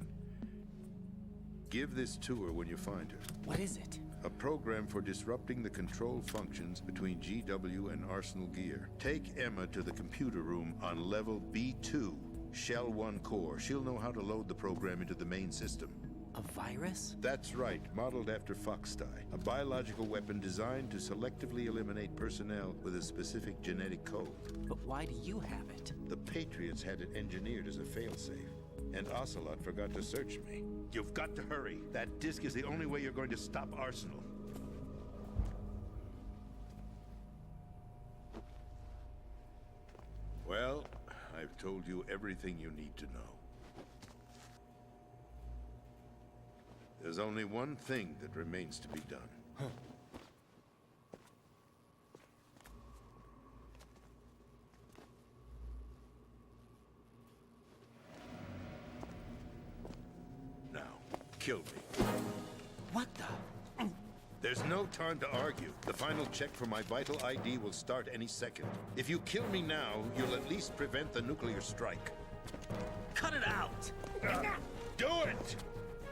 [SPEAKER 16] Give this to her when you find her.
[SPEAKER 5] What is it?
[SPEAKER 16] A program for disrupting the control functions between GW and Arsenal Gear. Take Emma to the computer room on level B2, Shell 1 core. She'll know how to load the program into the main system.
[SPEAKER 5] A virus?
[SPEAKER 16] That's right, modeled after Foxdie. A biological weapon designed to selectively eliminate personnel with a specific genetic code.
[SPEAKER 5] But why do you have it?
[SPEAKER 16] The Patriots had it engineered as a failsafe, and Ocelot forgot to search me. You've got to hurry. That disk is the only way you're going to stop Arsenal. Well, I've told you everything you need to know. There's only one thing that remains to be done.
[SPEAKER 5] Huh.
[SPEAKER 16] Now, kill me.
[SPEAKER 5] What the?
[SPEAKER 16] There's no time to argue. The final check for my vital ID will start any second. If you kill me now, you'll at least prevent the nuclear strike.
[SPEAKER 11] Cut it out!
[SPEAKER 16] Do it!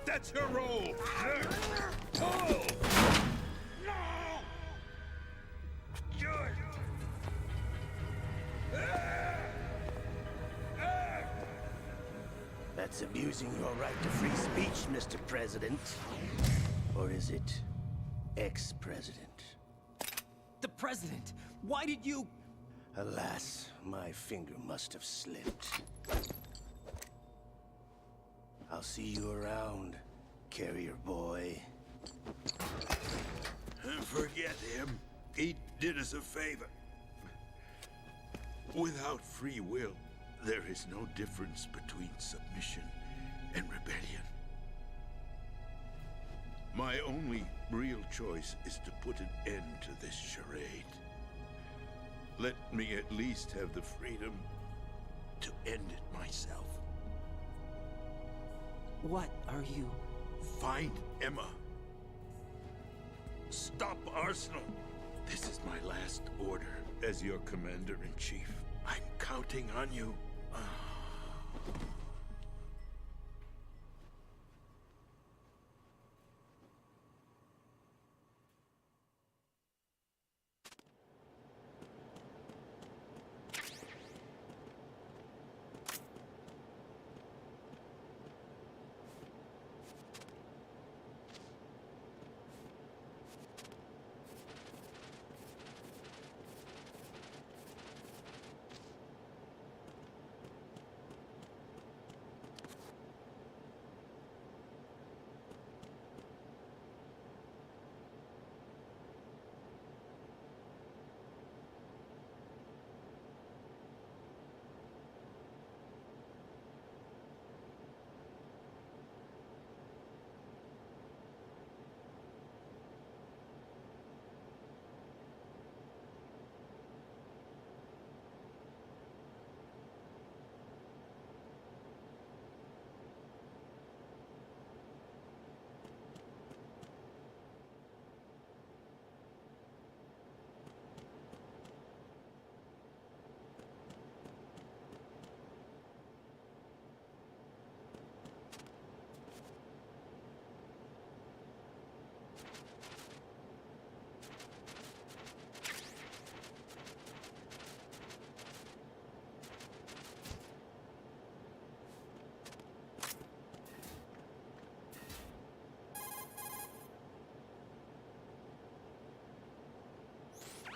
[SPEAKER 16] That's her role! Oh!
[SPEAKER 11] No! George!
[SPEAKER 17] That's abusing your right to free speech, Mr. President. Or is it ex-president?
[SPEAKER 5] The president! Why did you...
[SPEAKER 17] Alas, my finger must have slipped. I'll see you around, carrier boy.
[SPEAKER 16] Forget him. He did us a favor. Without free will, there is no difference between submission and rebellion. My only real choice is to put an end to this charade. Let me at least have the freedom to end it myself.
[SPEAKER 5] What are you...
[SPEAKER 16] Find Emma. Stop Arsenal. This is my last order as your commander-in-chief. I'm counting on you.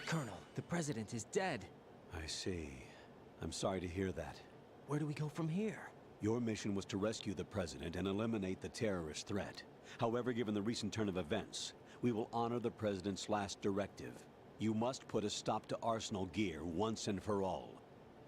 [SPEAKER 5] Colonel, the president is dead.
[SPEAKER 2] I see. I'm sorry to hear that.
[SPEAKER 5] Where do we go from here?
[SPEAKER 2] Your mission was to rescue the president and eliminate the terrorist threat. However, given the recent turn of events, we will honor the president's last directive. You must put a stop to Arsenal Gear once and for all.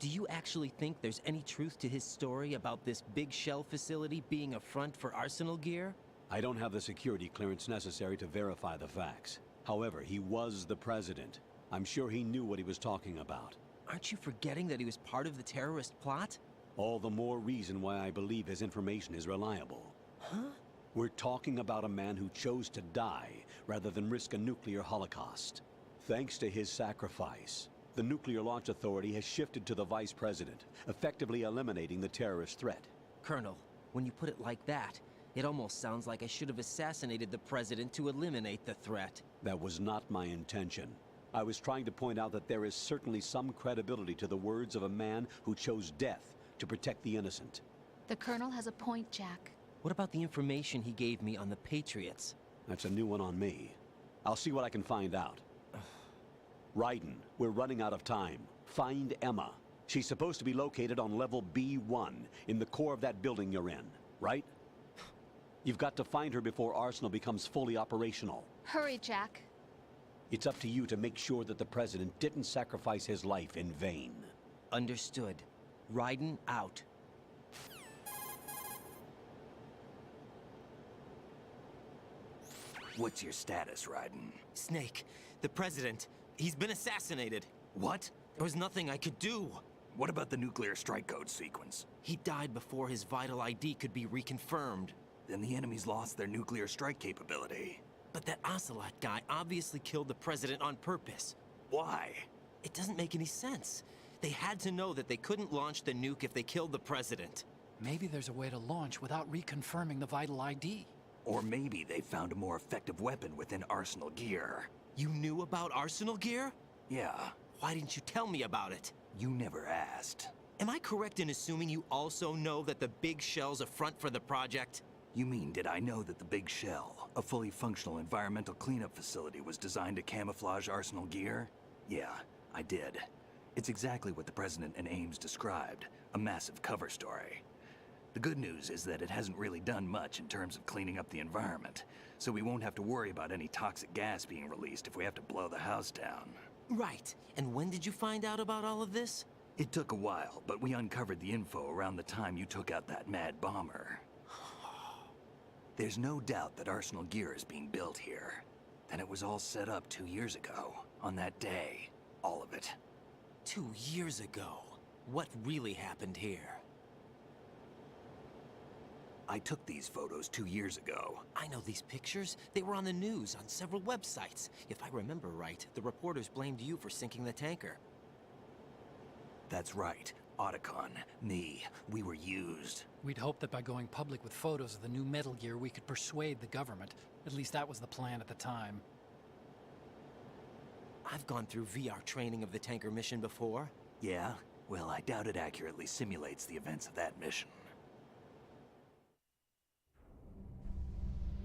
[SPEAKER 5] Do you actually think there's any truth to his story about this big shell facility being a front for Arsenal Gear?
[SPEAKER 2] I don't have the security clearance necessary to verify the facts. However, he was the president. I'm sure he knew what he was talking about.
[SPEAKER 5] Aren't you forgetting that he was part of the terrorist plot?
[SPEAKER 2] All the more reason why I believe his information is reliable.
[SPEAKER 5] Huh?
[SPEAKER 2] We're talking about a man who chose to die rather than risk a nuclear holocaust. Thanks to his sacrifice, the Nuclear Launch Authority has shifted to the vice president, effectively eliminating the terrorist threat.
[SPEAKER 5] Colonel, when you put it like that, it almost sounds like I should have assassinated the president to eliminate the threat.
[SPEAKER 2] That was not my intention. I was trying to point out that there is certainly some credibility to the words of a man who chose death to protect the innocent.
[SPEAKER 6] The Colonel has a point, Jack.
[SPEAKER 5] What about the information he gave me on the Patriots?
[SPEAKER 2] That's a new one on me. I'll see what I can find out. Raiden, we're running out of time. Find Emma. She's supposed to be located on level B1, in the core of that building you're in, right? You've got to find her before Arsenal becomes fully operational.
[SPEAKER 6] Hurry, Jack.
[SPEAKER 2] It's up to you to make sure that the president didn't sacrifice his life in vain.
[SPEAKER 5] Understood. Raiden out.
[SPEAKER 12] What's your status, Raiden?
[SPEAKER 5] Snake, the president, he's been assassinated.
[SPEAKER 12] What?
[SPEAKER 5] There was nothing I could do.
[SPEAKER 12] What about the nuclear strike code sequence?
[SPEAKER 5] He died before his vital ID could be reconfirmed.
[SPEAKER 12] Then the enemy's lost their nuclear strike capability.
[SPEAKER 5] But that Ocelot guy obviously killed the president on purpose.
[SPEAKER 12] Why?
[SPEAKER 5] It doesn't make any sense. They had to know that they couldn't launch the nuke if they killed the president.
[SPEAKER 13] Maybe there's a way to launch without reconfirming the vital ID.
[SPEAKER 12] Or maybe they found a more effective weapon within Arsenal Gear.
[SPEAKER 5] You knew about Arsenal Gear?
[SPEAKER 12] Yeah.
[SPEAKER 5] Why didn't you tell me about it?
[SPEAKER 12] You never asked.
[SPEAKER 5] Am I correct in assuming you also know that the Big Shell's a front for the project?
[SPEAKER 12] You mean, did I know that the Big Shell, a fully functional environmental cleanup facility, was designed to camouflage Arsenal Gear? Yeah, I did. It's exactly what the President and Ames described, a massive cover story. The good news is that it hasn't really done much in terms of cleaning up the environment, so we won't have to worry about any toxic gas being released if we have to blow the house down.
[SPEAKER 5] Right. And when did you find out about all of this?
[SPEAKER 12] It took a while, but we uncovered the info around the time you took out that mad bomber. There's no doubt that Arsenal Gear is being built here. And it was all set up 2 years ago, on that day. All of it.
[SPEAKER 5] 2 years ago? What really happened here?
[SPEAKER 12] I took these photos 2 years ago.
[SPEAKER 5] I know these pictures. They were on the news, on several websites. If I remember right, the reporters blamed you for sinking the tanker.
[SPEAKER 12] That's right. Otacon, me, we were used.
[SPEAKER 13] We'd hoped that by going public with photos of the new Metal Gear, we could persuade the government. At least that was the plan at the time.
[SPEAKER 5] I've gone through VR training of the tanker mission before.
[SPEAKER 12] Yeah? Well, I doubt it accurately simulates the events of that mission.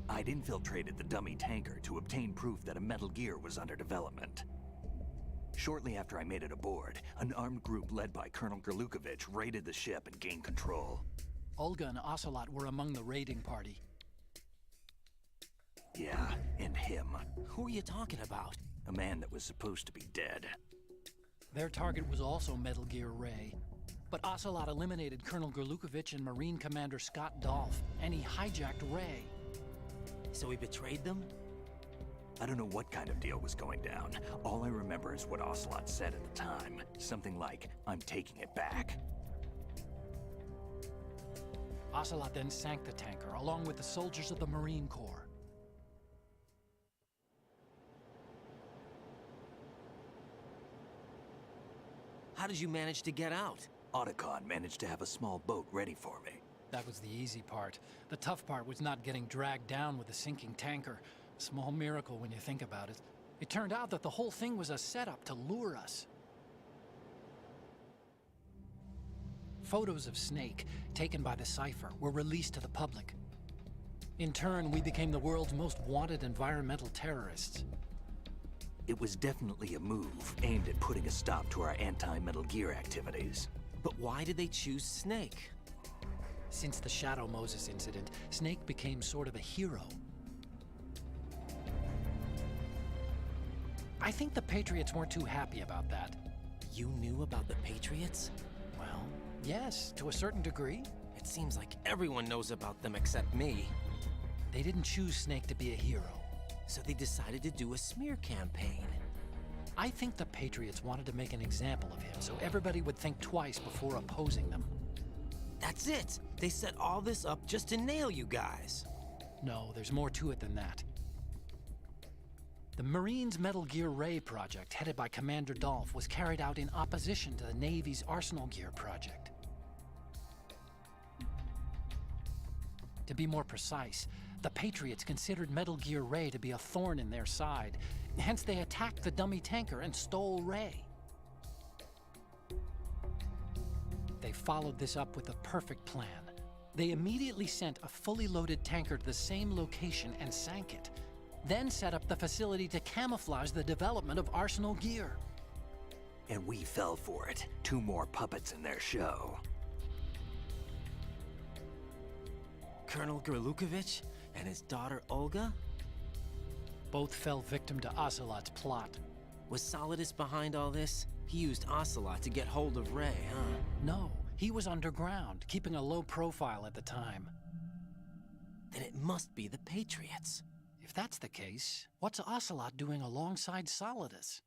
[SPEAKER 12] I'd infiltrated the dummy tanker to obtain proof that a Metal Gear was under development. Shortly after I made it aboard, an armed group led by Colonel Gerlukovich raided the ship and gained control.
[SPEAKER 13] Olga and Ocelot were among the raiding party.
[SPEAKER 12] Yeah, and him.
[SPEAKER 5] Who are you talking about?
[SPEAKER 12] A man that was supposed to be dead.
[SPEAKER 13] Their target was also Metal Gear Ray. But Ocelot eliminated Colonel Gerlukovich and Marine Commander Scott Dolph, and he hijacked Ray.
[SPEAKER 5] So he betrayed them?
[SPEAKER 12] I don't know what kind of deal was going down. All I remember is what Ocelot said at the time. Something like, "I'm taking it back."
[SPEAKER 13] Ocelot then sank the tanker, along with the soldiers of the Marine Corps.
[SPEAKER 5] How did you manage to get out?
[SPEAKER 12] Otacon managed to have a small boat ready for me.
[SPEAKER 13] That was the easy part. The tough part was not getting dragged down with the sinking tanker. A small miracle when you think about it. It turned out that the whole thing was a setup to lure us. Photos of Snake, taken by the Cypher, were released to the public. In turn, we became the world's most wanted environmental terrorists.
[SPEAKER 12] It was definitely a move aimed at putting a stop to our anti-Metal Gear activities.
[SPEAKER 5] But why did they choose Snake?
[SPEAKER 13] Since the Shadow Moses incident, Snake became sort of a hero. I think the Patriots weren't too happy about that.
[SPEAKER 5] You knew about the Patriots?
[SPEAKER 13] Well, yes, to a certain degree.
[SPEAKER 5] It seems like everyone knows about them except me.
[SPEAKER 13] They didn't choose Snake to be a hero.
[SPEAKER 5] So they decided to do a smear campaign.
[SPEAKER 13] I think the Patriots wanted to make an example of him so everybody would think twice before opposing them.
[SPEAKER 5] That's it! They set all this up just to nail you guys.
[SPEAKER 13] No, there's more to it than that. The Marines' Metal Gear Ray project, headed by Commander Dolph, was carried out in opposition to the Navy's Arsenal Gear project. To be more precise, the Patriots considered Metal Gear Ray to be a thorn in their side. Hence, they attacked the dummy tanker and stole Ray. They followed this up with a perfect plan. They immediately sent a fully loaded tanker to the same location and sank it. Then set up the facility to camouflage the development of Arsenal Gear.
[SPEAKER 12] And we fell for it. 2 more puppets in their show.
[SPEAKER 5] Colonel Gerlukovich and his daughter Olga?
[SPEAKER 13] Both fell victim to Ocelot's plot.
[SPEAKER 5] Was Solidus behind all this? He used Ocelot to get hold of Ray, huh?
[SPEAKER 13] No, he was underground, keeping a low profile at the time.
[SPEAKER 5] Then it must be the Patriots.
[SPEAKER 13] If that's the case, what's Ocelot doing alongside Solidus?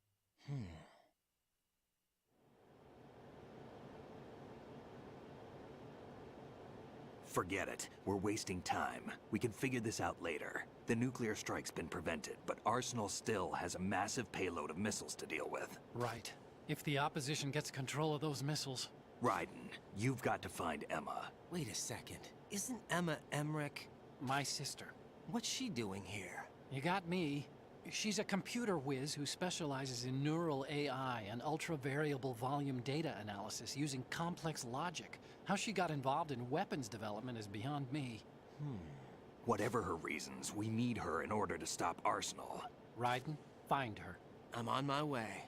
[SPEAKER 12] Forget it. We're wasting time. We can figure this out later. The nuclear strike's been prevented, but Arsenal still has a massive payload of missiles to deal with.
[SPEAKER 13] Right. If the opposition gets control of those missiles...
[SPEAKER 12] Raiden, you've got to find Emma.
[SPEAKER 5] Wait a second. Isn't Emma Emmerich
[SPEAKER 13] my sister?
[SPEAKER 5] What's she doing here?
[SPEAKER 13] You got me. She's a computer whiz who specializes in neural AI and ultra-variable volume data analysis using complex logic. How she got involved in weapons development is beyond me.
[SPEAKER 12] Whatever her reasons, we need her in order to stop Arsenal.
[SPEAKER 13] Raiden, find her.
[SPEAKER 5] I'm on my way.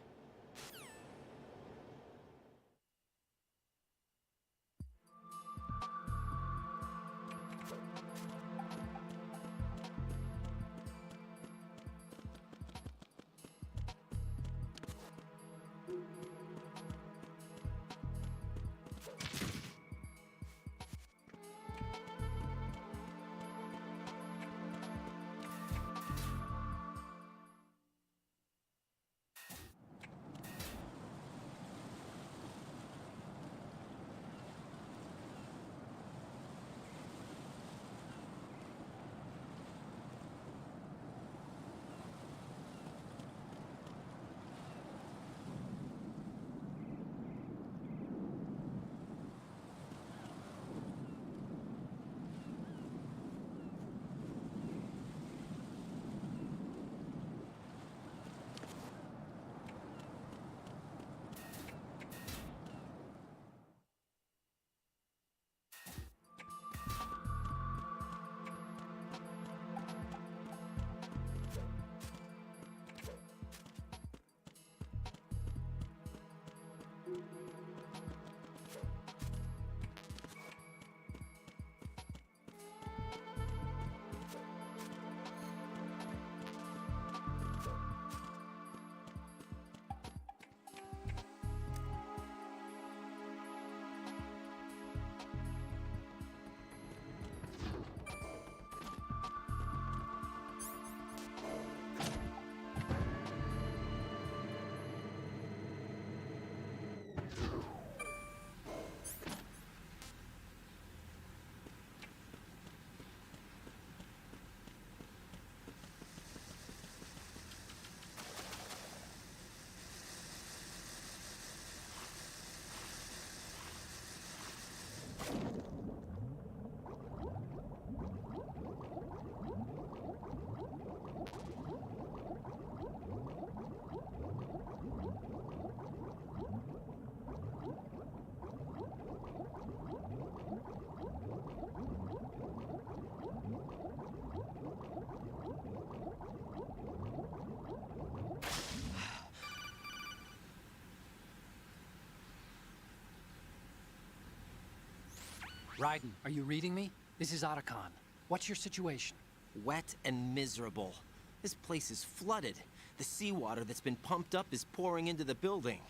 [SPEAKER 13] Raiden, are you reading me? This is Otacon. What's your situation?
[SPEAKER 5] Wet and miserable. This place is flooded. The seawater that's been pumped up is pouring into the building.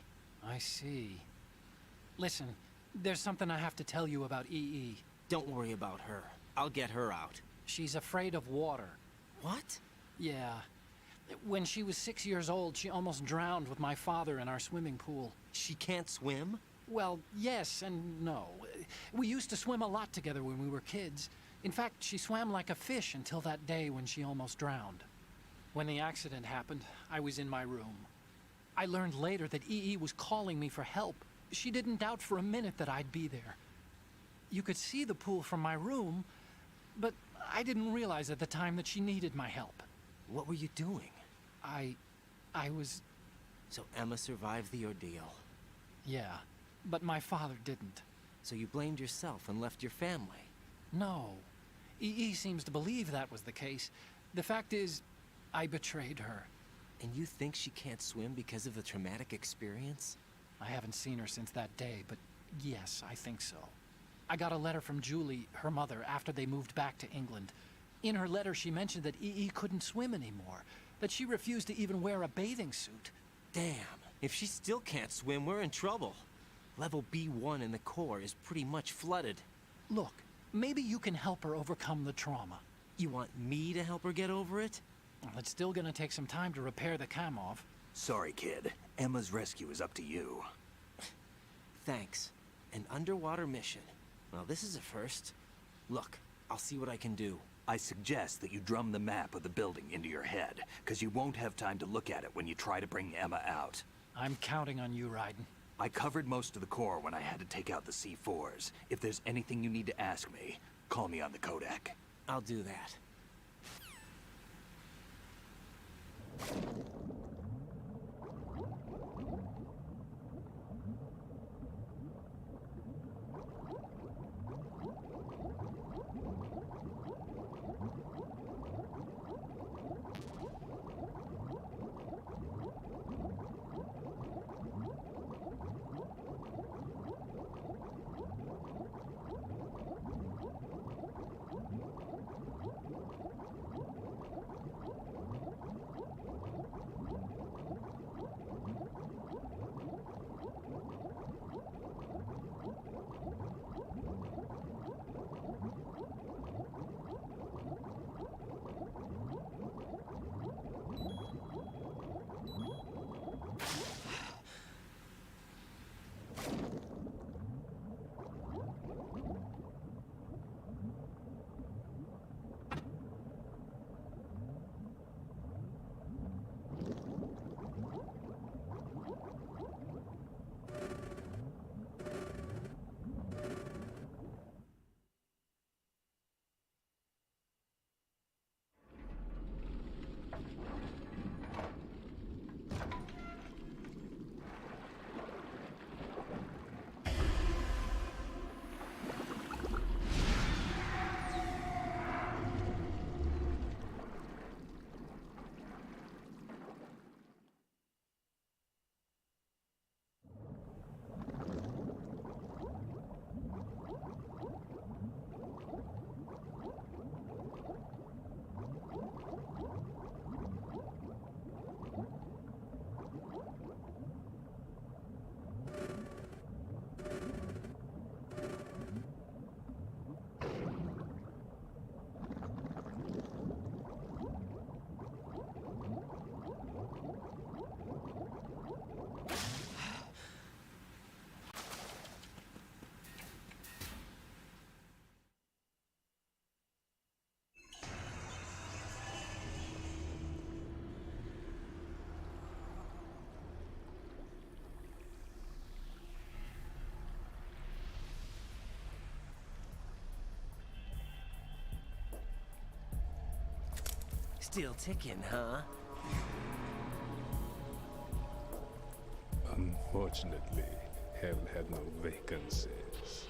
[SPEAKER 13] I see. Listen, there's something I have to tell you about EE.
[SPEAKER 5] Don't worry about her. I'll get her out.
[SPEAKER 13] She's afraid of water.
[SPEAKER 5] What?
[SPEAKER 13] Yeah. When she was 6 years old, she almost drowned with my father in our swimming pool.
[SPEAKER 5] She can't swim?
[SPEAKER 13] Well, yes and no. We used to swim a lot together when we were kids. In fact, she swam like a fish until that day when she almost drowned. When the accident happened, I was in my room. I learned later that EE was calling me for help. She didn't doubt for a minute that I'd be there. You could see the pool from my room, but I didn't realize at the time that she needed my help.
[SPEAKER 5] What were you doing?
[SPEAKER 13] I was...
[SPEAKER 5] So Emma survived the ordeal?
[SPEAKER 13] Yeah, but my father didn't.
[SPEAKER 5] So you blamed yourself and left your family?
[SPEAKER 13] No. EE seems to believe that was the case. The fact is, I betrayed her.
[SPEAKER 5] And you think she can't swim because of the traumatic experience?
[SPEAKER 13] I haven't seen her since that day, but yes, I think so. I got a letter from Julie, her mother, after they moved back to England. In her letter, she mentioned that EE couldn't swim anymore, that she refused to even wear a bathing suit.
[SPEAKER 5] Damn, if she still can't swim, we're in trouble. Level B1 in the core is pretty much flooded.
[SPEAKER 13] Look, maybe you can help her overcome the trauma.
[SPEAKER 5] You want me to help her get over it?
[SPEAKER 13] Well, it's still gonna take some time to repair the Kamov.
[SPEAKER 12] Sorry, kid. Emma's rescue is up to you.
[SPEAKER 5] Thanks. An underwater mission. Well, this is a first. Look, I'll see what I can do.
[SPEAKER 12] I suggest that you drum the map of the building into your head, because you won't have time to look at it when you try to bring Emma out.
[SPEAKER 13] I'm counting on you, Raiden.
[SPEAKER 12] I covered most of the core when I had to take out the C4s. If there's anything you need to ask me, call me on the Kodak.
[SPEAKER 5] I'll do that. Still ticking, huh?
[SPEAKER 18] Unfortunately, hell had no vacancies.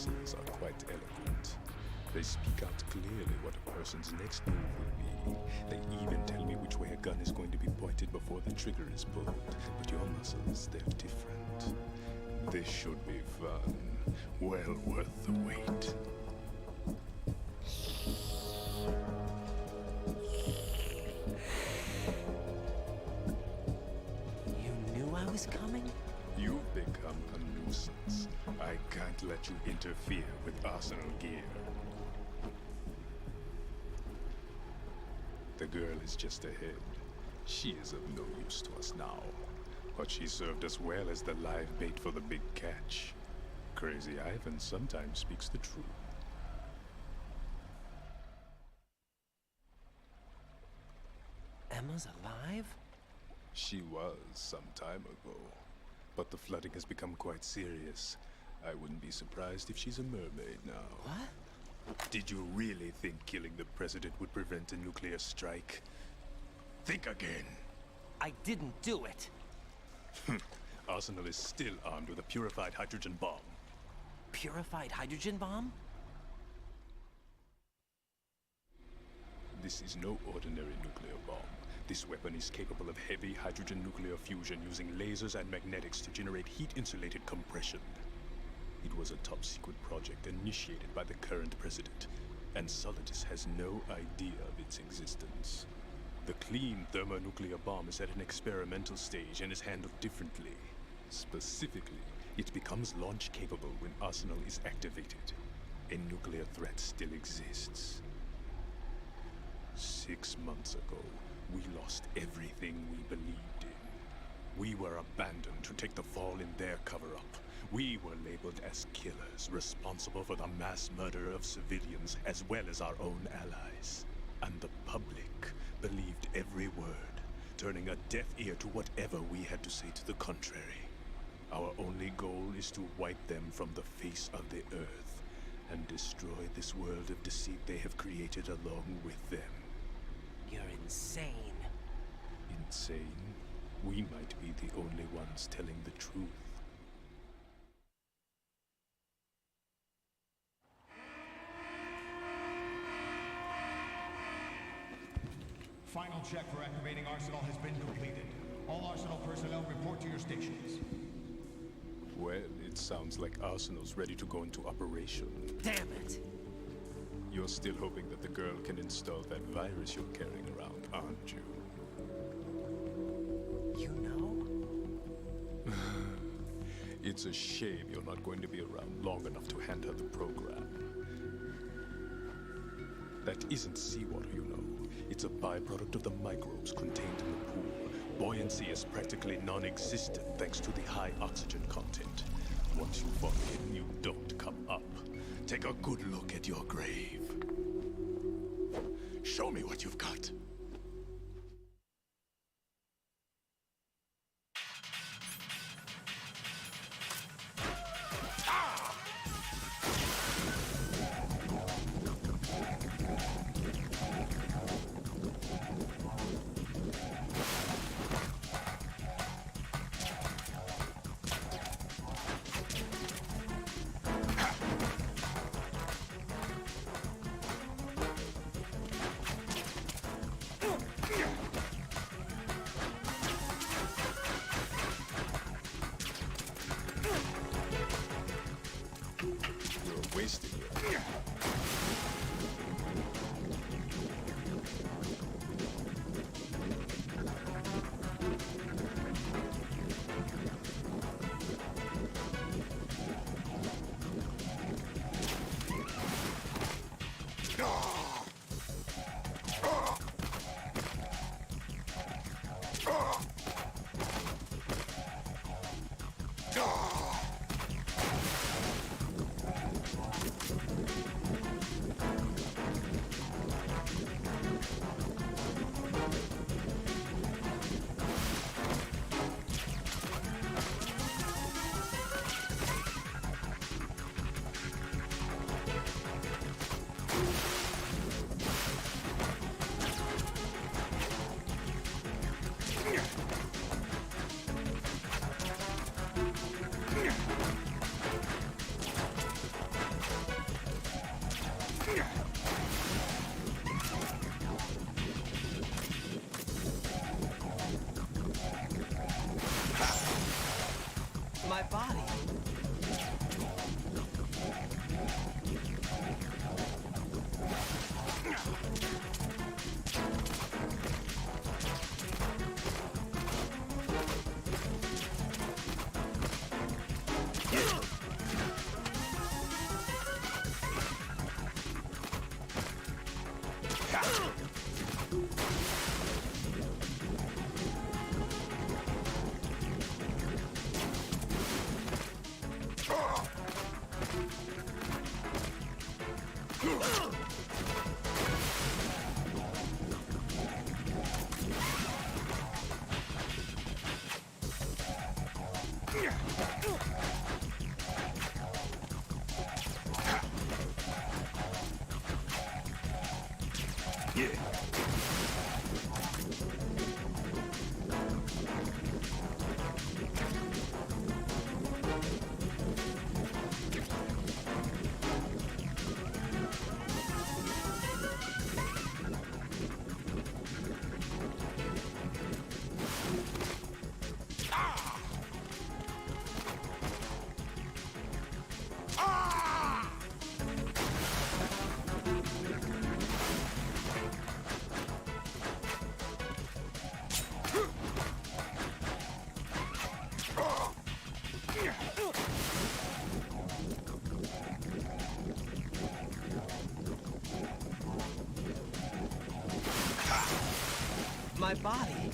[SPEAKER 18] muscles are quite eloquent. They speak out clearly what a person's next move will be. They even tell me which way a gun is going to be pointed before the trigger is pulled. But your muscles, they're different. This should be fun. Well worth the wait.
[SPEAKER 5] You knew I was coming?
[SPEAKER 18] You've become a nuisance. I can't let you interfere with Arsenal gear. The girl is just ahead. She is of no use to us now. But she served us well as the live bait for the big catch. Crazy Ivan sometimes speaks the truth.
[SPEAKER 5] Emma's alive?
[SPEAKER 18] She was some time ago. But the flooding has become quite serious. I wouldn't be surprised if she's a mermaid now.
[SPEAKER 5] What?
[SPEAKER 18] Did you really think killing the president would prevent a nuclear strike? Think again.
[SPEAKER 5] I didn't do it.
[SPEAKER 18] Arsenal is still armed with a purified hydrogen bomb.
[SPEAKER 5] Purified hydrogen bomb?
[SPEAKER 18] This is no ordinary nuclear bomb. This weapon is capable of heavy hydrogen nuclear fusion using lasers and magnetics to generate heat-insulated compression. It was a top-secret project initiated by the current president, and Solidus has no idea of its existence. The clean thermonuclear bomb is at an experimental stage and is handled differently. Specifically, it becomes launch-capable when Arsenal is activated. A nuclear threat still exists. 6 months ago, we lost everything we believed in. We were abandoned to take the fall in their cover-up. We were labeled as killers, responsible for the mass murder of civilians as well as our own allies. And the public believed every word, turning a deaf ear to whatever we had to say to the contrary. Our only goal is to wipe them from the face of the earth and destroy this world of deceit they have created along with them.
[SPEAKER 5] You're insane.
[SPEAKER 18] Insane? We might be the only ones telling the truth.
[SPEAKER 19] Final check for activating Arsenal has been completed. All Arsenal personnel report to your stations.
[SPEAKER 18] Well, it sounds like Arsenal's ready to go into operation.
[SPEAKER 5] Damn it!
[SPEAKER 18] You're still hoping that the girl can install that virus you're carrying around, aren't you?
[SPEAKER 5] You know?
[SPEAKER 18] It's a shame you're not going to be around long enough to hand her the program. That isn't seawater, you know. It's a byproduct of the microbes contained in the pool. Buoyancy is practically non-existent thanks to the high oxygen content. Once you fall in, you don't come up. Take a good look at your grave. Show me what you've got.
[SPEAKER 5] My body.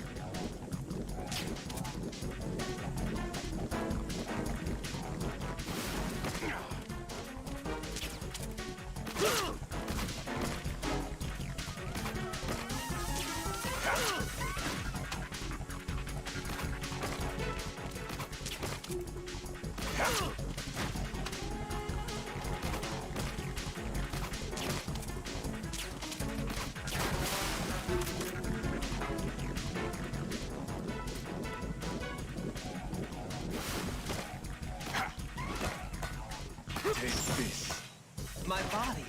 [SPEAKER 18] Take this.
[SPEAKER 5] My body.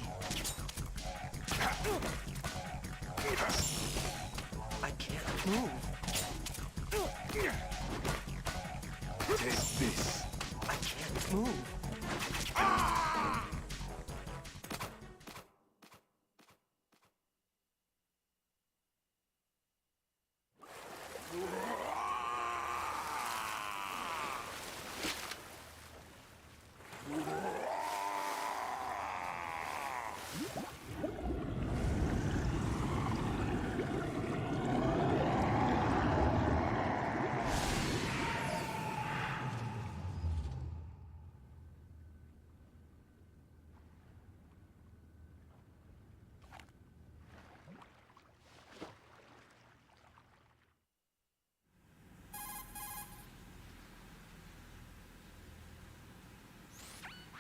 [SPEAKER 5] I can't move.
[SPEAKER 18] Take this.
[SPEAKER 5] I can't move.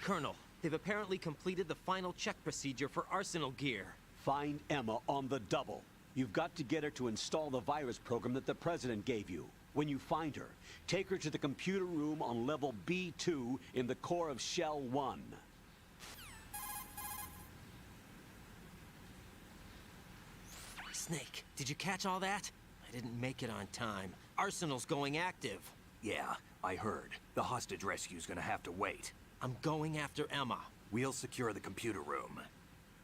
[SPEAKER 5] Colonel, they've apparently completed the final check procedure for arsenal gear.
[SPEAKER 2] Find Emma on the double. You've got to get her to install the virus program that the President gave you. When you find her, take her to the computer room on level B2 in the core of Shell 1.
[SPEAKER 5] Snake, did you catch all that? I didn't make it on time. Arsenal's going active.
[SPEAKER 12] Yeah, I heard. The hostage rescue's gonna have to wait.
[SPEAKER 5] I'm going after Emma.
[SPEAKER 12] We'll secure the computer room.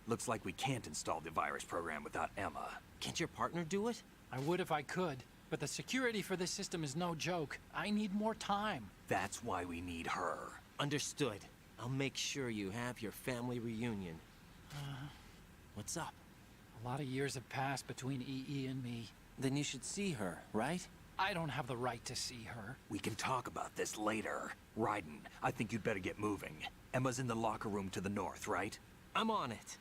[SPEAKER 12] Looks like we can't install the virus program without Emma.
[SPEAKER 5] Can't your partner do it?
[SPEAKER 13] I would if I could, but the security for this system is no joke. I need more time.
[SPEAKER 12] That's why we need her.
[SPEAKER 5] Understood. I'll make sure you have your family reunion. What's up?
[SPEAKER 13] A lot of years have passed between EE and me.
[SPEAKER 5] Then you should see her, right?
[SPEAKER 13] I don't have the right to see her.
[SPEAKER 12] We can talk about this later. Raiden, I think you'd better get moving. Emma's in the locker room to the north, right?
[SPEAKER 5] I'm on it.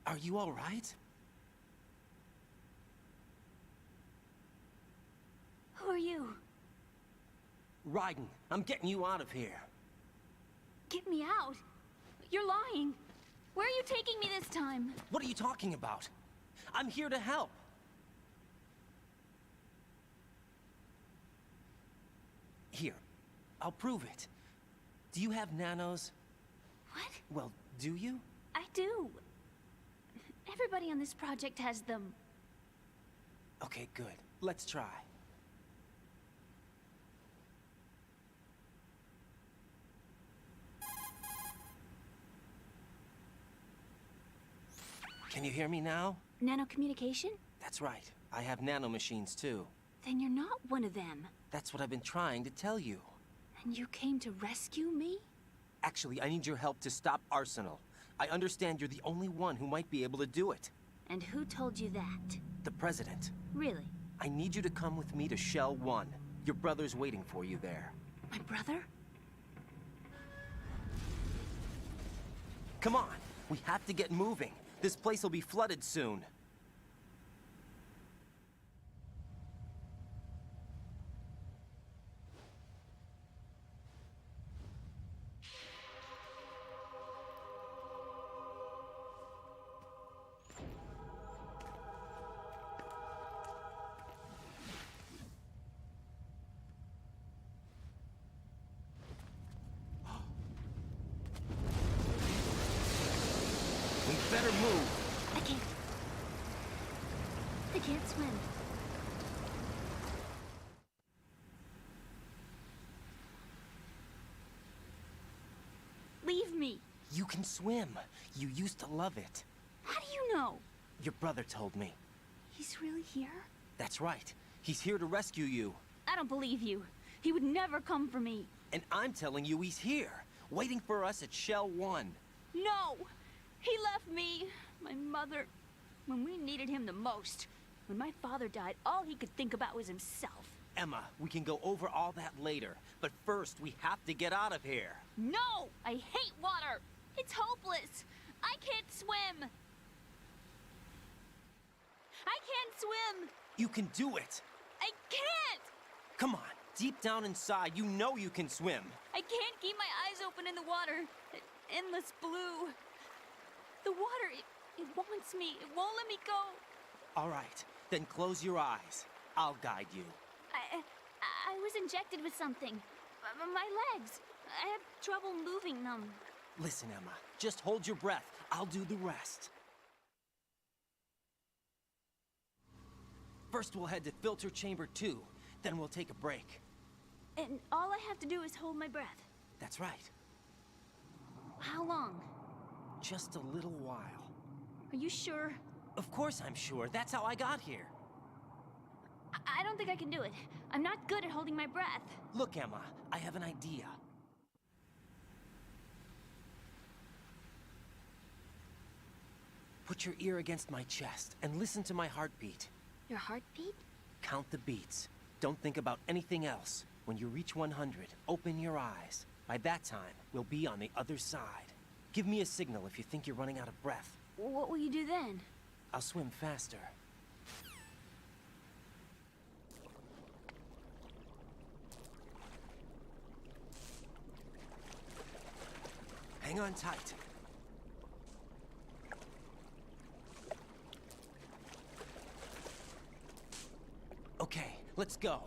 [SPEAKER 5] Are you all right?
[SPEAKER 1] Who are you?
[SPEAKER 5] Raiden, I'm getting you out of here.
[SPEAKER 1] Get me out. You're lying. Where are you taking me this time?
[SPEAKER 5] What are you talking about? I'm here to help. Here, I'll prove it. Do you have nanos?
[SPEAKER 1] What?
[SPEAKER 5] Well, do you?
[SPEAKER 1] I do. Everybody on this project has them.
[SPEAKER 5] Okay, good. Let's try. Can you hear me now?
[SPEAKER 1] Nanocommunication?
[SPEAKER 5] That's right. I have nanomachines too.
[SPEAKER 1] Then you're not one of them.
[SPEAKER 5] That's what I've been trying to tell you.
[SPEAKER 1] And you came to rescue me?
[SPEAKER 5] Actually, I need your help to stop Arsenal. I understand you're the only one who might be able to do it.
[SPEAKER 1] And who told you that?
[SPEAKER 5] The President.
[SPEAKER 1] Really?
[SPEAKER 5] I need you to come with me to Shell 1. Your brother's waiting for you there.
[SPEAKER 1] My brother?
[SPEAKER 5] Come on, we have to get moving. This place will be flooded soon. We better move.
[SPEAKER 1] I can't. I can't swim. Leave me.
[SPEAKER 5] You can swim. You used to love it.
[SPEAKER 1] How do you know?
[SPEAKER 5] Your brother told me.
[SPEAKER 1] He's really here?
[SPEAKER 5] That's right. He's here to rescue you.
[SPEAKER 1] I don't believe you. He would never come for me.
[SPEAKER 5] And I'm telling you he's here, waiting for us at Shell 1.
[SPEAKER 1] No! He left me, my mother, when we needed him the most. When my father died, all he could think about was himself.
[SPEAKER 5] Emma, we can go over all that later. But first, we have to get out of here.
[SPEAKER 1] No! I hate water! It's hopeless! I can't swim! I can't swim!
[SPEAKER 5] You can do it!
[SPEAKER 1] I can't!
[SPEAKER 5] Come on, deep down inside, you know you can swim.
[SPEAKER 1] I can't keep my eyes open in the water. Endless blue. The water, it wants me. It won't let me go.
[SPEAKER 5] All right, then close your eyes. I'll guide you.
[SPEAKER 1] I was injected with something. My legs. I have trouble moving them.
[SPEAKER 5] Listen, Emma, just hold your breath. I'll do the rest. First, we'll head to Filter Chamber 2. Then we'll take a break.
[SPEAKER 1] And all I have to do is hold my breath.
[SPEAKER 5] That's right.
[SPEAKER 1] How long?
[SPEAKER 5] Just a little while.
[SPEAKER 1] Are you sure?
[SPEAKER 5] Of course I'm sure. That's how I got here.
[SPEAKER 1] I don't think I can do it. I'm not good at holding my breath.
[SPEAKER 5] Look, Emma, I have an idea. Put your ear against my chest and listen to my heartbeat.
[SPEAKER 1] Your heartbeat?
[SPEAKER 5] Count the beats. Don't think about anything else. When you reach 100, open your eyes. By that time, we'll be on the other side. Give me a signal if you think you're running out of breath.
[SPEAKER 1] What will you do then?
[SPEAKER 5] I'll swim faster. Hang on tight. Okay, let's go.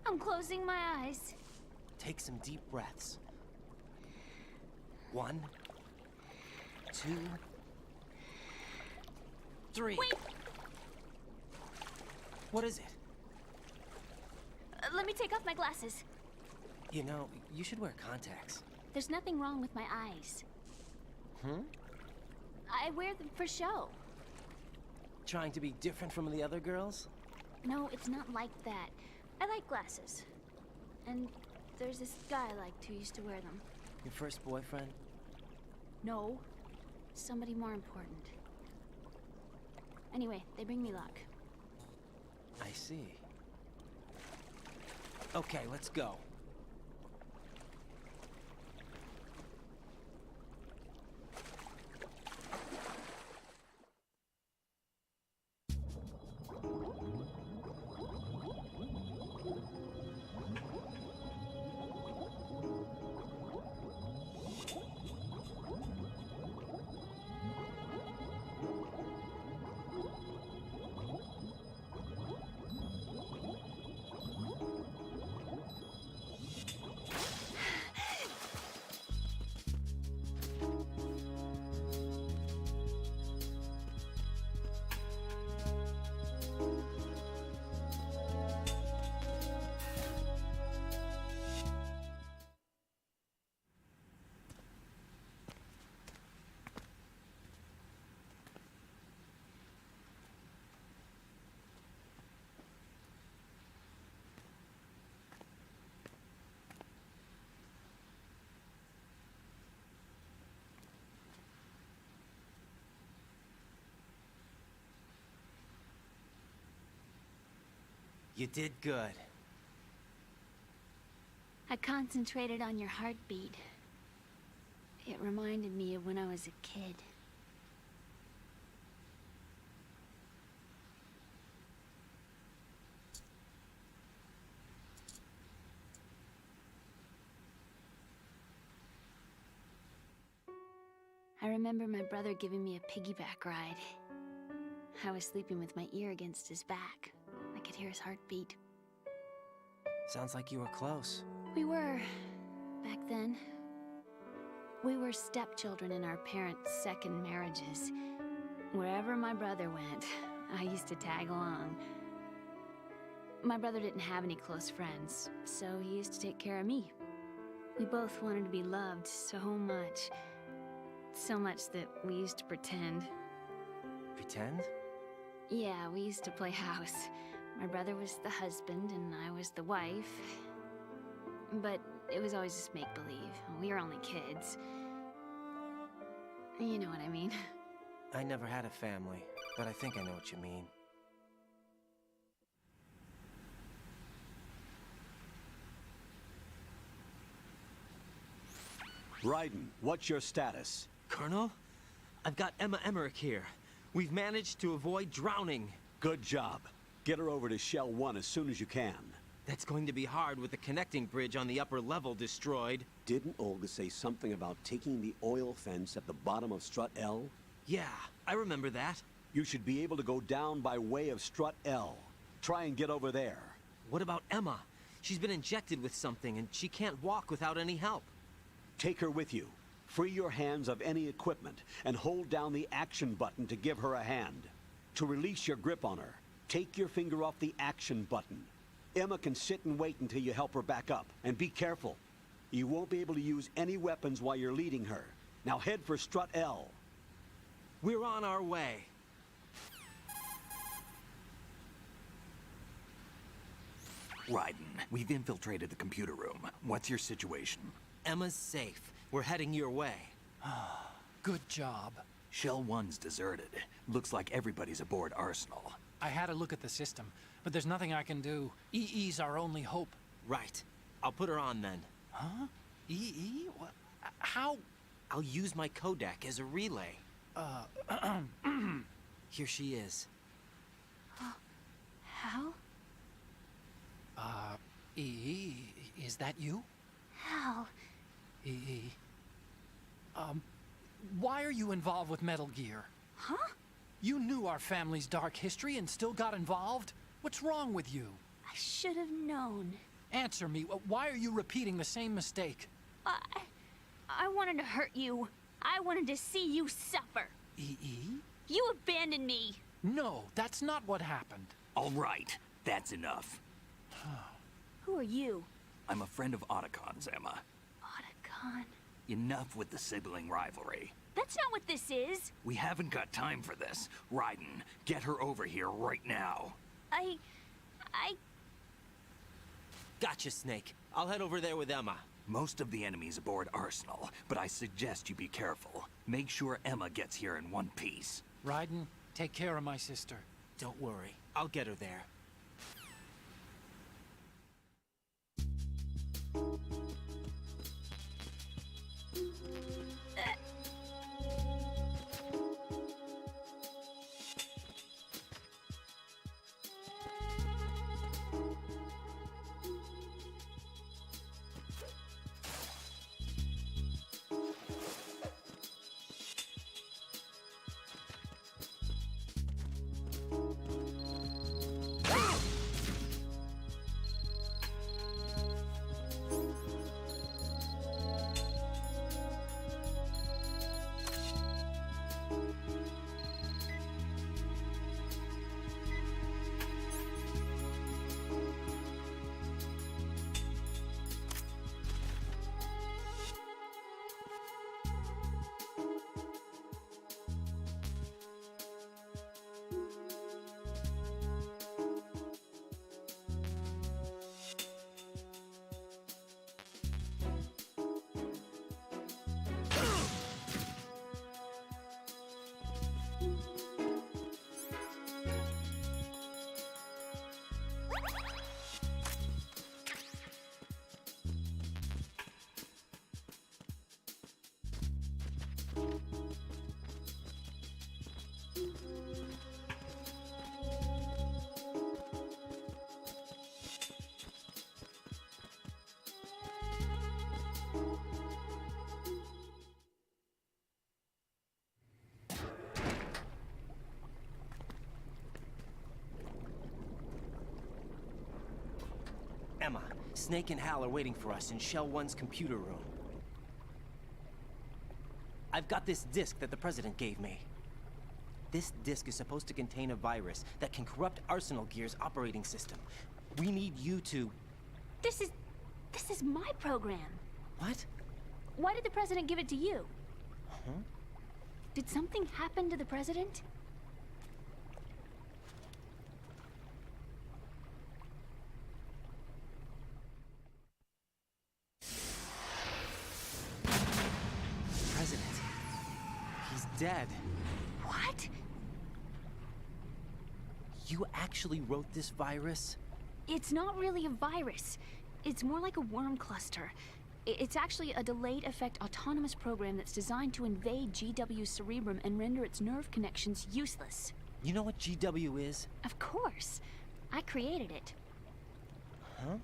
[SPEAKER 1] I'm closing my eyes.
[SPEAKER 5] Take some deep breaths. 1, 2, 3.
[SPEAKER 1] Wait!
[SPEAKER 5] What is it?
[SPEAKER 1] Let me take off my glasses.
[SPEAKER 5] You know, you should wear contacts.
[SPEAKER 1] There's nothing wrong with my eyes.
[SPEAKER 5] Hmm?
[SPEAKER 1] I wear them for show.
[SPEAKER 5] Trying to be different from the other girls?
[SPEAKER 1] No, it's not like that. I like glasses. And there's this guy I liked who used to wear them.
[SPEAKER 5] Your first boyfriend?
[SPEAKER 1] No. Somebody more important. Anyway, they bring me luck.
[SPEAKER 5] I see. Okay, let's go. You did good.
[SPEAKER 1] I concentrated on your heartbeat. It reminded me of when I was a kid. I remember my brother giving me a piggyback ride. I was sleeping with my ear against his back. I could hear his heartbeat.
[SPEAKER 5] Sounds like you were close.
[SPEAKER 1] We were, back then. We were stepchildren in our parents' second marriages. Wherever my brother went, I used to tag along. My brother didn't have any close friends, so he used to take care of me. We both wanted to be loved so much. So much that we used to pretend.
[SPEAKER 5] Pretend?
[SPEAKER 1] Yeah, we used to play house. My brother was the husband and I was the wife. But it was always just make-believe. We were only kids. You know what I mean.
[SPEAKER 5] I never had a family, but I think I know what you mean.
[SPEAKER 2] Raiden, what's your status?
[SPEAKER 5] Colonel, I've got Emma Emmerich here. We've managed to avoid drowning.
[SPEAKER 2] Good job. Get her over to Shell 1 as soon as you can.
[SPEAKER 5] That's going to be hard with the connecting bridge on the upper level destroyed.
[SPEAKER 2] Didn't Olga say something about taking the oil fence at the bottom of Strut L?
[SPEAKER 5] Yeah, I remember that.
[SPEAKER 2] You should be able to go down by way of Strut L. Try and get over there.
[SPEAKER 5] What about Emma? She's been injected with something and she can't walk without any help.
[SPEAKER 2] Take her with you. Free your hands of any equipment and hold down the action button to give her a hand. To release your grip on her, take your finger off the action button. Emma can sit and wait until you help her back up. And be careful. You won't be able to use any weapons while you're leading her. Now head for Strut L.
[SPEAKER 5] We're on our way.
[SPEAKER 12] Raiden, we've infiltrated the computer room. What's your situation?
[SPEAKER 5] Emma's safe. We're heading your way.
[SPEAKER 13] Good job.
[SPEAKER 12] Shell 1's deserted. Looks like everybody's aboard Arsenal.
[SPEAKER 13] I had a look at the system, but there's nothing I can do. EE's our only hope.
[SPEAKER 5] Right. I'll put her on then.
[SPEAKER 13] Huh? EE? What? How?
[SPEAKER 5] I'll use my Kodak as a relay. Here she is.
[SPEAKER 1] How?
[SPEAKER 13] EE, is that you?
[SPEAKER 1] How?
[SPEAKER 13] EE. Why are you involved with Metal Gear?
[SPEAKER 1] Huh?
[SPEAKER 13] You knew our family's dark history and still got involved? What's wrong with you?
[SPEAKER 1] I should have known.
[SPEAKER 13] Answer me. Why are you repeating the same mistake?
[SPEAKER 1] I wanted to hurt you. I wanted to see you suffer.
[SPEAKER 13] EE?
[SPEAKER 1] You abandoned me.
[SPEAKER 13] No, that's not what happened.
[SPEAKER 12] All right, that's enough.
[SPEAKER 1] Who are you?
[SPEAKER 12] I'm a friend of Otacon's, Emma.
[SPEAKER 1] Otacon?
[SPEAKER 12] Enough with the sibling rivalry.
[SPEAKER 1] That's not what this is.
[SPEAKER 12] We haven't got time for this. Raiden, get her over here right now.
[SPEAKER 1] I...
[SPEAKER 5] Gotcha, Snake. I'll head over there with Emma.
[SPEAKER 12] Most of the enemy's aboard Arsenal, but I suggest you be careful. Make sure Emma gets here in one piece.
[SPEAKER 13] Raiden, take care of my sister.
[SPEAKER 5] Don't worry. I'll get her there. Emma, Snake and Hal are waiting for us in Shell 1's computer room. I've got this disk that the President gave me. This disk is supposed to contain a virus that can corrupt Arsenal Gear's operating system. We need you to...
[SPEAKER 1] This is my program.
[SPEAKER 5] What?
[SPEAKER 1] Why did the President give it to you?
[SPEAKER 5] Huh?
[SPEAKER 1] Did something happen to the President?
[SPEAKER 5] President. He's dead.
[SPEAKER 1] What?
[SPEAKER 5] You actually wrote this virus?
[SPEAKER 1] It's not really a virus. It's more like a worm cluster. It's actually a delayed effect autonomous program that's designed to invade GW's cerebrum and render its nerve connections useless.
[SPEAKER 5] You know what GW is?
[SPEAKER 1] Of course. I created it.
[SPEAKER 5] Huh?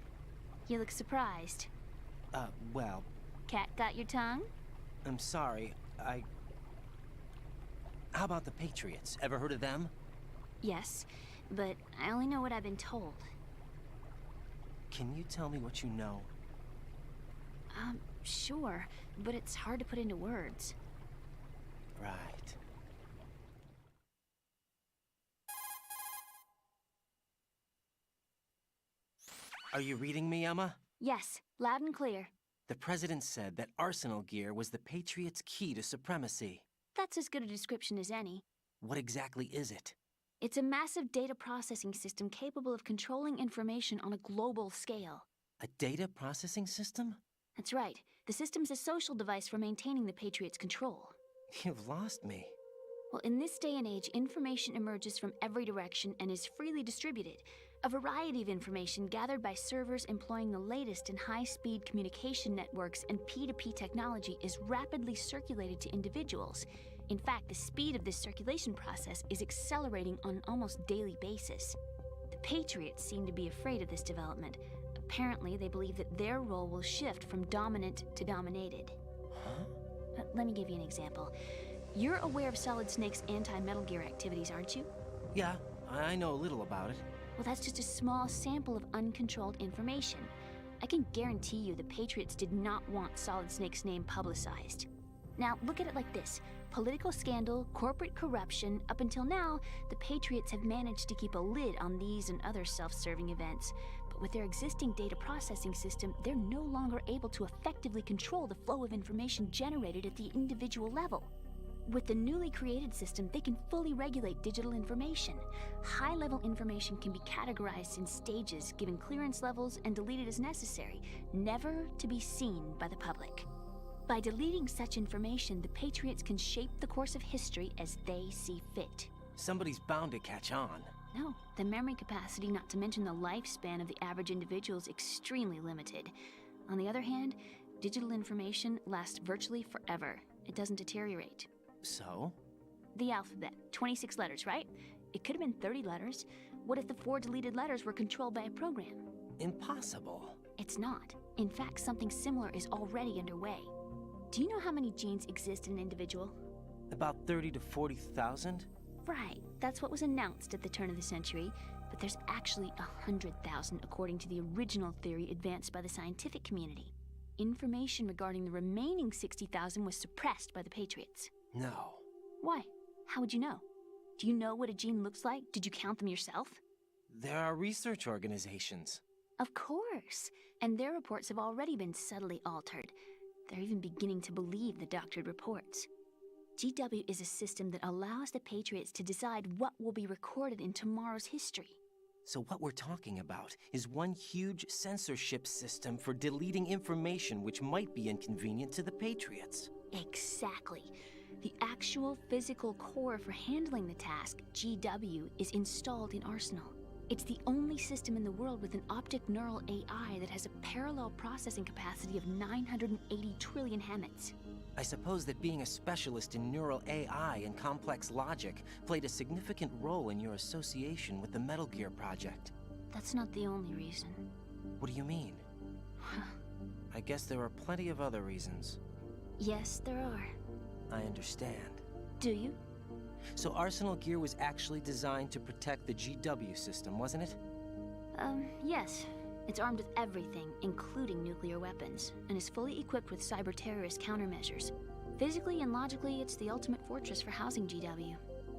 [SPEAKER 1] You look surprised.
[SPEAKER 5] Well...
[SPEAKER 1] Cat got your tongue?
[SPEAKER 5] I'm sorry, How about the Patriots? Ever heard of them?
[SPEAKER 1] Yes, but I only know what I've been told.
[SPEAKER 5] Can you tell me what you know?
[SPEAKER 1] Sure, but it's hard to put into words.
[SPEAKER 5] Right. Are you reading me, Emma?
[SPEAKER 1] Yes, loud and clear.
[SPEAKER 5] The President said that Arsenal Gear was the Patriots' key to supremacy.
[SPEAKER 1] That's as good a description as any.
[SPEAKER 5] What exactly is it?
[SPEAKER 1] It's a massive data processing system capable of controlling information on a global scale.
[SPEAKER 5] A data processing system?
[SPEAKER 1] That's right. The system's a social device for maintaining the Patriots' control.
[SPEAKER 5] You've lost me.
[SPEAKER 1] Well, in this day and age, information emerges from every direction and is freely distributed. A variety of information gathered by servers employing the latest in high-speed communication networks and P2P technology is rapidly circulated to individuals. In fact, the speed of this circulation process is accelerating on an almost daily basis. The Patriots seem to be afraid of this development. Apparently, they believe that their role will shift from dominant to dominated.
[SPEAKER 5] Huh?
[SPEAKER 1] Let me give you an example. You're aware of Solid Snake's anti-Metal Gear activities, aren't you?
[SPEAKER 5] Yeah, I know a little about it.
[SPEAKER 1] Well, that's just a small sample of uncontrolled information. I can guarantee you the Patriots did not want Solid Snake's name publicized. Now, look at it like this. Political scandal, corporate corruption, up until now, the Patriots have managed to keep a lid on these and other self-serving events. But with their existing data processing system, they're no longer able to effectively control the flow of information generated at the individual level. With the newly created system, they can fully regulate digital information. High-level information can be categorized in stages, given clearance levels, and deleted as necessary, never to be seen by the public. By deleting such information, the Patriots can shape the course of history as they see fit.
[SPEAKER 5] Somebody's bound to catch on.
[SPEAKER 1] No, the memory capacity, not to mention the lifespan of the average individual, is extremely limited. On the other hand, digital information lasts virtually forever. It doesn't deteriorate.
[SPEAKER 5] So?
[SPEAKER 1] The alphabet. 26 letters, right? It could have been 30 letters. What if the 4 deleted letters were controlled by a program?
[SPEAKER 5] Impossible.
[SPEAKER 1] It's not. In fact, something similar is already underway. Do you know how many genes exist in an individual?
[SPEAKER 5] About 30 to 40,000?
[SPEAKER 1] Right. That's what was announced at the turn of the century. But there's actually 100,000 according to the original theory advanced by the scientific community. Information regarding the remaining 60,000 was suppressed by the Patriots.
[SPEAKER 5] No.
[SPEAKER 1] Why? How would you know? Do you know what a gene looks like? Did you count them yourself?
[SPEAKER 5] There are research organizations.
[SPEAKER 1] Of course. And their reports have already been subtly altered. They're even beginning to believe the doctored reports. GW is a system that allows the Patriots to decide what will be recorded in tomorrow's history.
[SPEAKER 5] So what we're talking about is one huge censorship system for deleting information which might be inconvenient to the Patriots.
[SPEAKER 1] Exactly. The actual physical core for handling the task, GW, is installed in Arsenal. It's the only system in the world with an optic neural AI that has a parallel processing capacity of 980 trillion Hammets.
[SPEAKER 5] I suppose that being a specialist in neural AI and complex logic played a significant role in your association with the Metal Gear project.
[SPEAKER 1] That's not the only reason.
[SPEAKER 5] What do you mean? I guess there are plenty of other reasons.
[SPEAKER 1] Yes, there are.
[SPEAKER 5] I understand.
[SPEAKER 1] Do you?
[SPEAKER 5] So Arsenal Gear was actually designed to protect the GW system, wasn't it?
[SPEAKER 1] Yes. It's armed with everything, including nuclear weapons, and is fully equipped with cyber-terrorist countermeasures. Physically and logically, it's the ultimate fortress for housing GW.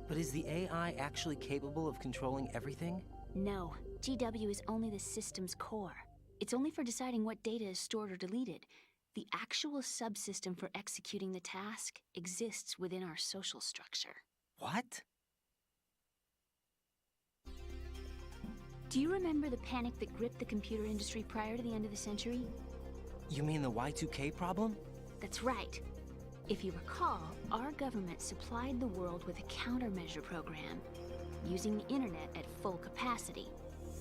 [SPEAKER 5] But is the AI actually capable of controlling everything?
[SPEAKER 1] No, GW is only the system's core. It's only for deciding what data is stored or deleted. The actual subsystem for executing the task exists within our social structure.
[SPEAKER 5] What?
[SPEAKER 1] Do you remember the panic that gripped the computer industry prior to the end of the century?
[SPEAKER 5] You mean the Y2K problem?
[SPEAKER 1] That's right. If you recall, our government supplied the world with a countermeasure program, using the internet at full capacity.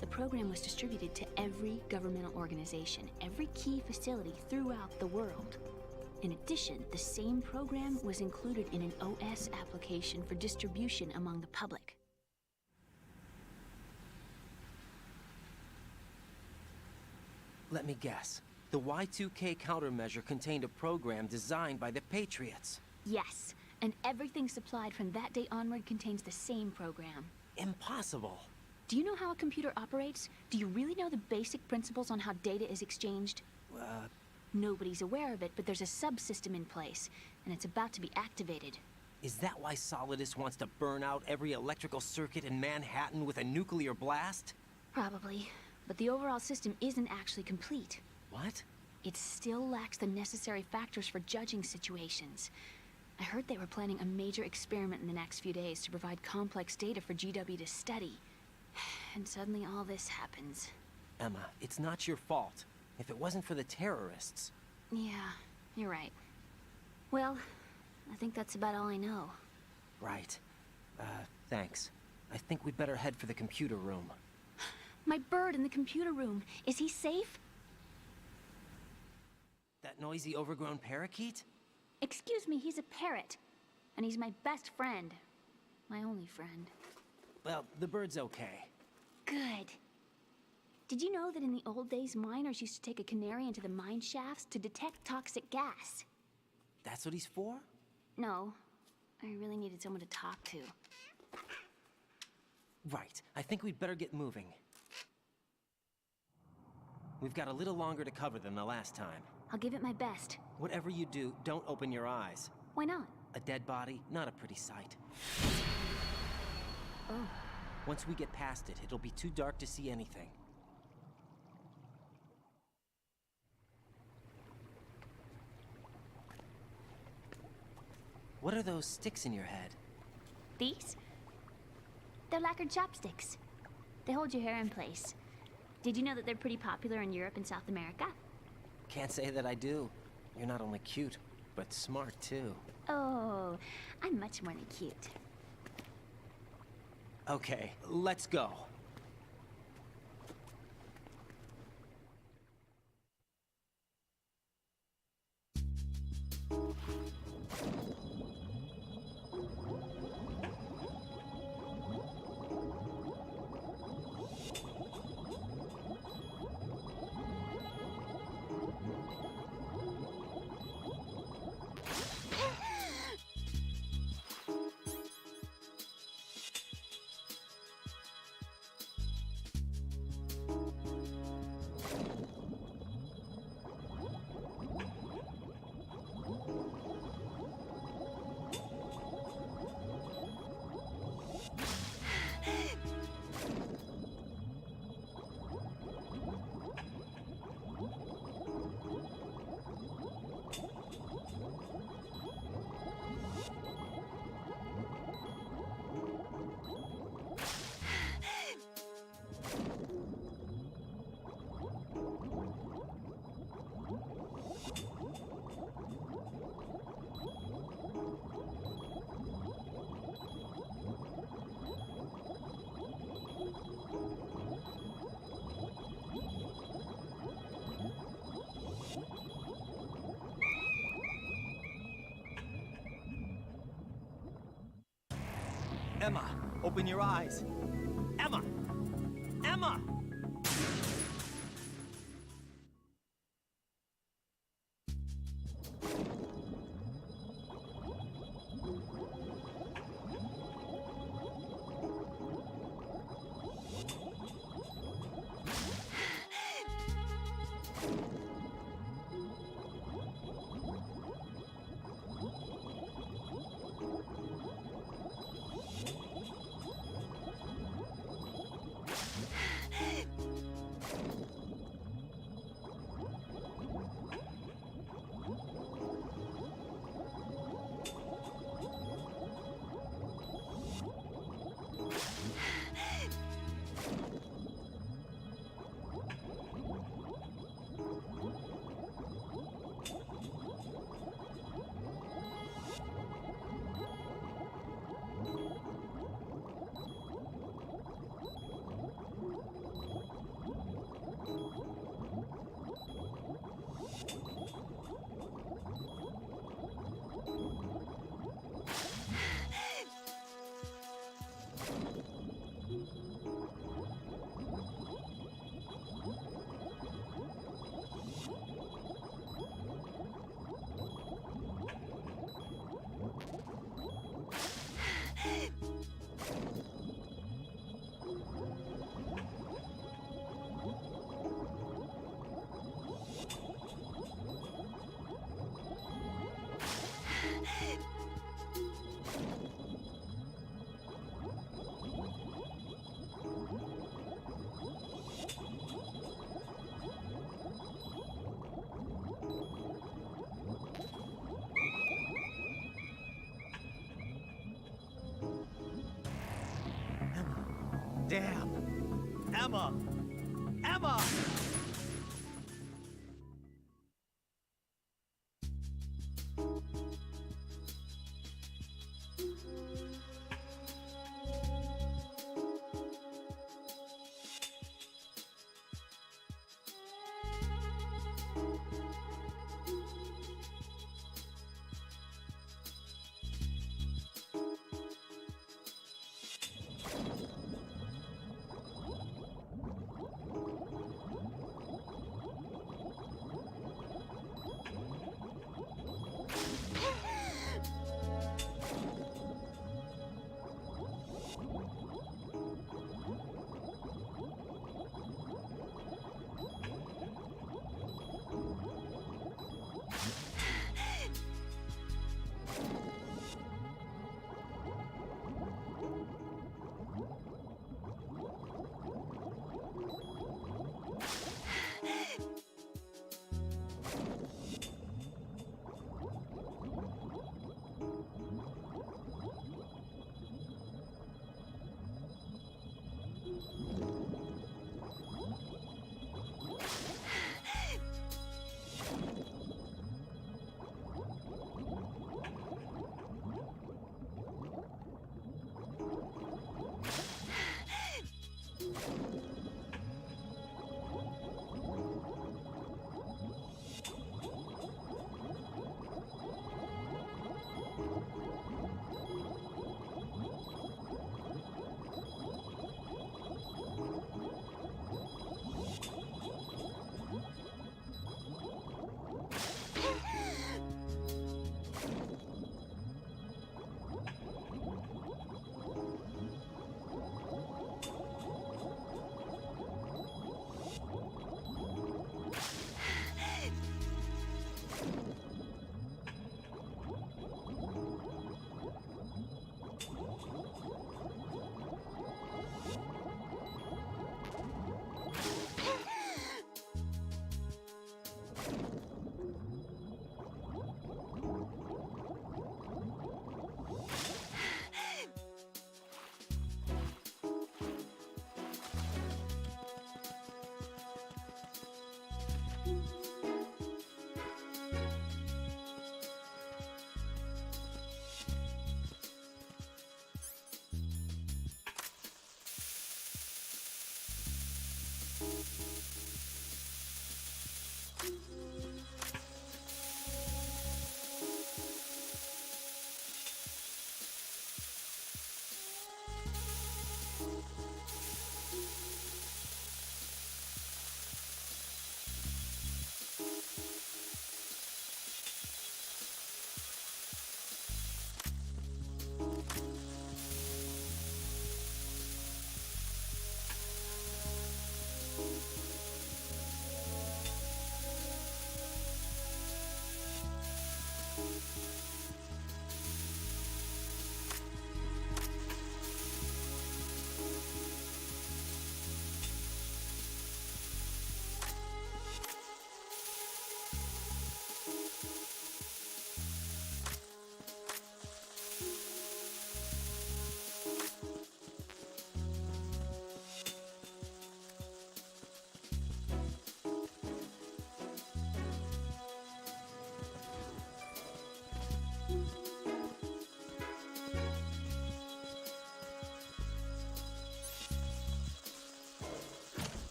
[SPEAKER 1] The program was distributed to every governmental organization, every key facility throughout the world. In addition, the same program was included in an OS application for distribution among the public.
[SPEAKER 5] Let me guess. The Y2K countermeasure contained a program designed by the Patriots.
[SPEAKER 1] Yes, and everything supplied from that day onward contains the same program.
[SPEAKER 5] Impossible.
[SPEAKER 1] Do you know how a computer operates? Do you really know the basic principles on how data is exchanged? Nobody's aware of it, but there's a subsystem in place, and it's about to be activated.
[SPEAKER 5] Is that why Solidus wants to burn out every electrical circuit in Manhattan with a nuclear blast?
[SPEAKER 1] Probably, but the overall system isn't actually complete.
[SPEAKER 5] What?
[SPEAKER 1] It still lacks the necessary factors for judging situations. I heard they were planning a major experiment in the next few days to provide complex data for GW to study. And suddenly all this happens.
[SPEAKER 5] Emma, it's not your fault. If it wasn't for the terrorists...
[SPEAKER 1] Yeah, you're right. Well, I think that's about all I know.
[SPEAKER 5] Right. Thanks. I think we'd better head for the computer room.
[SPEAKER 1] My bird in the computer room. Is he safe?
[SPEAKER 5] That noisy, overgrown parakeet?
[SPEAKER 1] Excuse me, he's a parrot. And he's my best friend. My only friend.
[SPEAKER 5] Well, the bird's okay.
[SPEAKER 1] Good. Did you know that in the old days, miners used to take a canary into the mine shafts to detect toxic gas?
[SPEAKER 5] That's what he's for?
[SPEAKER 1] No. I really needed someone to talk to.
[SPEAKER 5] Right. I think we'd better get moving. We've got a little longer to cover than the last time.
[SPEAKER 1] I'll give it my best.
[SPEAKER 5] Whatever you do, don't open your eyes.
[SPEAKER 1] Why not?
[SPEAKER 5] A dead body, not a pretty sight.
[SPEAKER 1] Oh.
[SPEAKER 5] Once we get past it, it'll be too dark to see anything. What are those sticks in your head?
[SPEAKER 1] These? They're lacquered chopsticks. They hold your hair in place. Did you know that they're pretty popular in Europe and South America?
[SPEAKER 5] Can't say that I do. You're not only cute, but smart too.
[SPEAKER 1] Oh, I'm much more than cute.
[SPEAKER 5] Okay, let's go. Emma, open your eyes. Emma! Emma! Emma! Emma!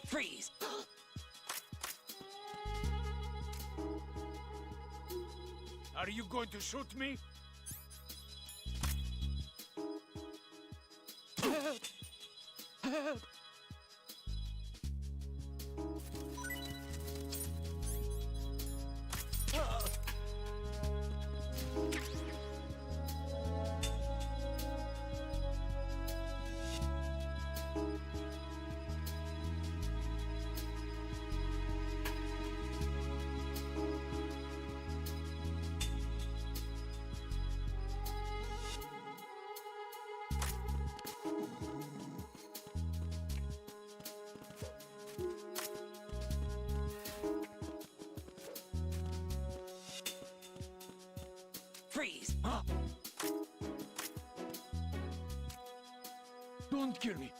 [SPEAKER 11] Freeze!
[SPEAKER 4] Are you going to shoot me? Don't kill me.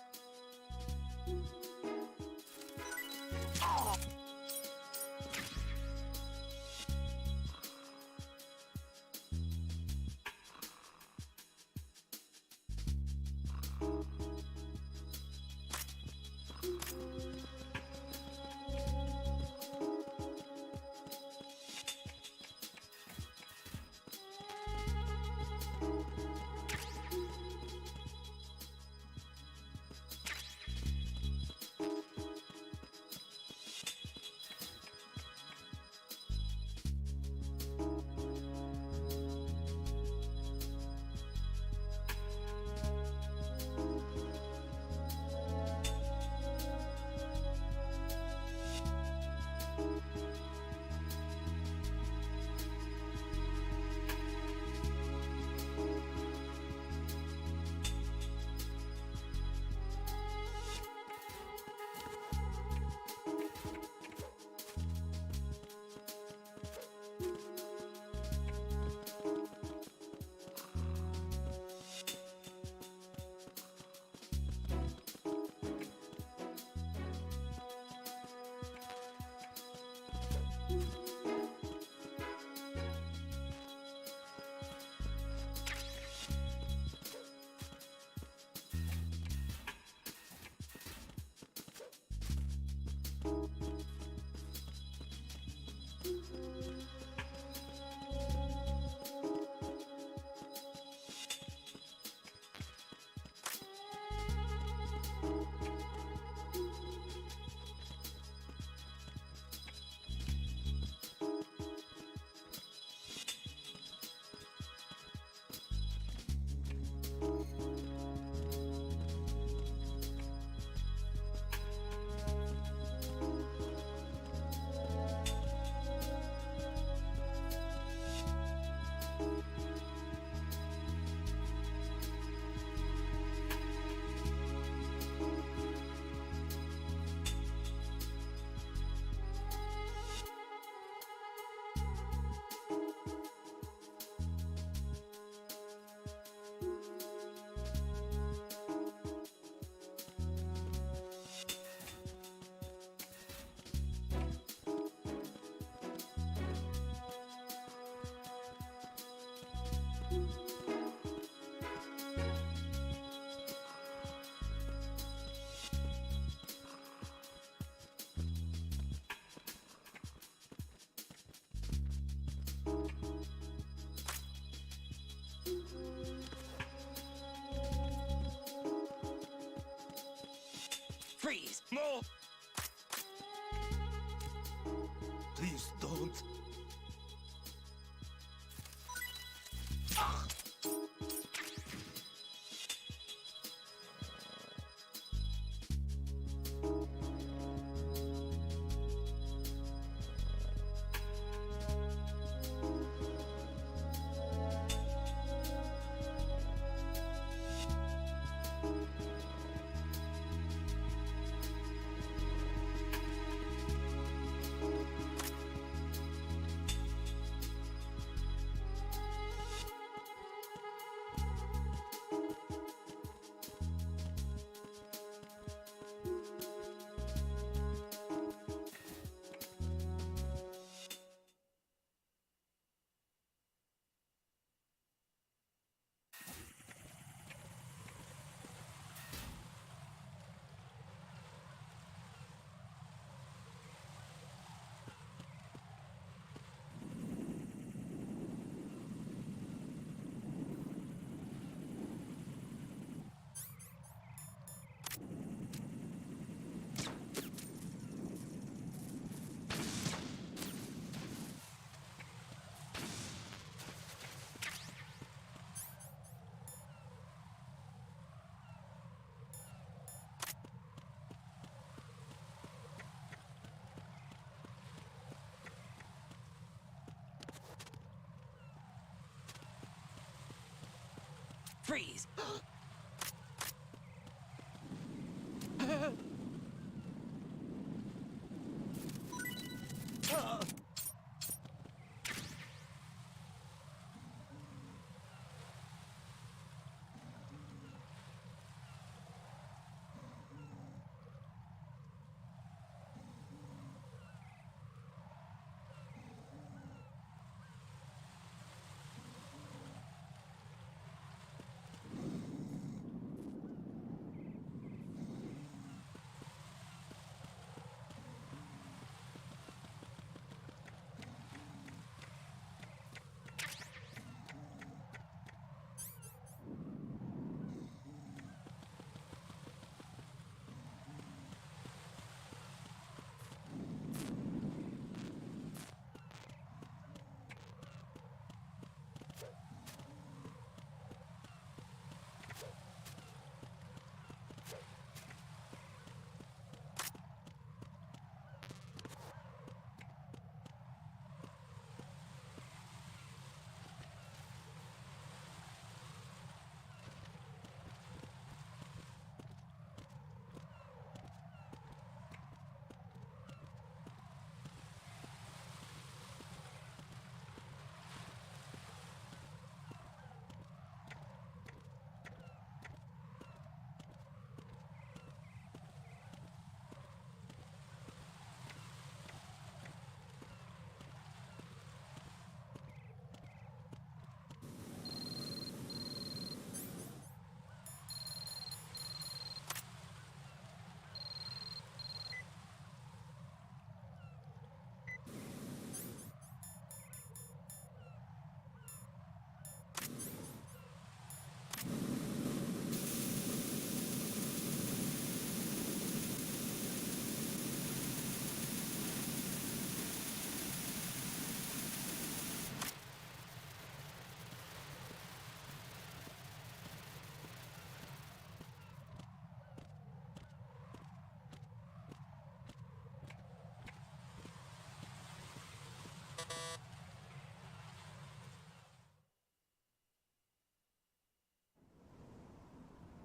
[SPEAKER 11] Freeze! No! Please don't. Freeze!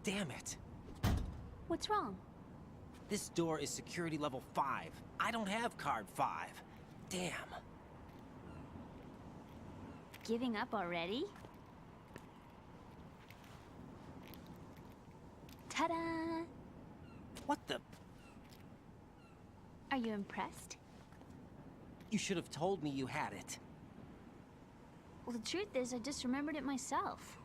[SPEAKER 5] Damn it.
[SPEAKER 1] What's wrong?
[SPEAKER 5] This door is security level 5. I don't have card 5. Damn.
[SPEAKER 1] Giving up already? Ta-da!
[SPEAKER 5] What the?
[SPEAKER 1] Are you impressed?
[SPEAKER 5] You should have told me you had it.
[SPEAKER 1] Well, the truth is, I just remembered it myself.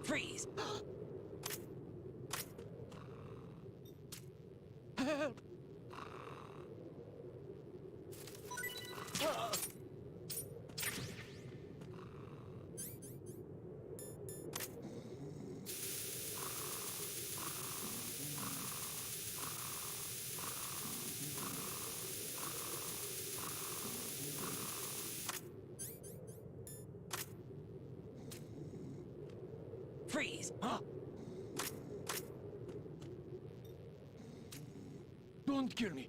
[SPEAKER 5] Freeze! Freeze!
[SPEAKER 4] Don't kill me.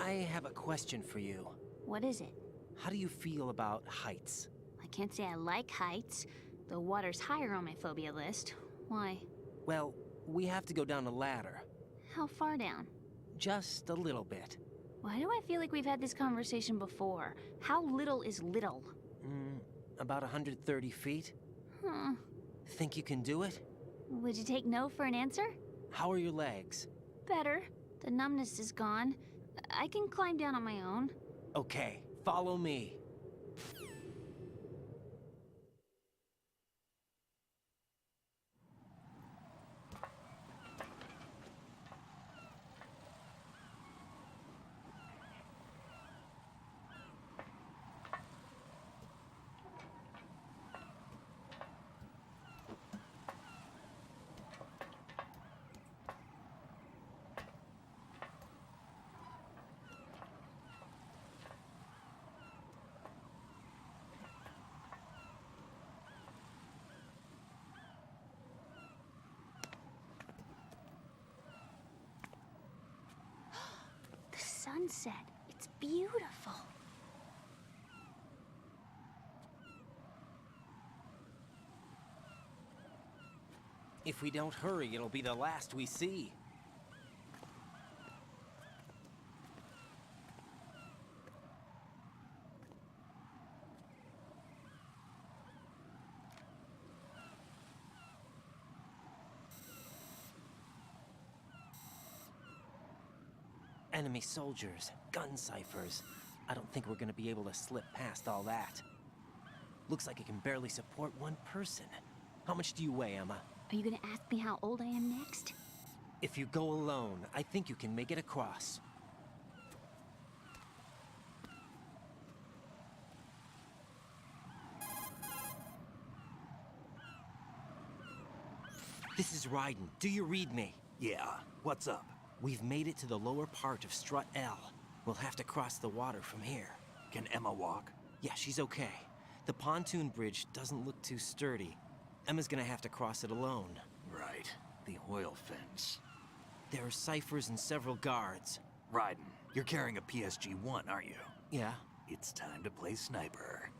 [SPEAKER 5] I have a question for you.
[SPEAKER 1] What is it?
[SPEAKER 5] How do you feel about heights?
[SPEAKER 1] I can't say I like heights, though water's higher on my phobia list. Why?
[SPEAKER 5] Well, We have to go down a ladder.
[SPEAKER 1] How far down?
[SPEAKER 5] Just a little bit.
[SPEAKER 1] Why do I feel like we've had this conversation before? How little is little?
[SPEAKER 5] About 130 feet.
[SPEAKER 1] Huh.
[SPEAKER 5] Think you can do it?
[SPEAKER 1] Would you take no for an answer?
[SPEAKER 5] How are your legs?
[SPEAKER 1] Better. The numbness is gone. I can climb down on my own.
[SPEAKER 5] Okay, follow me.
[SPEAKER 1] The sunset. It's beautiful.
[SPEAKER 5] If we don't hurry, it'll be the last we see. Enemy soldiers, gun ciphers. I don't think we're gonna be able to slip past all that. Looks like it can barely support one person. How much do you weigh, Emma?
[SPEAKER 1] Are you gonna ask me how old I am next?
[SPEAKER 5] If you go alone, I think you can make it across. This is Raiden. Do you read me?
[SPEAKER 12] Yeah, what's up?
[SPEAKER 5] We've made it to the lower part of Strut L. We'll have to cross the water from here.
[SPEAKER 12] Can Emma walk?
[SPEAKER 5] Yeah, she's okay. The pontoon bridge doesn't look too sturdy. Emma's gonna have to cross it alone.
[SPEAKER 12] Right. The oil fence.
[SPEAKER 5] There are ciphers and several guards.
[SPEAKER 12] Raiden, you're carrying a PSG-1, aren't you?
[SPEAKER 5] Yeah.
[SPEAKER 12] It's time to play sniper.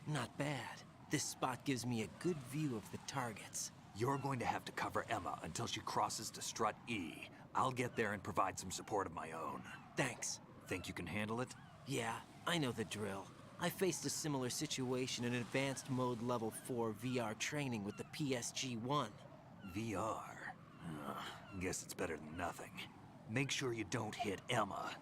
[SPEAKER 5] Not bad. This spot gives me a good view of the targets.
[SPEAKER 12] You're going to have to cover Emma until she crosses to Strut E. I'll get there and provide some support of my own.
[SPEAKER 5] Thanks.
[SPEAKER 12] Think you can handle it?
[SPEAKER 5] Yeah, I know the drill. I faced a similar situation in Advanced Mode Level 4 VR training with the PSG-1.
[SPEAKER 12] VR? Guess it's better than nothing. Make sure you don't hit Emma.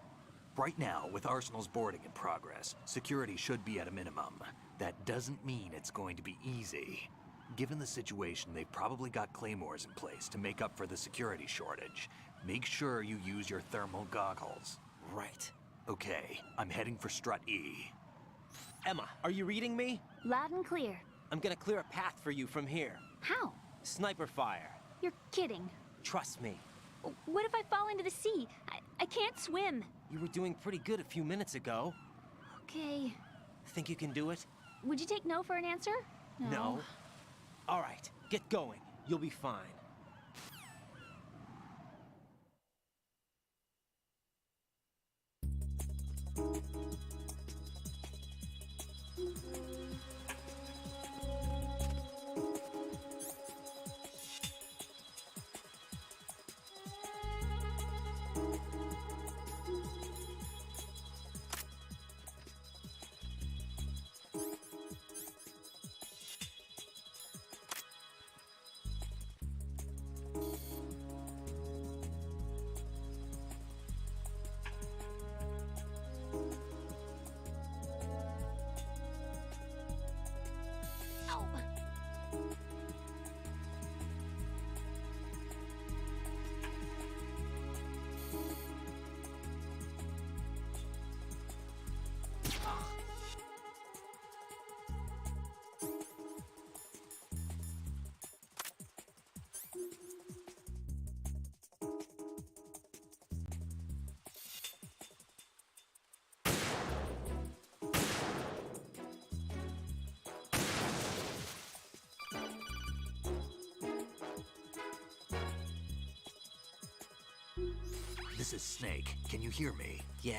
[SPEAKER 12] Right now, with Arsenal's boarding in progress, security should be at a minimum. That doesn't mean it's going to be easy. Given the situation, they've probably got claymores in place to make up for the security shortage. Make sure you use your thermal goggles.
[SPEAKER 5] Right.
[SPEAKER 12] Okay, I'm heading for Strut E.
[SPEAKER 5] Emma, are you reading me?
[SPEAKER 1] Loud and clear.
[SPEAKER 5] I'm gonna clear a path for you from here.
[SPEAKER 1] How?
[SPEAKER 5] Sniper fire.
[SPEAKER 1] You're kidding.
[SPEAKER 5] Trust me.
[SPEAKER 1] What if I fall into the sea? I can't swim.
[SPEAKER 5] You were doing pretty good a few minutes ago.
[SPEAKER 1] Okay.
[SPEAKER 5] Think you can do it?
[SPEAKER 1] Would you take no for an answer?
[SPEAKER 5] No. All right, get going. You'll be fine.
[SPEAKER 12] This is Snake. Can you hear me?
[SPEAKER 5] Yeah,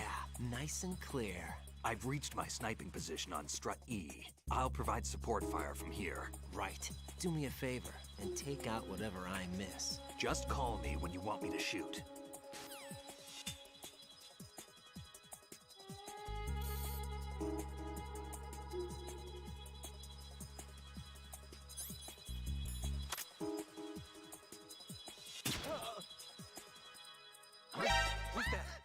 [SPEAKER 5] nice and clear.
[SPEAKER 12] I've reached my sniping position on Strut E. I'll provide support fire from here.
[SPEAKER 5] Right. Do me a favor. and take out whatever I miss.
[SPEAKER 12] Just call me when you want me to shoot.
[SPEAKER 5] Who's that?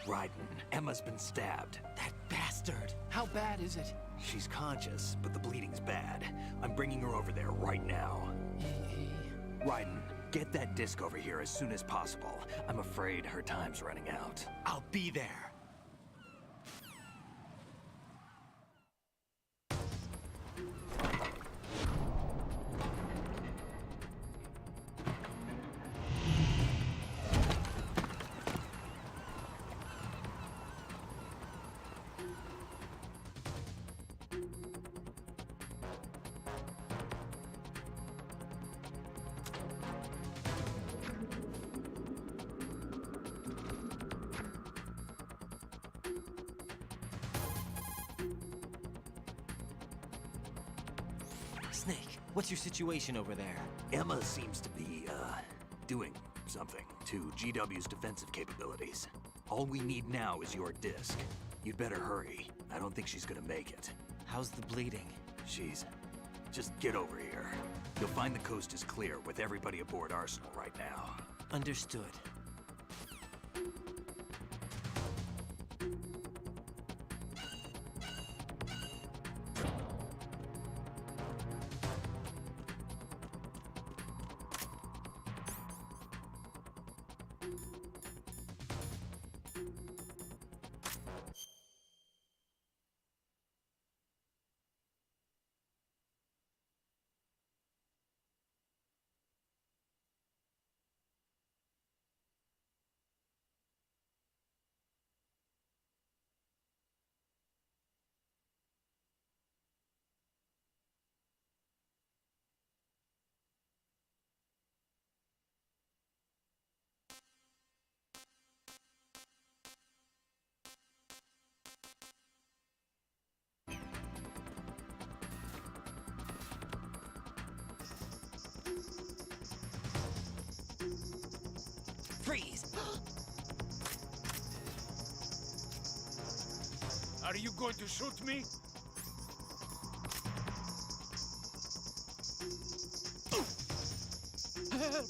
[SPEAKER 12] Raiden, Emma's been stabbed.
[SPEAKER 5] That bastard!
[SPEAKER 13] How bad is it?
[SPEAKER 12] She's conscious, but the bleeding's bad. I'm bringing her over there right now. Raiden, get that disc over here as soon as possible. I'm afraid her time's running out.
[SPEAKER 5] I'll be there. Snake, what's your situation over there?
[SPEAKER 12] Emma seems to be, doing something to GW's defensive capabilities. All we need now is your disc. You'd better hurry. I don't think she's gonna make it.
[SPEAKER 5] How's the bleeding?
[SPEAKER 12] Just get over here. You'll find the coast is clear with everybody aboard Arsenal right now.
[SPEAKER 5] Understood. Freeze!
[SPEAKER 9] Are you going to shoot me?
[SPEAKER 14] Help!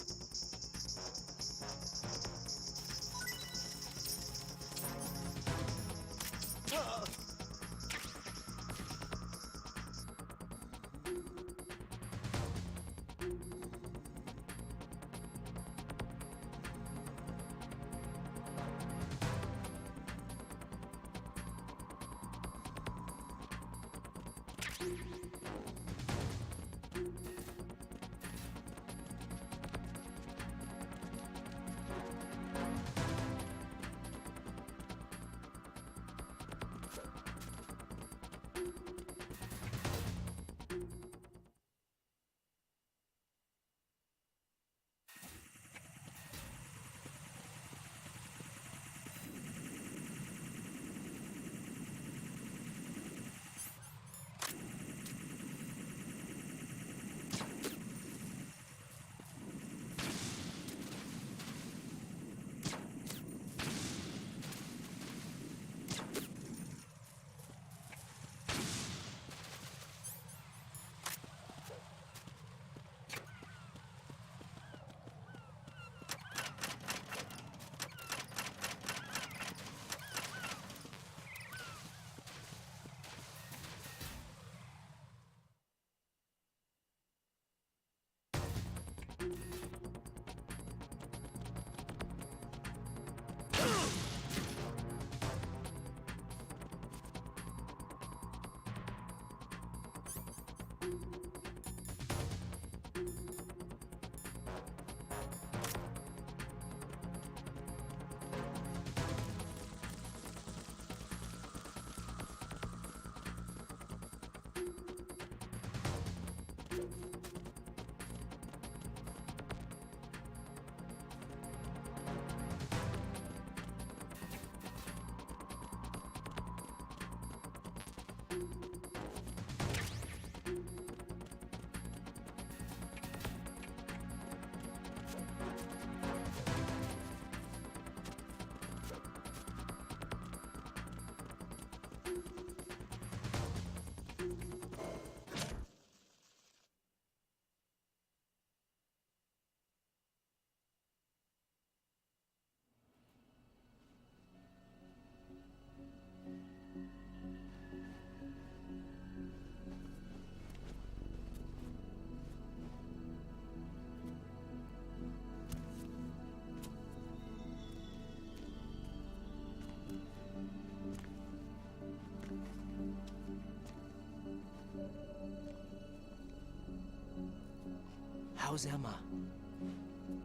[SPEAKER 5] How's Emma?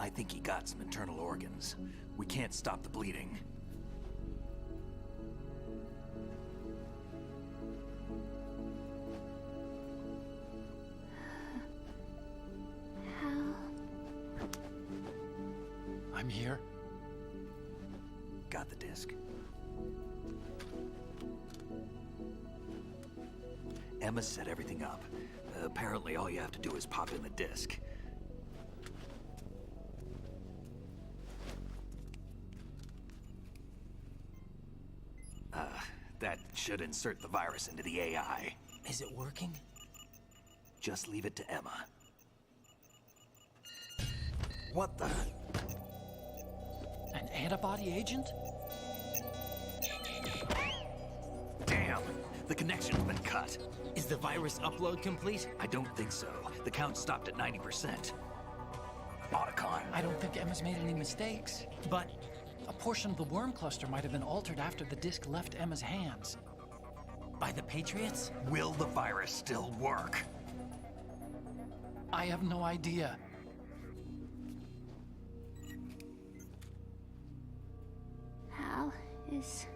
[SPEAKER 12] I think he got some internal organs. We can't stop the bleeding.
[SPEAKER 6] Hal?
[SPEAKER 13] I'm here.
[SPEAKER 12] Got the disc. Emma set everything up. Apparently all you have to do is pop in the disc. That should insert the virus into the AI.
[SPEAKER 5] Is it working?
[SPEAKER 12] Just leave it to Emma. What the?
[SPEAKER 13] An antibody agent?
[SPEAKER 12] Damn! The connection's been cut.
[SPEAKER 5] Is the virus upload complete?
[SPEAKER 12] I don't think so. The count stopped at 90%. Otacon.
[SPEAKER 13] I don't think Emma's made any mistakes.
[SPEAKER 5] But
[SPEAKER 13] a portion of the worm cluster might have been altered after the disc left Emma's hands.
[SPEAKER 5] by the Patriots?
[SPEAKER 12] Will the virus still work?
[SPEAKER 13] I have no idea.
[SPEAKER 1] Hal, is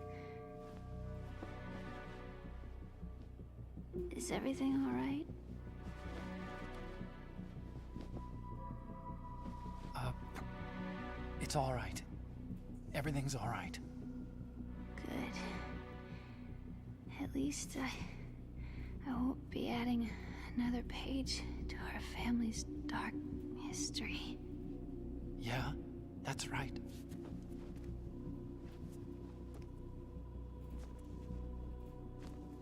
[SPEAKER 1] everything all right?
[SPEAKER 13] It's all right. Everything's all right.
[SPEAKER 1] Good. At least I won't be adding another page to our family's dark history.
[SPEAKER 13] Yeah, that's right.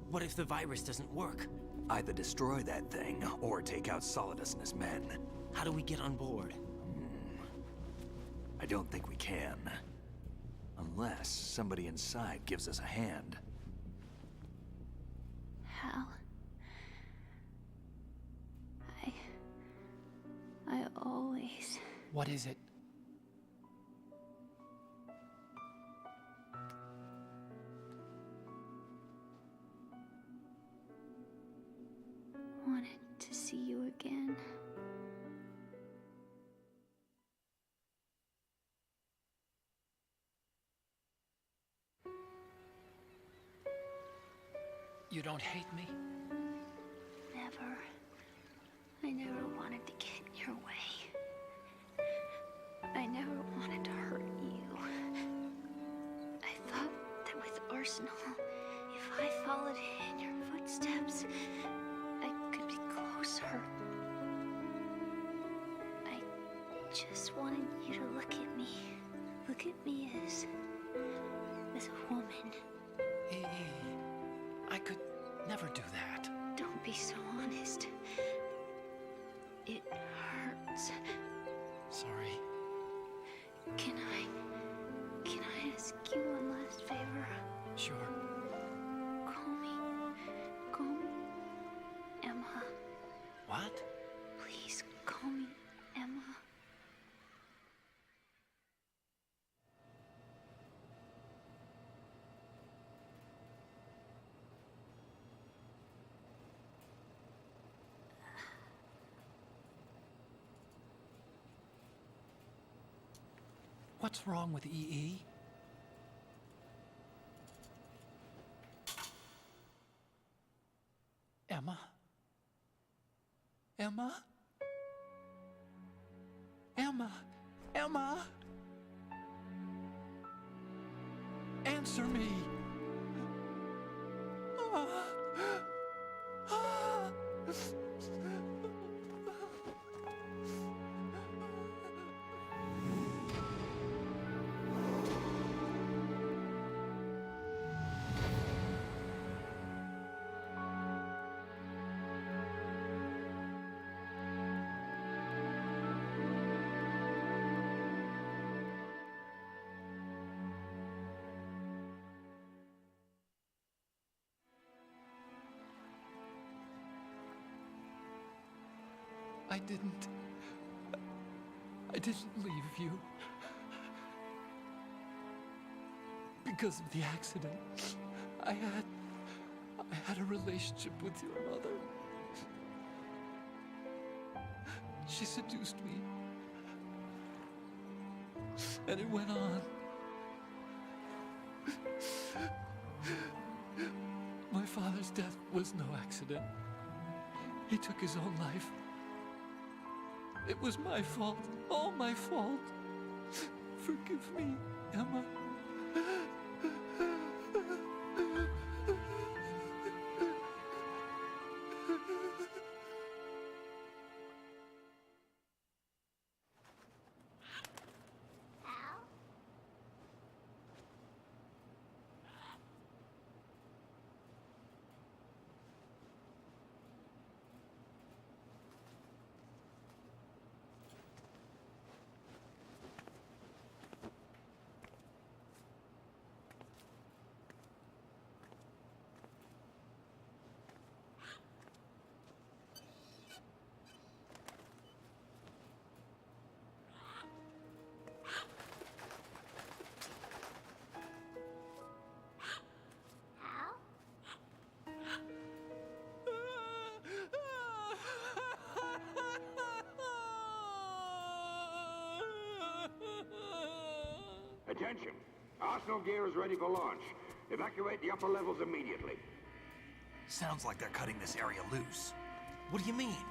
[SPEAKER 5] What if the virus doesn't work?
[SPEAKER 12] Either destroy that thing, or take out Solidus and his men.
[SPEAKER 5] How do we get on board?
[SPEAKER 12] I don't think we can. Unless somebody inside gives us a hand.
[SPEAKER 1] Hal, I always...
[SPEAKER 13] What is it?
[SPEAKER 1] wanted to see you again.
[SPEAKER 13] You don't hate me?
[SPEAKER 1] Never. I never wanted to get in your way. I never wanted to hurt you. I thought that with Arsenal, if I followed in your footsteps, I could be closer. I just wanted you to look at me. Look at me as a woman.
[SPEAKER 13] I could never do that.
[SPEAKER 1] Don't be so honest. It hurts.
[SPEAKER 13] Sorry.
[SPEAKER 1] Can I ask you one last favor?
[SPEAKER 13] Sure.
[SPEAKER 1] Call me Emma.
[SPEAKER 13] What?
[SPEAKER 1] Please call me Emma.
[SPEAKER 13] What's wrong with EE? Emma? Emma? Emma? Emma? Answer me! I didn't leave you. Because of the accident, I had a relationship with your mother.
[SPEAKER 20] She seduced me. And it went on. My father's death was no accident. He took his own life. It was my fault, all my fault. Forgive me, Emma.
[SPEAKER 21] Attention! Arsenal gear is ready for launch. Evacuate the upper levels immediately.
[SPEAKER 12] Sounds like they're cutting this area loose.
[SPEAKER 5] What do you mean?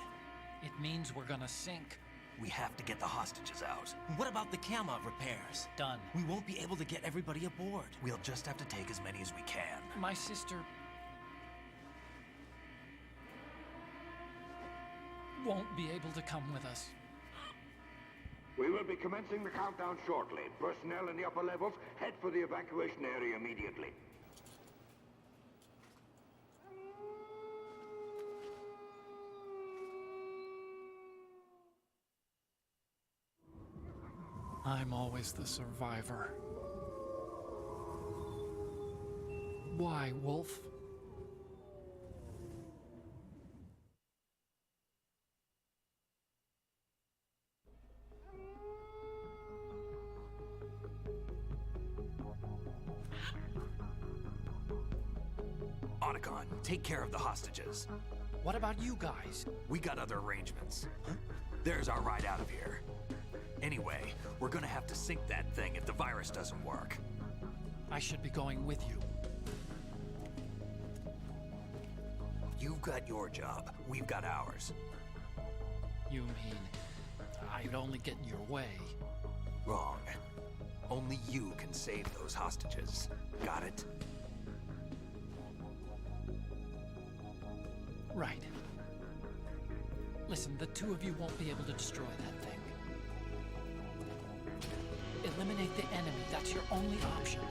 [SPEAKER 13] It means we're gonna sink.
[SPEAKER 12] We have to get the hostages out.
[SPEAKER 5] What about the camo repairs?
[SPEAKER 13] Done.
[SPEAKER 5] We won't be able to get everybody aboard.
[SPEAKER 12] We'll just have to take as many as we can.
[SPEAKER 13] My sister won't be able to come with us.
[SPEAKER 21] We will be commencing the countdown shortly. Personnel in the upper levels, head for the evacuation area immediately.
[SPEAKER 20] I'm always the survivor. Why, Wolf?
[SPEAKER 12] Otacon, take care of the hostages.
[SPEAKER 13] What about you guys?
[SPEAKER 12] We got other arrangements. There's our ride out of here. Anyway, we're gonna have to sink that thing if the virus doesn't work.
[SPEAKER 13] I should be going with you.
[SPEAKER 12] You've got your job. We've got ours.
[SPEAKER 13] You mean I'd only get in your way?
[SPEAKER 12] Wrong. Only you can save those hostages. Got it?
[SPEAKER 13] Right. Listen, the two of you won't be able to destroy that thing. Eliminate the enemy. That's your only option.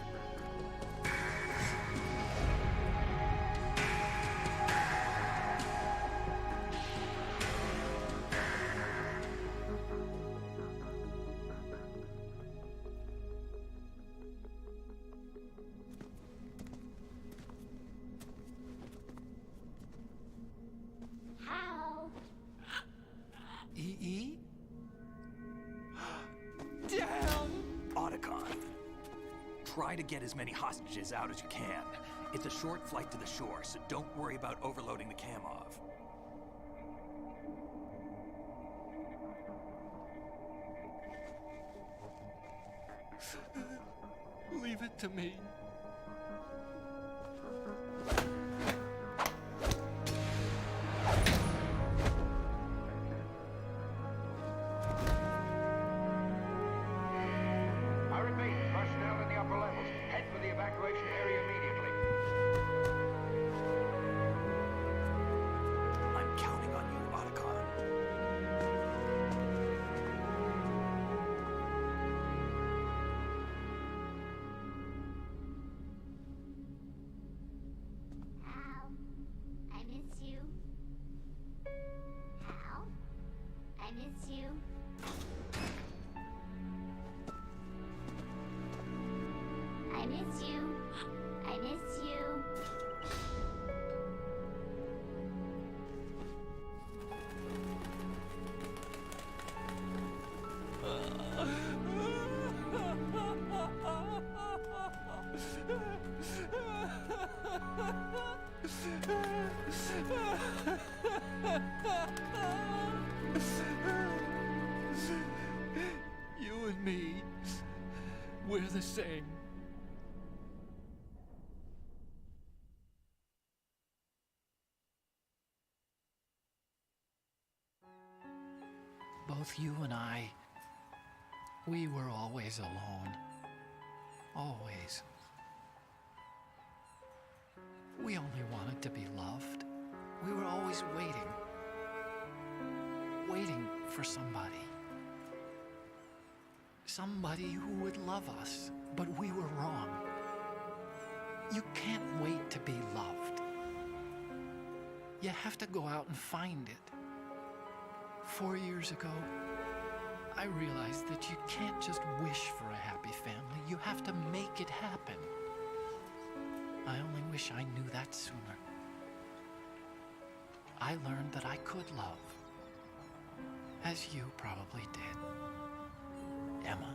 [SPEAKER 13] EE?
[SPEAKER 12] Damn! Otacon, try to get as many hostages out as you can. It's a short flight to the shore, so don't worry about overloading the Kamov.
[SPEAKER 20] Leave it to me.
[SPEAKER 21] I repeat, personnel in the upper levels, head for the evacuation area immediately.
[SPEAKER 12] I'm counting on you, Otacon.
[SPEAKER 22] Hal, I miss you. Hal, I miss you. I miss you. I miss you.
[SPEAKER 20] Ah! saying.
[SPEAKER 13] Both you and I, we were always alone. Always. We only wanted to be loved. We were always waiting. Waiting for somebody. Somebody who would love us, but we were wrong. You can't wait to be loved. You have to go out and find it. 4 years ago, I realized that you can't just wish for a happy family. You have to make it happen. I only wish I knew that sooner. I learned that I could love, as you probably did, Emma.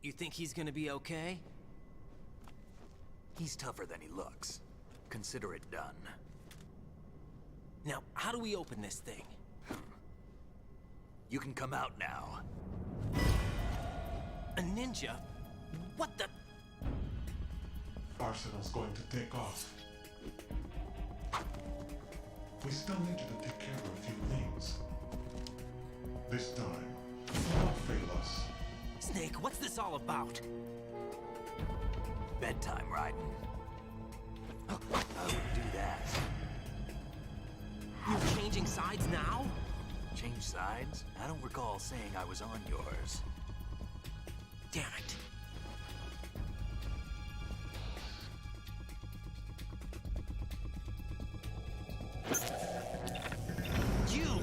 [SPEAKER 5] You think he's gonna be okay?
[SPEAKER 12] He's tougher than he looks. Consider it done.
[SPEAKER 5] Now, how do we open this thing?
[SPEAKER 12] You can come out now.
[SPEAKER 5] A ninja? What the?
[SPEAKER 3] Arsenal's going to take off. We still need you to take care of a few things. This time, do not fail us.
[SPEAKER 5] Snake, what's this all about?
[SPEAKER 12] Bedtime, Raiden. I wouldn't do that.
[SPEAKER 5] You're changing sides now?
[SPEAKER 12] Change sides? I don't recall saying I was on yours.
[SPEAKER 5] Damn it. You!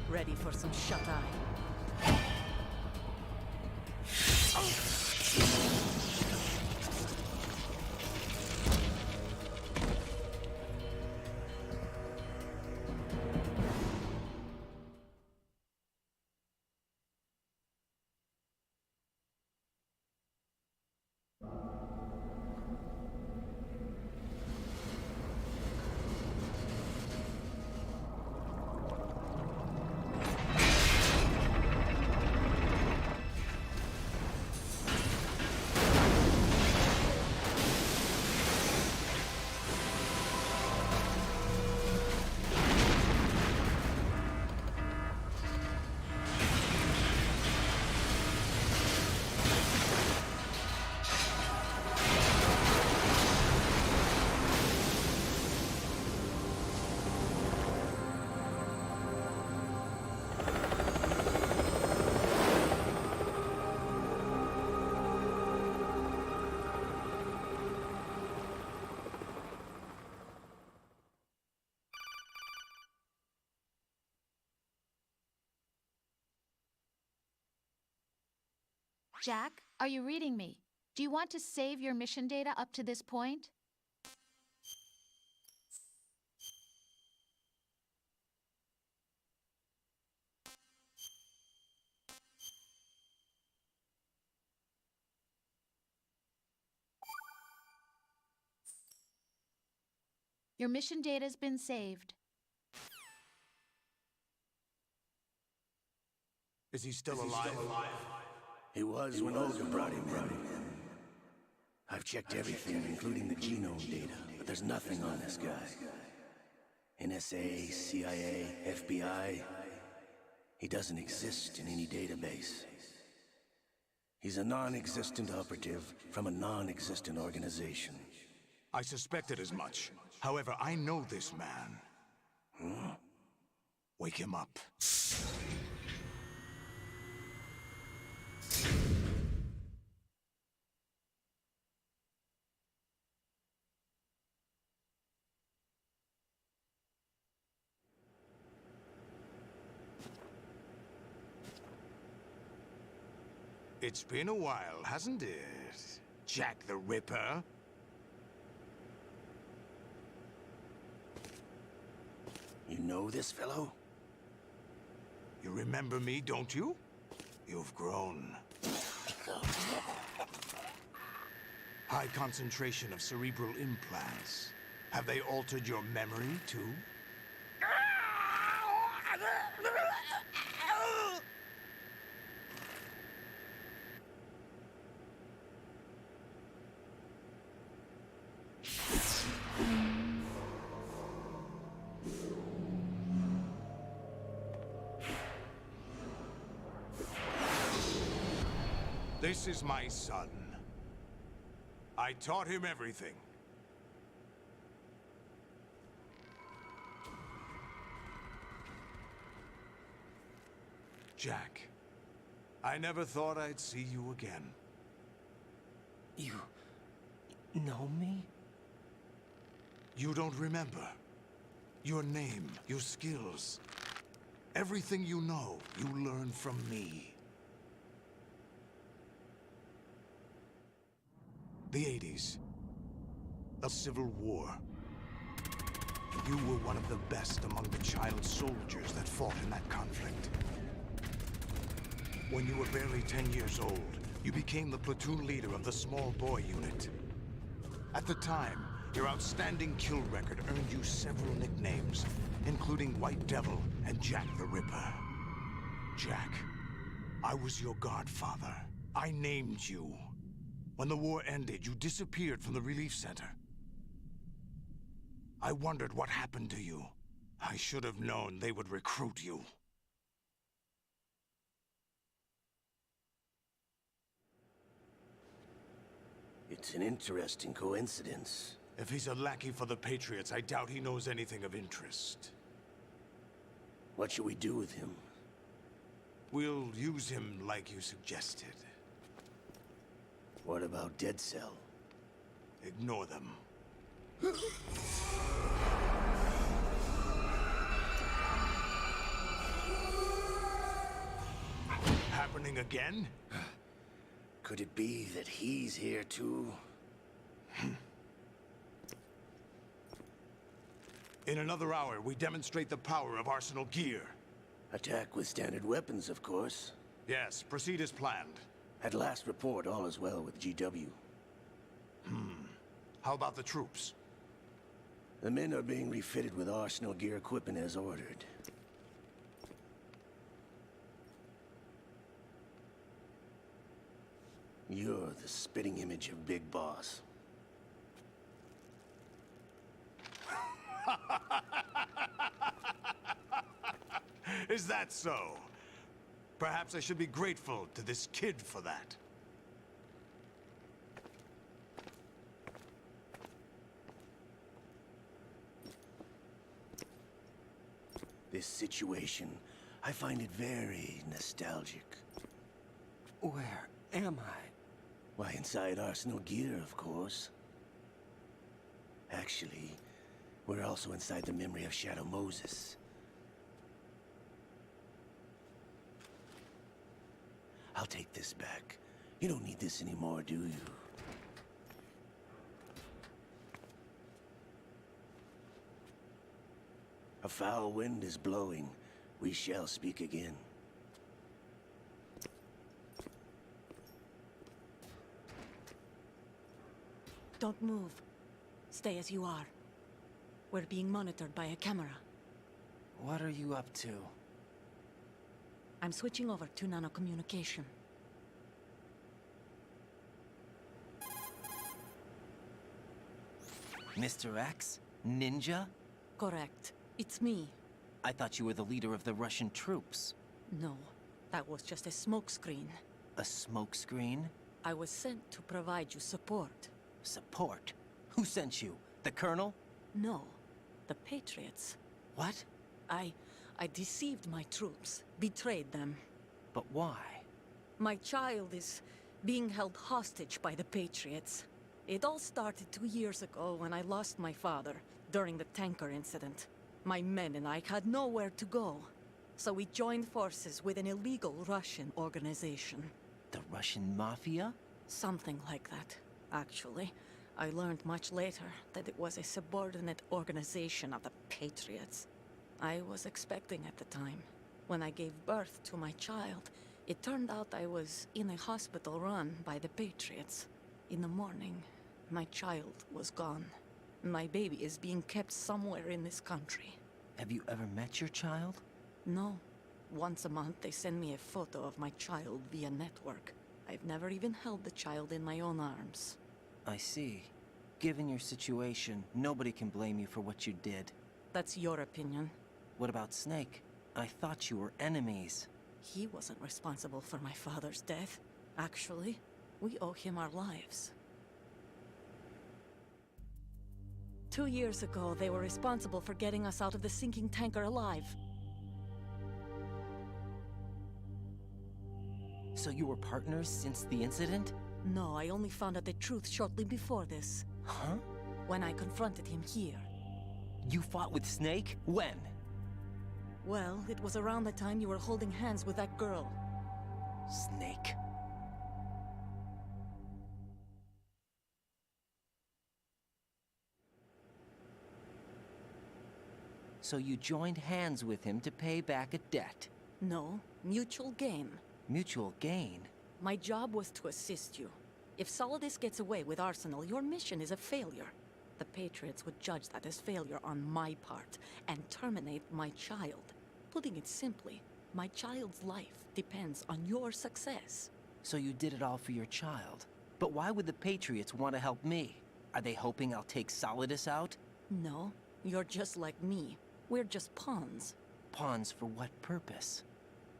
[SPEAKER 10] Ready for some shut-eye?
[SPEAKER 6] Jack, are you reading me? Do you want to save your mission data up to this point? Your mission data's been saved.
[SPEAKER 9] Is he still alive?
[SPEAKER 17] He was when Olga brought him in. I've checked everything, including the genome data, but there's nothing on this guy. NSA, CIA, FBI. He doesn't exist in any database. He's a non-existent operative from a non-existent organization.
[SPEAKER 9] I suspected as much. However, I know this man.
[SPEAKER 17] Huh?
[SPEAKER 9] Wake him up. It's been a while, hasn't it, Jack the Ripper?
[SPEAKER 17] You know this fellow?
[SPEAKER 9] You remember me, don't you? You've grown. High concentration of cerebral implants. Have they altered your memory, too? This is my son. I taught him everything. Jack, I never thought I'd see you again.
[SPEAKER 5] You know me?
[SPEAKER 9] You don't remember. Your name, your skills. Everything you know, you learned from me. The 80s. The Civil War. You were one of the best among the child soldiers that fought in that conflict. When you were barely 10 years old, you became the platoon leader of the Small Boy Unit. At the time, your outstanding kill record earned you several nicknames, including White Devil and Jack the Ripper. Jack, I was your godfather. I named you. When the war ended, you disappeared from the relief center. I wondered what happened to you. I should have known they would recruit you.
[SPEAKER 17] It's an interesting coincidence.
[SPEAKER 9] If he's a lackey for the Patriots, I doubt he knows anything of interest.
[SPEAKER 17] What should we do with him?
[SPEAKER 9] We'll use him like you suggested.
[SPEAKER 17] What about Dead Cell?
[SPEAKER 9] Ignore them. Happening again?
[SPEAKER 17] Could it be that he's here too?
[SPEAKER 9] In another hour, we demonstrate the power of Arsenal gear.
[SPEAKER 17] Attack with standard weapons, of course.
[SPEAKER 9] Yes, proceed as planned.
[SPEAKER 17] At last report, all is well with GW.
[SPEAKER 9] How about the troops?
[SPEAKER 17] The men are being refitted with Arsenal gear equipment as ordered. You're the spitting image of Big Boss.
[SPEAKER 9] Is that so? Perhaps I should be grateful to this kid for that.
[SPEAKER 17] This situation, I find it very nostalgic.
[SPEAKER 5] Where am I?
[SPEAKER 17] Why, inside Arsenal gear, of course. Actually, we're also inside the memory of Shadow Moses. I'll take this back. You don't need this anymore, do you? A foul wind is blowing. We shall speak again.
[SPEAKER 10] Don't move. Stay as you are. We're being monitored by a camera.
[SPEAKER 5] What are you up to?
[SPEAKER 10] I'm switching over to nanocommunication.
[SPEAKER 5] Mr. X? Ninja?
[SPEAKER 10] Correct. It's me.
[SPEAKER 5] I thought you were the leader of the Russian troops.
[SPEAKER 10] No, that was just a smokescreen.
[SPEAKER 5] A smokescreen?
[SPEAKER 10] I was sent to provide you support.
[SPEAKER 5] Support? Who sent you? The Colonel?
[SPEAKER 10] No, the Patriots.
[SPEAKER 5] What?
[SPEAKER 10] I deceived my troops, betrayed them.
[SPEAKER 5] But why?
[SPEAKER 10] My child is being held hostage by the Patriots. It all started 2 years ago when I lost my father during the tanker incident. My men and I had nowhere to go, so we joined forces with an illegal Russian organization.
[SPEAKER 5] The Russian Mafia?
[SPEAKER 10] Something like that, actually. I learned much later that it was a subordinate organization of the Patriots. I was expecting at the time. When I gave birth to my child, it turned out I was in a hospital run by the Patriots. In the morning, my child was gone. My baby is being kept somewhere in this country.
[SPEAKER 5] Have you ever met your child?
[SPEAKER 10] No. Once a month, they send me a photo of my child via network. I've never even held the child in my own arms.
[SPEAKER 5] I see. Given your situation, nobody can blame you for what you did.
[SPEAKER 10] That's your opinion.
[SPEAKER 5] What about Snake? I thought you were enemies.
[SPEAKER 10] He wasn't responsible for my father's death. Actually, we owe him our lives. 2 years ago, they were responsible for getting us out of the sinking tanker alive.
[SPEAKER 5] So you were partners since the incident?
[SPEAKER 10] No, I only found out the truth shortly before this.
[SPEAKER 5] Huh?
[SPEAKER 10] When I confronted him here.
[SPEAKER 5] You fought with Snake? When?
[SPEAKER 10] Well, it was around the time you were holding hands with that girl.
[SPEAKER 5] Snake. So you joined hands with him to pay back a debt?
[SPEAKER 10] No, mutual gain.
[SPEAKER 5] Mutual gain?
[SPEAKER 10] My job was to assist you. If Solidus gets away with Arsenal, your mission is a failure. The Patriots would judge that as failure on my part, and terminate my child. Putting it simply, my child's life depends on your success.
[SPEAKER 5] So you did it all for your child. But why would the Patriots want to help me? Are they hoping I'll take Solidus out?
[SPEAKER 10] No, you're just like me. We're just pawns.
[SPEAKER 5] Pawns for what purpose?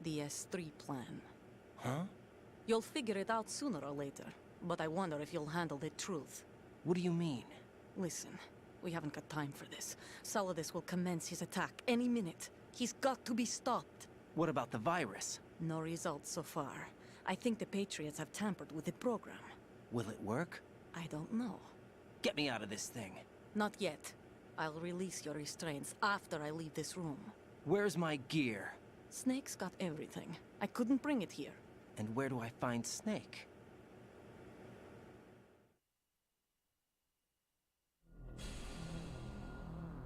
[SPEAKER 10] The S3 plan.
[SPEAKER 5] Huh?
[SPEAKER 10] You'll figure it out sooner or later, but I wonder if you'll handle the truth.
[SPEAKER 5] What do you mean?
[SPEAKER 10] Listen, we haven't got time for this. Solidus will commence his attack any minute. He's got to be stopped.
[SPEAKER 5] What about the virus?
[SPEAKER 10] No results so far. I think the Patriots have tampered with the program.
[SPEAKER 5] Will it work?
[SPEAKER 10] I don't know.
[SPEAKER 5] Get me out of this thing.
[SPEAKER 10] Not yet. I'll release your restraints after I leave this room.
[SPEAKER 5] Where's my gear?
[SPEAKER 10] Snake's got everything. I couldn't bring it here.
[SPEAKER 5] And where do I find Snake?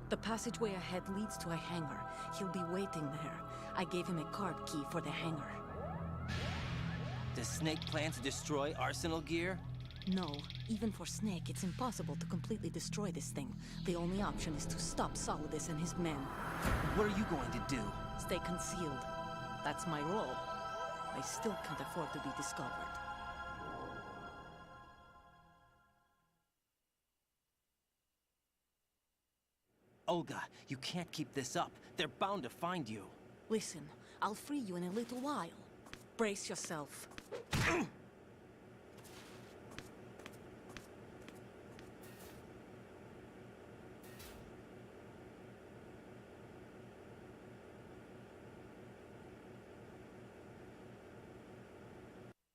[SPEAKER 10] The passageway ahead leads to a hangar. He'll be waiting there. I gave him a card key for the hangar.
[SPEAKER 5] Does Snake plan to destroy Arsenal gear?
[SPEAKER 10] No. Even for Snake, it's impossible to completely destroy this thing. The only option is to stop Solidus and his men.
[SPEAKER 5] What are you going to do?
[SPEAKER 10] Stay concealed. That's my role. I still can't afford to be discovered.
[SPEAKER 5] Olga, you can't keep this up. They're bound to find you.
[SPEAKER 10] Listen, I'll free you in a little while. Brace yourself.